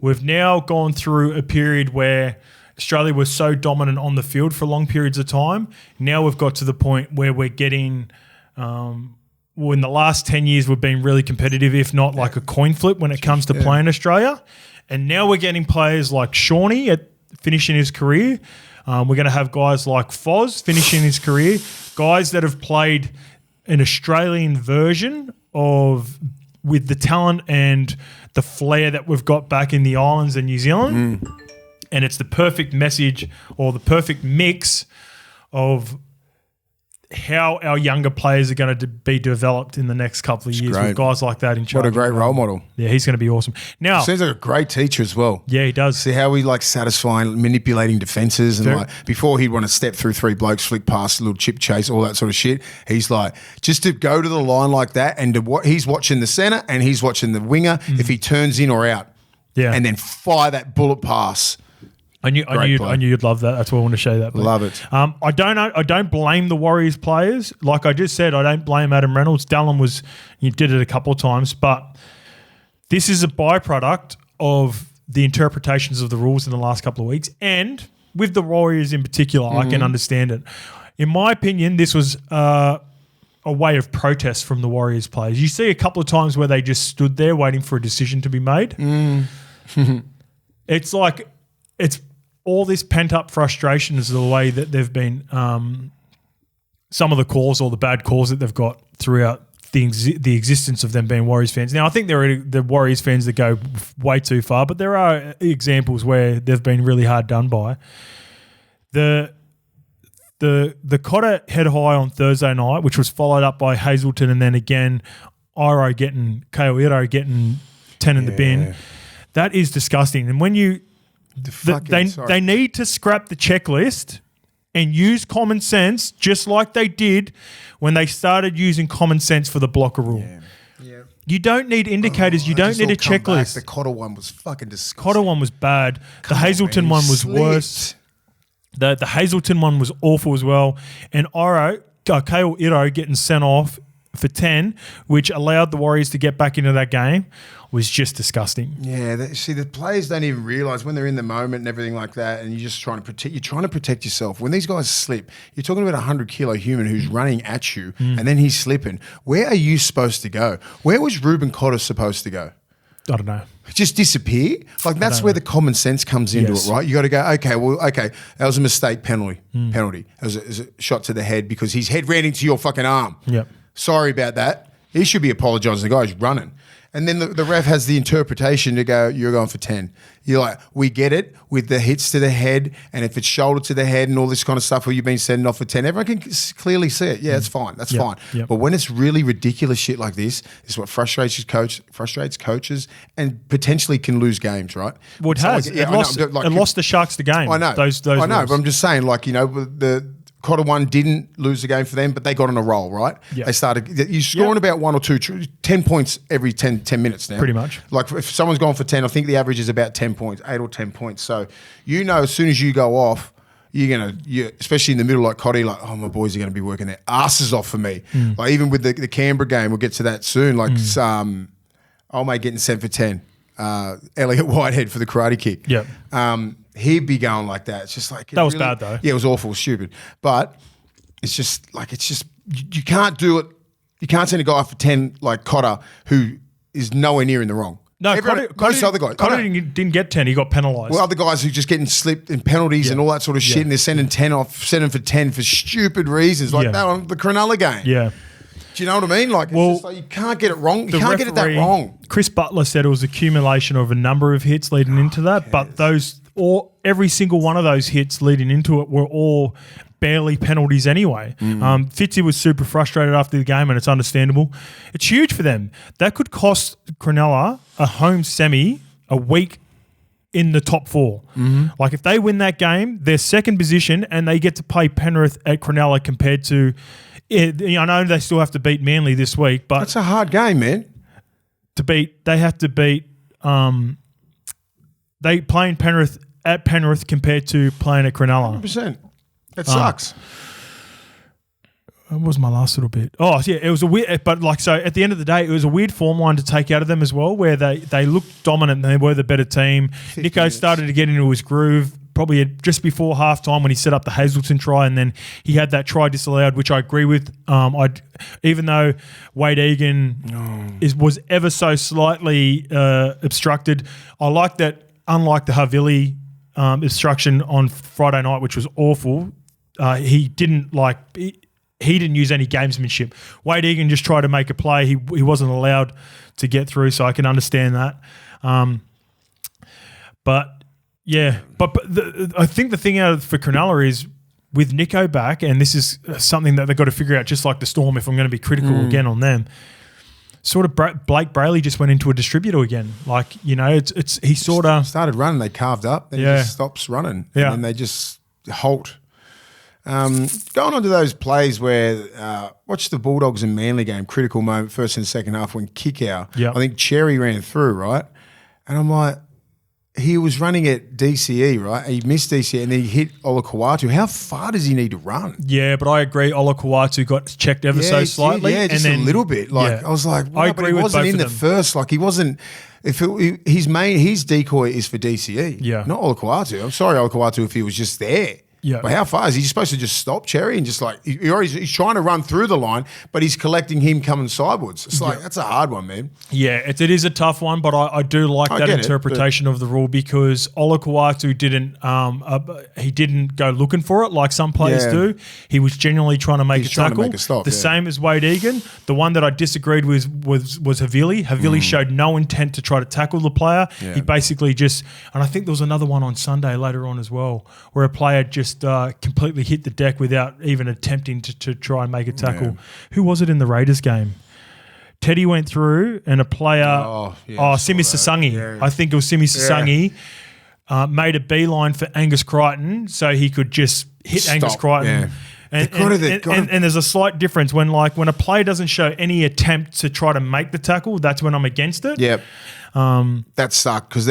we've now gone through a period where Australia was so dominant on the field for long periods of time. Now we've got to the point where we're getting in the last 10 years we've been really competitive, if not like a coin flip when it comes to playing Australia. And now we're getting players like Shawnee at finishing his career. We're going to have guys like Foz finishing his career, guys that have played an Australian version of with the talent and the flair that we've got back in the islands and New Zealand. And it's the perfect message or the perfect mix of how our younger players are going to be developed in the next couple of years with guys like that in charge. What a great role model. Yeah, he's going to be awesome. Now, seems like a great teacher as well. Yeah, he does. See how he satisfying, manipulating defences, and before he'd want to step through three blokes, flick past, a little chip chase, all that sort of shit. He's like, just to go to the line like that, and he's watching the centre and he's watching the winger if he turns in or out, and then fire that bullet pass. I knew you'd love that. That's why I want to show you that. Love it. I don't blame the Warriors players. Like I just said, I don't blame Adam Reynolds. Dallin did it a couple of times, but this is a byproduct of the interpretations of the rules in the last couple of weeks, and with the Warriors in particular, I can understand it. In my opinion, this was a way of protest from the Warriors players. You see a couple of times where they just stood there waiting for a decision to be made. It's like all this pent-up frustration is the way that they've been some of the calls or the bad calls that they've got throughout the existence of them being Warriors fans. Now, I think there are the Warriors fans that go way too far, but there are examples where they've been really hard done by. The Cotter head high on Thursday night, which was followed up by Hazelton and then again Iro getting, Kale Iro getting 10 in the bin. That is disgusting. And when you, they need to scrap the checklist and use common sense just like they did when they started using common sense for the blocker rule. Yeah. You don't need indicators. You don't need a checklist. The Cotter one was fucking disgusting. Cotter one was bad. The Hazelton one was worse. The Hazelton one was awful as well. And Kale Iro getting sent off for 10, which allowed the Warriors to get back into that game, was just disgusting. Yeah, the players don't even realise when they're in the moment and everything like that, and you're just trying to protect. You're trying to protect yourself. When these guys slip, you're talking about a 100-kilo human who's running at you, and then he's slipping. Where are you supposed to go? Where was Ruben Cotter supposed to go? I don't know. Just disappear? Like, that's where the common sense comes into it, right? You got to go, okay, that was a mistake penalty. It was a shot to the head because his head ran into your fucking arm. Yep. Sorry about that. He should be apologising to the guy who's running. And then the ref has the interpretation to go, you're going for 10. You're like, we get it with the hits to the head, and if it's shoulder to the head and all this kind of stuff where you've been sending off for 10, everyone can clearly see it. Yeah, it's fine. That's fine. Yep. But when it's really ridiculous shit like this, it's what frustrates coaches and potentially can lose games, right? Well, it has. It lost the Sharks the game. I know. Those I know, rules. but I'm just saying, like, you know, the Cotter one didn't lose the game for them, but they got on a roll, right? Yeah. They started, you're scoring about 1 or 2, 10 points every 10 minutes now. Pretty much. Like if someone's gone for 10, I think the average is about 10 points, 8 or 10 points. So, you know, as soon as you go off, you're especially in the middle like Cotty, like, oh, my boys are going to be working their asses off for me. Like even with the Canberra game, we'll get to that soon. Like, old mate getting sent for 10. Elliot Whitehead for the karate kick. Yep. He'd be going like that. It's just like that was bad though. Yeah, it was awful, stupid. But it's just you can't do it. You can't send a guy for 10 like Cotter who is nowhere near in the wrong. No, most other guys. Cotter didn't get 10. He got penalised. Well, other guys who just getting slipped in penalties and all that sort of shit, and they're sending 10 off, sending for 10 for stupid reasons like that on the Cronulla game. Yeah. Do you know what I mean? Like, it's just like you can't get it wrong. You can't get it that wrong. Chris Butler said it was accumulation of a number of hits leading into that, but every single one of those hits leading into it were all barely penalties anyway. Fitzy was super frustrated after the game, and it's understandable. It's huge for them. That could cost Cronulla a home semi a week in the top 4. Like if they win that game, they're second position, and they get to play Penrith at Cronulla compared to. I know they still have to beat Manly this week, but that's a hard game, man. They have to beat. They playing Penrith at Penrith compared to playing at Cronulla. 100%. It sucks. What was my last little bit? Oh, yeah, it was a weird, but like, so at the end of the day, it was a weird form line to take out of them as well, where they looked dominant and they were the better team. Nico started to get into his groove probably just before halftime when he set up the Hazelton try, and then he had that try disallowed, which I agree with. Even though Wade Egan was ever so slightly obstructed, I like that. Unlike the Havili obstruction on Friday night, which was awful, he didn't use any gamesmanship. Wade Egan just tried to make a play. He wasn't allowed to get through, so I can understand that. But I think the thing for Cronulla is with Nico back, and this is something that they've got to figure out, just like the Storm, if I'm going to be critical again on them. Sort of Blake Brayley just went into a distributor again. Like, you know, he sort of started running, they carved up, then he just stops running, and then they just halt. Going on to those plays where watch the Bulldogs and Manly game, critical moment, first and second half when kick out. I think Cherry ran through, right? And I'm like, he was running at DCE, right? He missed DCE and then he hit Olakau'atu. How far does he need to run? Yeah, but I agree. Olakau'atu got checked ever so slightly. Yeah, just a little bit. Like I was like, I agree, but he wasn't in the first. Like he wasn't. His decoy is for DCE, not Olakau'atu. I'm sorry, Olakau'atu, if he was just there. Yeah. But how far is he supposed to just stop Cherry and just like he's trying to run through the line, but he's collecting him coming sidewards. It's like that's a hard one, man. Yeah, it is a tough one, but I do like that interpretation of the rule because Olakau'atu didn't go looking for it like some players do. He was genuinely trying to make a tackle. Make a stop, same as Wade Egan. The one that I disagreed with was Havili. Havili showed no intent to try to tackle the player. He basically just, and I think there was another one on Sunday later on as well, where a player just completely hit the deck without even attempting to try and make a tackle. Who was it in the Raiders game? Teddy went through and a player, Simi Sasangi, I think it was Simi Sasangi, made a beeline for Angus Crichton so he could just hit Angus Crichton. And there's a slight difference when a player doesn't show any attempt to try to make the tackle. That's when I'm against it. Yep. That sucked because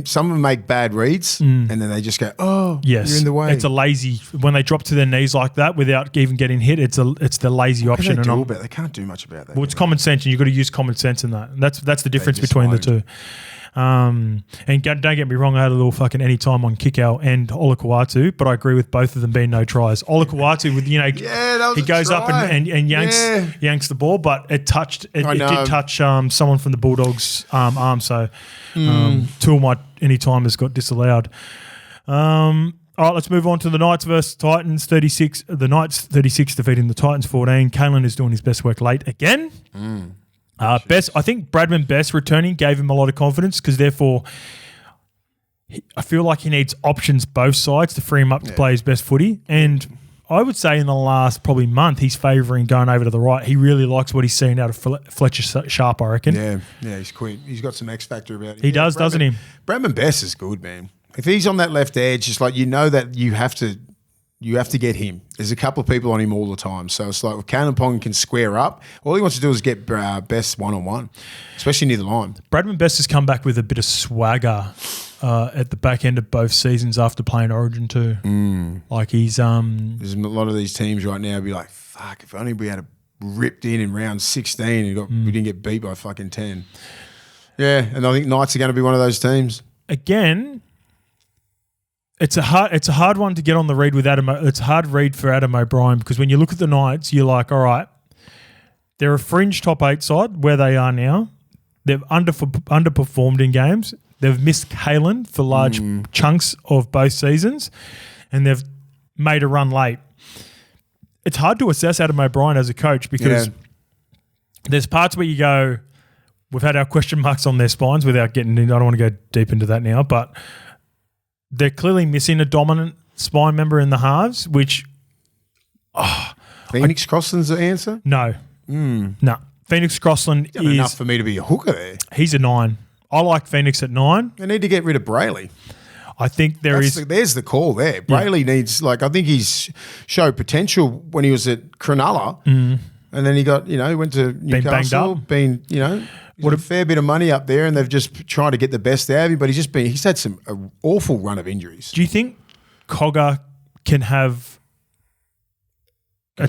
some of them make bad reads and then they just go, you're in the way. It's a lazy when they drop to their knees like that without even getting hit. It's the lazy option. They can't do much about that. Well, it's common sense, and you've got to use common sense in that. And that's the difference between the two. And don't get me wrong, I had a little fucking any time on Kikau and Olakau'atu, but I agree with both of them being no tries. Olakau'atu with he goes up and yanks the ball, but it did touch someone from the Bulldogs arm, so two of my any timers got disallowed. All right, let's move on to the Knights versus Titans. 36. The Knights 36 defeating the Titans 14. Kalen is doing his best work late again. Best, I think Bradman Best returning gave him a lot of confidence because therefore I feel like he needs options both sides to free him up to play his best footy. And I would say in the last probably month he's favouring going over to the right. He really likes what he's seen out of Fletcher Sharp, I reckon. Yeah, he's quick. He's got some X factor about him. He does, doesn't he? Bradman Best is good, man. If he's on that left edge, it's like that you have to get him. There's a couple of people on him all the time. So it's like if Cannon Pong can square up, all he wants to do is get Best one-on-one, especially near the line. Bradman Best has come back with a bit of swagger at the back end of both seasons after playing Origin too. Like he's... There's a lot of these teams right now be like, fuck, if only we had ripped in round 16 and we didn't get beat by fucking 10. Yeah, and I think Knights are going to be one of those teams. Again... It's a hard one to get on the read with Adam. It's a hard read for Adam O'Brien because when you look at the Knights, you're like, all right, they're a fringe top 8 side where they are now. They've underperformed in games. They've missed Kalen for large chunks of both seasons, and they've made a run late. It's hard to assess Adam O'Brien as a coach because there's parts where you go, we've had our question marks on their spines without getting in. I don't want to go deep into that now, but they're clearly missing a dominant spine member in the halves, which... Phoenix Crossland's the answer? No. No. Phoenix Crossland is... enough for me to be a hooker there. He's a 9. I like Phoenix at 9. They need to get rid of Brayley. I think there's the call there. Brayley needs... I think he's showed potential when he was at Cronulla, and then he got, he went to Newcastle, What a fair bit of money up there, and they've just tried to get the best out of him. But he's had some awful run of injuries. Do you think Cogger can have a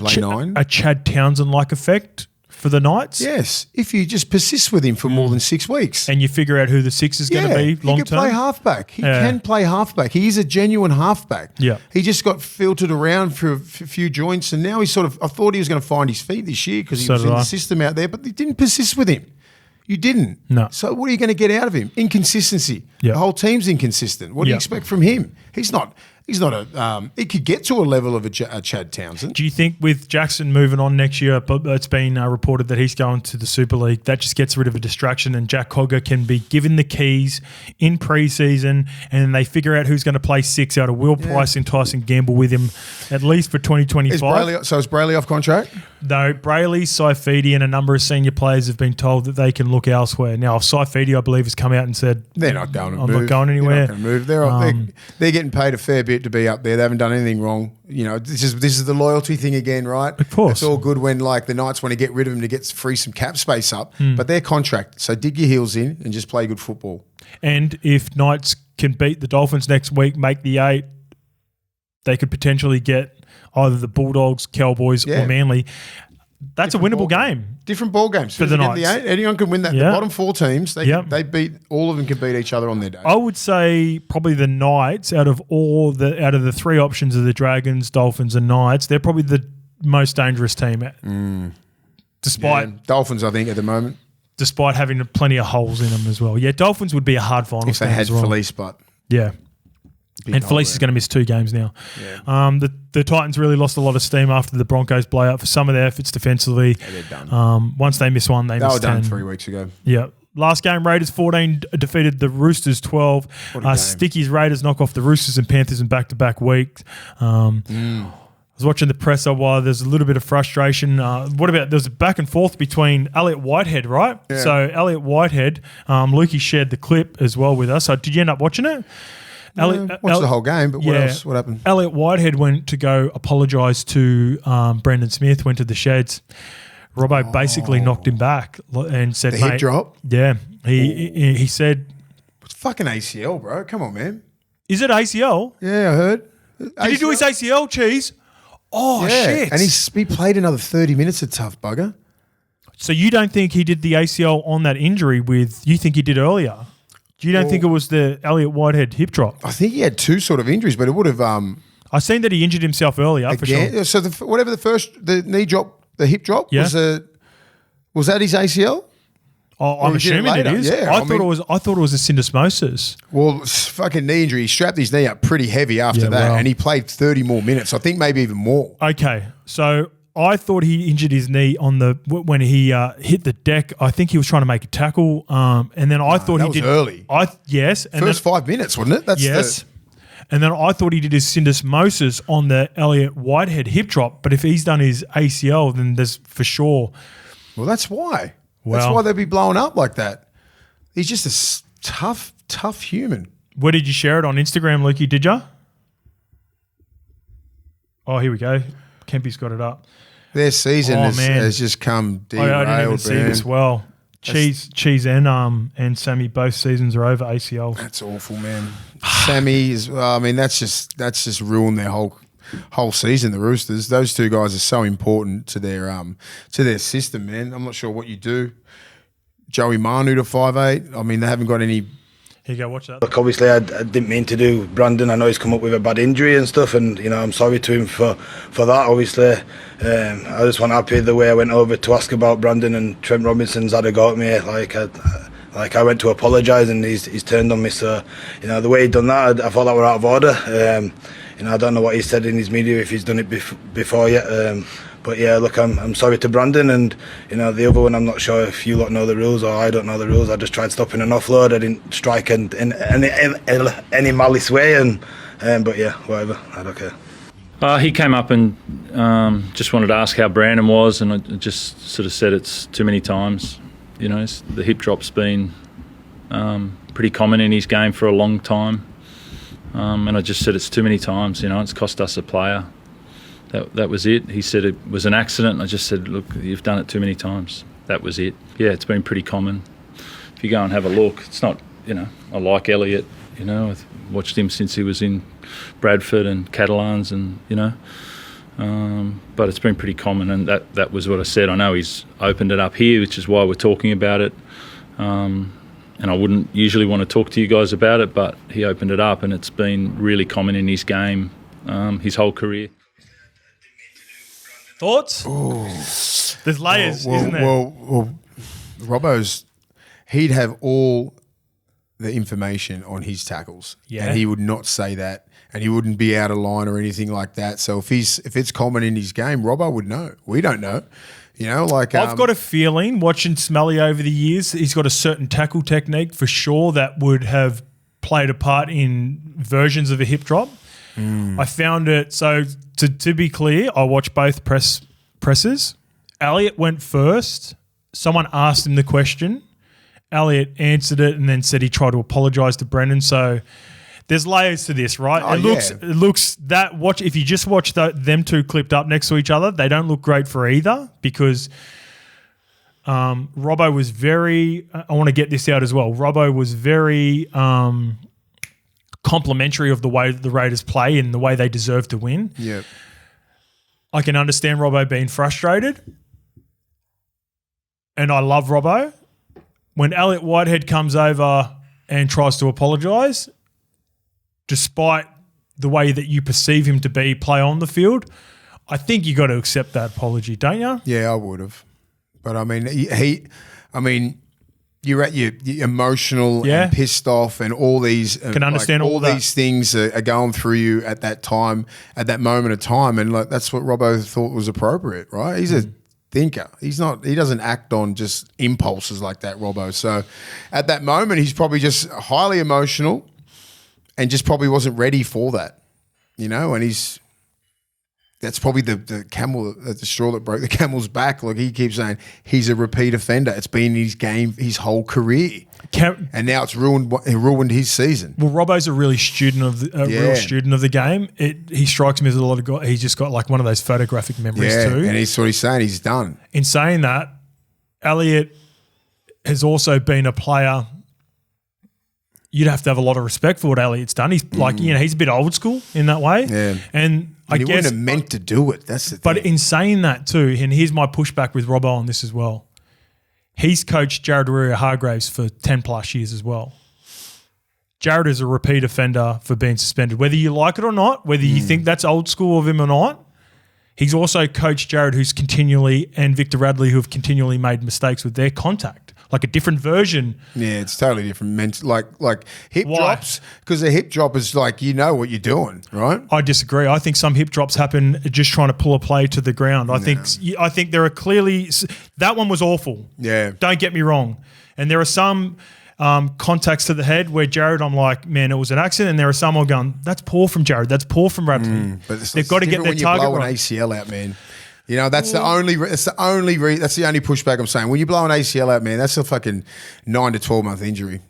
Chad Townsend-like effect for the Knights? Yes, if you just persist with him for more than 6 weeks, and you figure out who the 6 is going to be long term. He can play halfback. He can play halfback. He is a genuine halfback. Yeah, he just got filtered around for a few joints, and now he's I thought he was going to find his feet this year because he was in the system out there, but they didn't persist with him. You didn't. No. So what are you going to get out of him? Inconsistency. Yep. The whole team's inconsistent. What do you expect from him? He's not a. He could get to a level of a Chad Townsend. Do you think with Jackson moving on next year, it's been reported that he's going to the Super League, that just gets rid of a distraction and Jack Cogger can be given the keys in pre-season and they figure out who's going to play 6 out of Will Price and Tyson Gamble with him at least for 2025. Is Brayley off contract? No, Brayley, Saifidi and a number of senior players have been told that they can look elsewhere. Now, Saifidi, I believe, has come out and said, they're not going to I'm move. not going anywhere. They're not going to move. They're getting paid a fair bit to be up there. They haven't done anything wrong. This is the loyalty thing again, right? Of course. It's all good when the Knights want to get rid of him to get free some cap space up, but they're contract. So dig your heels in and just play good football. And if Knights can beat the Dolphins next week, make the 8, they could potentially get either the Bulldogs, Cowboys or Manly. That's different a winnable game. Different ball games for the Knights. Anyone can win that. Yeah. The bottom 4 teams, they beat all of them can beat each other on their day. I would say probably the Knights out of the 3 options of the Dragons, Dolphins, and Knights, they're probably the most dangerous team. Despite Dolphins, I think at the moment, despite having plenty of holes in them as well. Yeah, Dolphins would be a hard final if they had Felice, but and Felice is going to miss 2 games now. Yeah. The Titans really lost a lot of steam after the Broncos blowout for some of their efforts defensively. Yeah, they're done. Once they miss one, they miss 10. They were done 3 weeks ago. Yeah. Last game, Raiders 14 defeated the Roosters 12. Sticky's Raiders knock off the Roosters and Panthers in back-to-back weeks. was watching the presser while there's a little bit of frustration. What about there's a back and forth between Elliot Whitehead, right? Yeah. So Elliot Whitehead, Lukey shared the clip as well with us. So did you end up watching it? Watched the whole game, but what else? What happened? Elliot Whitehead went to go apologise to Brendan Smith, went to the sheds. Robbo basically knocked him back and said, The hip drop? Yeah. He said... It's fucking ACL, bro. Come on, man. Is it ACL? Yeah, I heard. Did he do his ACL, Cheese? Oh, shit. And he played another 30 minutes, a tough bugger. So you don't think he did the ACL on that injury you think he did earlier? You don't think it was the Elliot Whitehead hip drop? I think he had two sort of injuries, but it would have... I seen that he injured himself earlier, for sure. So the knee drop, the hip drop, Yeah. was that his ACL? Oh, I'm Or he did it assuming it later? is. Yeah, I thought it was a syndesmosis. Well, fucking knee injury. He strapped his knee up pretty heavy after that, and he played 30 more minutes. I think maybe even more. Okay, so I thought he injured his knee when he hit the deck. I think he was trying to make a tackle, and then I thought that he was did early. Yes, and First 5 minutes, wasn't it? Yes. And then I thought he did his syndesmosis on the Elliot Whitehead hip drop. But if he's done his ACL, then there's for sure. Well, that's why. Well- That's why they'd be blowing up like that. He's just a tough human. Where did you share it on Instagram, Lukey? Did ya? Oh, here we go. Kempy's got it up. Their season Oh, has man. just come derailed. I didn't even see this well. Cheese and Sammy, both seasons are over ACL. That's awful, man. Sammy is. I mean, that's just ruined their whole season. The Roosters. Those two guys are so important to their system, man. I'm not sure what you do. Joey Manu to 5'8". I mean, they haven't got any. Here you go, watch that. Look, obviously, I didn't mean to do Brandon. I know he's come up with a bad injury and stuff, and I'm sorry to him for that. Obviously, I just wasn't happy the way I went over to ask about Brandon, and Trent Robinson's had a go at me. Like I went to apologise, and he's turned on me. So, the way he done that, I thought that were out of order. I don't know what he said in his media if he's done it before yet. But yeah, look, I'm sorry to Brandon, and the other one, I'm not sure if you lot know the rules or I don't know the rules. I just tried stopping an offload. I didn't strike in any malice way, but yeah, whatever. I don't care. He came up and just wanted to ask how Brandon was, and I just sort of said it's too many times. The hip drop's been pretty common in his game for a long time, and I just said it's too many times. It's cost us a player. That was it. He said it was an accident. I just said, look, you've done it too many times. That was it. Yeah, it's been pretty common. If you go and have a look, it's not, I like Elliot, I've watched him since he was in Bradford and Catalans and, but it's been pretty common, and that was what I said. I know he's opened it up here, which is why we're talking about it. And I wouldn't usually want to talk to you guys about it, but he opened it up, and it's been really common in his game his whole career. Thoughts? Ooh. There's layers, isn't there? Well, Robbo's, he'd have all the information on his tackles, and he would not say that, and he wouldn't be out of line or anything like that. So if it's common in his game, Robbo would know. We don't know. I've got a feeling, watching Smelly over the years, he's got a certain tackle technique for sure that would have played a part in versions of a hip drop. I found it, so to be clear, I watched both presses. Elliot went first. Someone asked him the question. Elliot answered it and then said he tried to apologise to Brendan. So there's layers to this, right? It looks that if you just watch them two clipped up next to each other, they don't look great for either, because Robbo was very, I want to get this out as well. Robbo was very complimentary of the way the Raiders play and the way they deserve to win. Yeah. I can understand Robbo being frustrated, and I love Robbo. When Elliot Whitehead comes over and tries to apologise, despite the way that you perceive him to play on the field, I think you got to accept that apology, don't you? Yeah, I would have. But I mean, you're at your emotional and pissed off, and all these can understand all that. These things are going through you at that time, at that moment of time, and that's what Robbo thought was appropriate, right? He's a thinker. He doesn't act on just impulses like that, Robbo. So at that moment, he's probably just highly emotional and just probably wasn't ready for that, and he's that's probably the camel, the straw that broke the camel's back. Like he keeps saying, he's a repeat offender. It's been his game his whole career, and now it's ruined his season. Well, Robbo's a really real student of the game. He strikes me as a lot of guys. He's just got like one of those photographic memories too. And he's what he's saying. He's done. In saying that, Elliot has also been a player. You'd have to have a lot of respect for what Elliot's done. He's like, he's a bit old school in that way. Yeah. And I he guess wouldn't have meant to do it. That's the thing. But in saying that too, and here's my pushback with Robbo on this as well. He's coached Jared Warrior-Hargraves for 10 plus years as well. Jared is a repeat offender for being suspended. Whether you like it or not, whether you think that's old school of him or not, he's also coached Jared and Victor Radley who have continually made mistakes with their contact. Like a different version. Yeah, it's totally different. Like hip drops, because a hip drop is like, you know what you're doing, right? I disagree. I think some hip drops happen just trying to pull a play to the ground. I think there are clearly – that one was awful. Yeah. Don't get me wrong. And there are some contacts to the head where Jared, I'm like, man, it was an accident. And there are some I'm going, that's poor from Jared. That's poor from Radley. But they've got to get their target when you blow an ACL out, man. You know, that's the only pushback I'm saying. When you blow an ACL out, man, that's a fucking 9 to 12 month injury.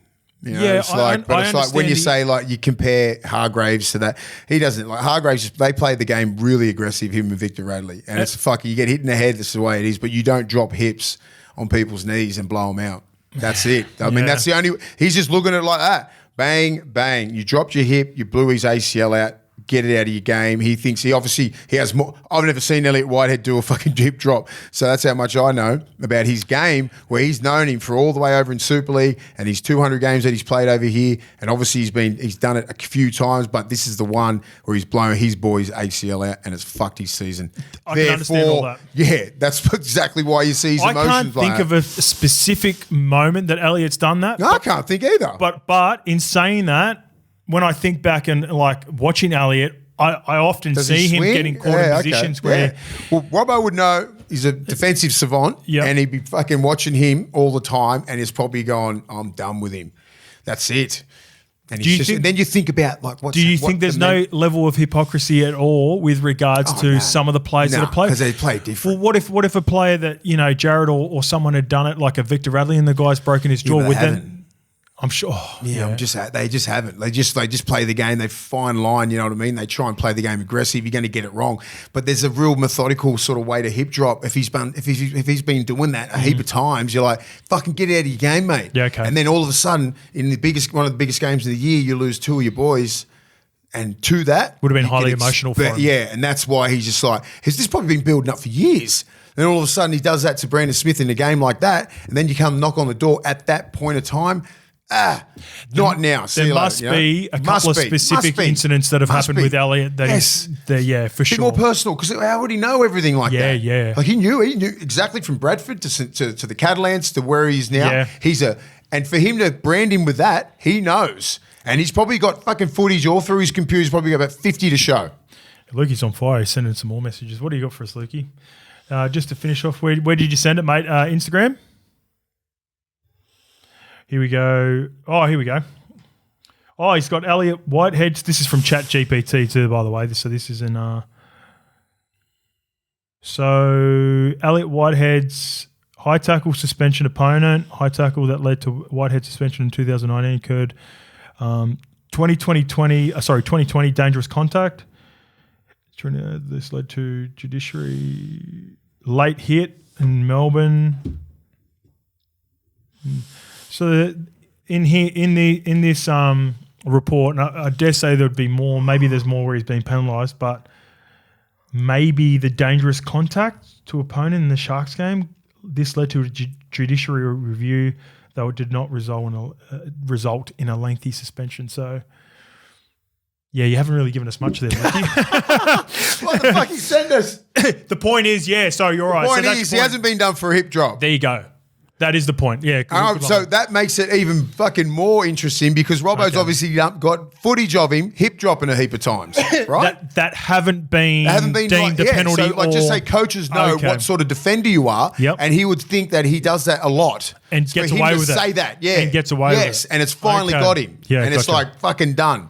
You know, it's like when you say like you compare Hargraves to that, he doesn't like Hargraves. They played the game really aggressive, him and Victor Radley, and it's fucking you get hit in the head. That's the way it is, but you don't drop hips on people's knees and blow them out. That's it. I mean, that's the only. He's just looking at it like that. Bang, bang. You dropped your hip. You blew his ACL out. Get it out of your game. He thinks he has more. I've never seen Elliot Whitehead do a fucking deep drop. So that's how much I know about his game, where he's known him for all the way over in Super League and his 200 games that he's played over here. And obviously he's done it a few times, but this is the one where he's blown his boy's ACL out and it's fucked his season. I can understand all that. Yeah, that's exactly why you see his emotions. I can't think of a specific moment that Elliot's done that. No, I can't think either. But in saying that, when I think back and like watching Elliot, I often see him getting caught in positions where... Yeah. Well, Robbo would know he's a defensive savant and he'd be fucking watching him all the time and he's probably going, I'm done with him. That's it. And then you think about like what's... Do you think there's no level of hypocrisy at all with regards to some of the players that have played? Because they play different. Well, what if a player that, Jared or someone had done it like a Victor Radley and the guy's broken his jaw with them? I'm sure. They just haven't. They just play the game. They fine line. You know what I mean? They try and play the game aggressive. You're going to get it wrong. But there's a real methodical sort of way to hip drop. If he's been doing that a heap of times, you're like, fucking get out of your game, mate. Yeah, okay. And then all of a sudden, in one of the biggest games of the year, you lose two of your boys. And to that would have been highly emotional for him. Yeah, and that's why he's just like, this has probably been building up for years. Then all of a sudden he does that to Brandon Smith in a game like that, and then you come knock on the door at that point of time. Not now. There must be a couple of specific incidents that have happened with Elliot. For sure. Be more personal because I already know everything like that. Yeah. Like he knew exactly from Bradford to the Catalans to where he is now. Yeah. And for him to brand him with that, he knows. And he's probably got fucking footage all through his computer. He's probably got about 50 to show. Lukey's on fire. He's sending some more messages. What do you got for us, Lukey? Just to finish off, where did you send it, mate? Instagram? Here we go. Oh, here we go. Oh, he's got Elliot Whitehead. This is from ChatGPT too, by the way. So this is in... So Elliot Whitehead's high tackle suspension opponent, high tackle that led to Whitehead suspension in 2019 occurred. 2020 dangerous contact. This led to judiciary late hit in Melbourne. So in this report, and I dare say there would be more. Maybe there's more where he's been penalised, but maybe the dangerous contact to opponent in the Sharks game. This led to a judiciary review, though it did not result in a lengthy suspension. So. Yeah, you haven't really given us much there, Lucky. What the fuck he sent us? The point is, sorry, you're right. The point is, he hasn't been done for a hip drop. There you go. That is the point. Yeah. So that makes it even fucking more interesting because Robbo's obviously got footage of him hip dropping a heap of times, right? that haven't been deemed a penalty. So just say coaches know what sort of defender you are, and he would think that he does that a lot and gets away with it. Say that, and gets away with it. Yes, and it's finally got him. Yeah, and it's like fucking done.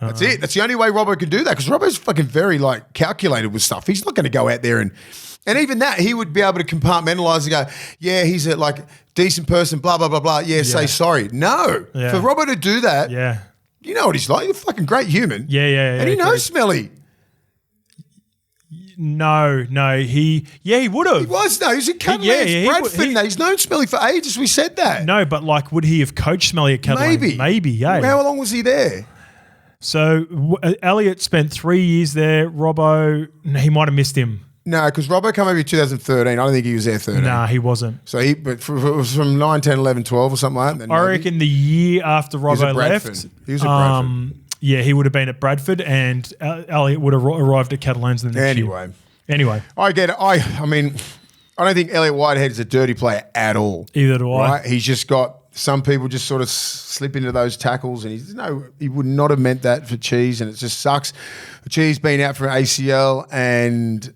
That's it. That's the only way Robbo can do that because Robbo's fucking very like calculated with stuff. He's not going to go out there and even that he would be able to compartmentalize and go, yeah, he's a like decent person, blah blah blah blah. Yeah, say sorry. No, for Robbo to do that, you know what he's like. He's a fucking great human. Yeah, and he knows Smelly. No, he would have. He was, no, he's in Catalans, Bradford. He's known Smelly for ages. We said that. No, but like, would he have coached Smelly at Catalans? Maybe, yeah. How long was he there? So Elliot spent 3 years there. Robbo, he might have missed him. No, because Robbo came over in 2013. I don't think he was there 13. Nah, he wasn't. So it was from 9, 10, 11, 12 or something like that. I reckon the year after Robbo left. He was at Bradford. Yeah, he would have been at Bradford and Elliot would have arrived at Catalans the next year. Anyway. I get it. I mean, I don't think Elliot Whitehead is a dirty player at all. Either do I. Right? He's just got some people just sort of slip into those tackles and he would not have meant that for Cheese and it just sucks. Cheese been out for ACL and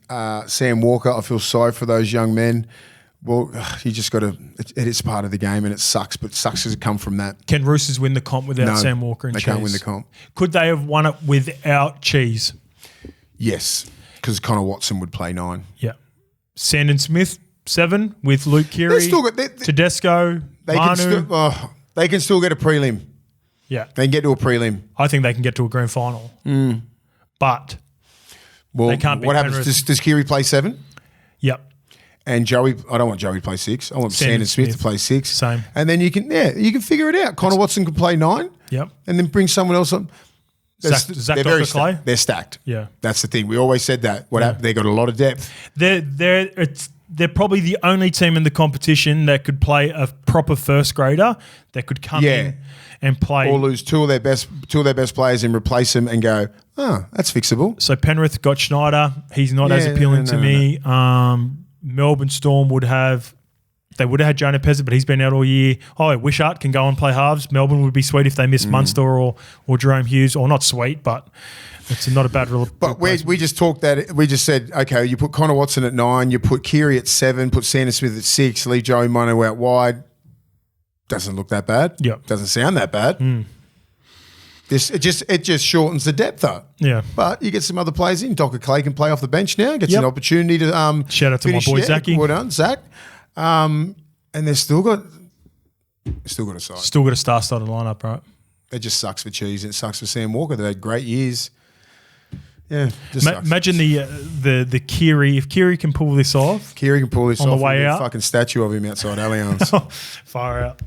Sam Walker, I feel sorry for those young men. Well, you just got to. It's part of the game, and it sucks. But it sucks because it come from that. Can Roosters win the comp without Sam Walker and Cheese? They can't win the comp. Could they have won it without Cheese? Yes, because Connor Watson would play 9. Yeah, Sandon Smith 7 with Luke Keary, Tedesco, Manu. They can still get a prelim. Yeah, they can get to a prelim. I think they can get to a grand final. But they can't. What happens? Does Keary play 7? Yep. And Joey, I don't want Joey to play 6. I want Sandon Smith to play 6. Same. And then you can figure it out. Connor Watson can play 9. Yep. And then bring someone else up. Zach very Clay. They're stacked. Yeah. That's the thing. We always said that. They got a lot of depth. They're probably the only team in the competition that could play a proper first grader that could come in and play. Or lose two of their best players and replace them and go, oh, that's fixable. So Penrith got Schneider. He's not as appealing to me. Melbourne Storm would have had Jonah Pezza, but he's been out all year. Wishart can go and play halves. Melbourne would be sweet if they missed Munster or Jerome Hughes, or not sweet, but it's not a bad rule. But we just talked that we just said, okay, you put Connor Watson at 9, you put Keary at 7, put Sandon Smith at 6, leave Joey Manu out wide. Doesn't look that bad. Yep. Doesn't sound that bad. It just shortens the depth up. Yeah. But you get some other players in. Docker Clay can play off the bench now. Gets an opportunity to shout out to finish, my boy Zachy. Well done, Zach. And they've still got a side. Still got a star-studded lineup, right? It just sucks for Cheese. It sucks for Sam Walker. They've had great years. Yeah. Imagine the Keary. If Keary can pull this off. Keary can pull this on off. the way out. A fucking statue of him outside Allianz. Far out.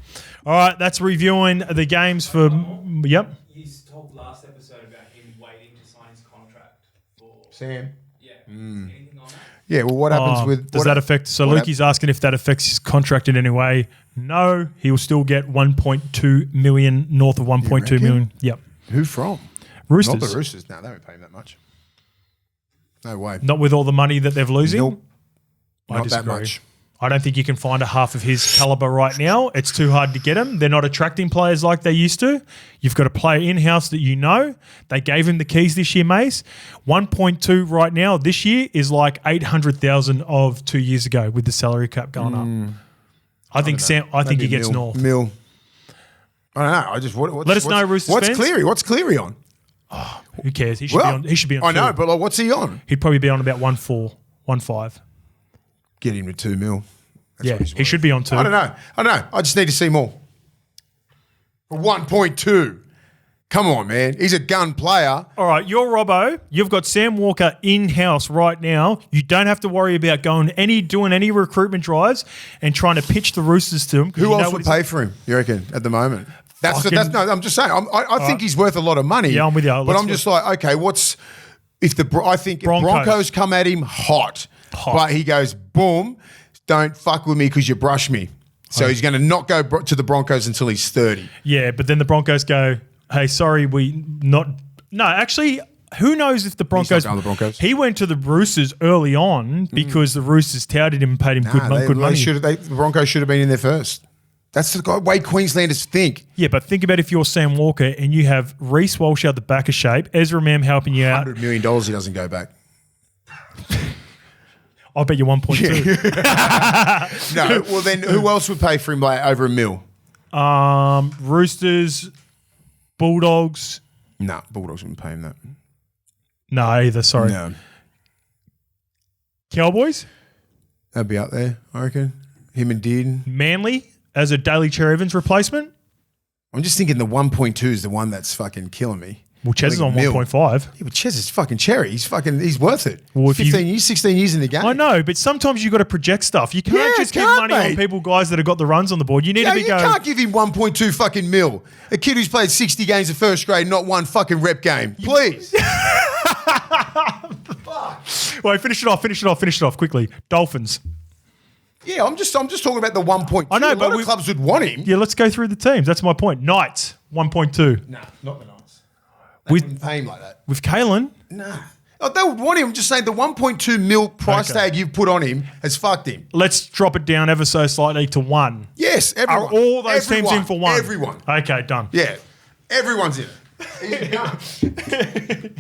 All right, that's reviewing the games for. Yep. You talked last episode about him waiting to sign his contract for Sam. Yeah. Anything on that? Yeah. Well, what happens with? Does that affect? So Lukey's asking if that affects his contract in any way. No, he will still get 1.2 million, north of 1.2 million. Yep. Who from? Roosters. Not the Roosters. No, they don't pay him that much. No way. Not with all the money that they're losing. Nope. I Not disagree. that much. I don't think you can find a half of his caliber right now. It's too hard to get him. They're not attracting players like they used to. You've got a player in-house that you know. They gave him the keys this year, Mace. 1.2 right now this year is like 800,000 of 2 years ago with the salary cap going up. I think he gets north. Mill. I don't know. I just let us know, Roosters What's fans. Cleary? What's Cleary on? Oh, who cares? He should be on. I know, but like, what's he on? He'd probably be on about 1.4, 1.5. Get him to 2 mil. That's he should be on 2. I don't know. I just need to see more. For 1.2. Come on, man. He's a gun player. All right, you're Robbo. You've got Sam Walker in-house right now. You don't have to worry about doing any recruitment drives and trying to pitch the Roosters to him. Who else would pay for him, you reckon, at the moment? No, I'm just saying. I think he's worth a lot of money. Yeah, I'm with you. But I'm just like, okay, if Broncos come at him hot, but he goes, boom, don't fuck with me because you brush me. So he's going to not go to the Broncos until he's 30. Yeah, but then the Broncos go, hey, sorry, actually, who knows if the Broncos... He's not going to the Broncos. He went to the Roosters early on because the Roosters touted him and paid him good money. The Broncos should have been in there first. That's the way Queenslanders think. Yeah, but think about if you're Sam Walker and you have Reece Walsh out the back of shape, Ezra Mam helping you out. $100 million he doesn't go back. I'll bet you 1.2. No, well then who else would pay for him by over $1 million? Roosters, Bulldogs, Nah, Bulldogs wouldn't pay him that. No, either. Sorry. No. Cowboys? That'd be up there, I reckon. Him and Dearden. Manly as a Daly Cherry Evans replacement? I'm just thinking the 1.2 is the one that's fucking killing me. Well, Ches is on Mill. 1.5. Yeah, but Ches is fucking Cherry. He's worth it. Well, if 15 years, 16 years in the game. I know, but sometimes you've got to project stuff. You can't just give money on people, guys that have got the runs on the board. You need to be you going. can't give him 1.2 fucking mil. A kid who's played 60 games of first grade, not one fucking rep game. Please. Wait, finish it off quickly. Dolphins. Yeah, I'm just talking about the 1.2. I know, a lot of clubs would want him. Yeah, let's go through the teams. That's my point. Knights, 1.2. Nah, not the Knights. They wouldn't pay him like that. With Kalen? Nah. Oh, they would want him. I'm just saying the 1.2 mil price tag you've put on him has fucked him. Let's drop it down ever so slightly to 1. Yes, everyone. Are all those teams in for 1? Everyone. Okay, done. Yeah, everyone's in it.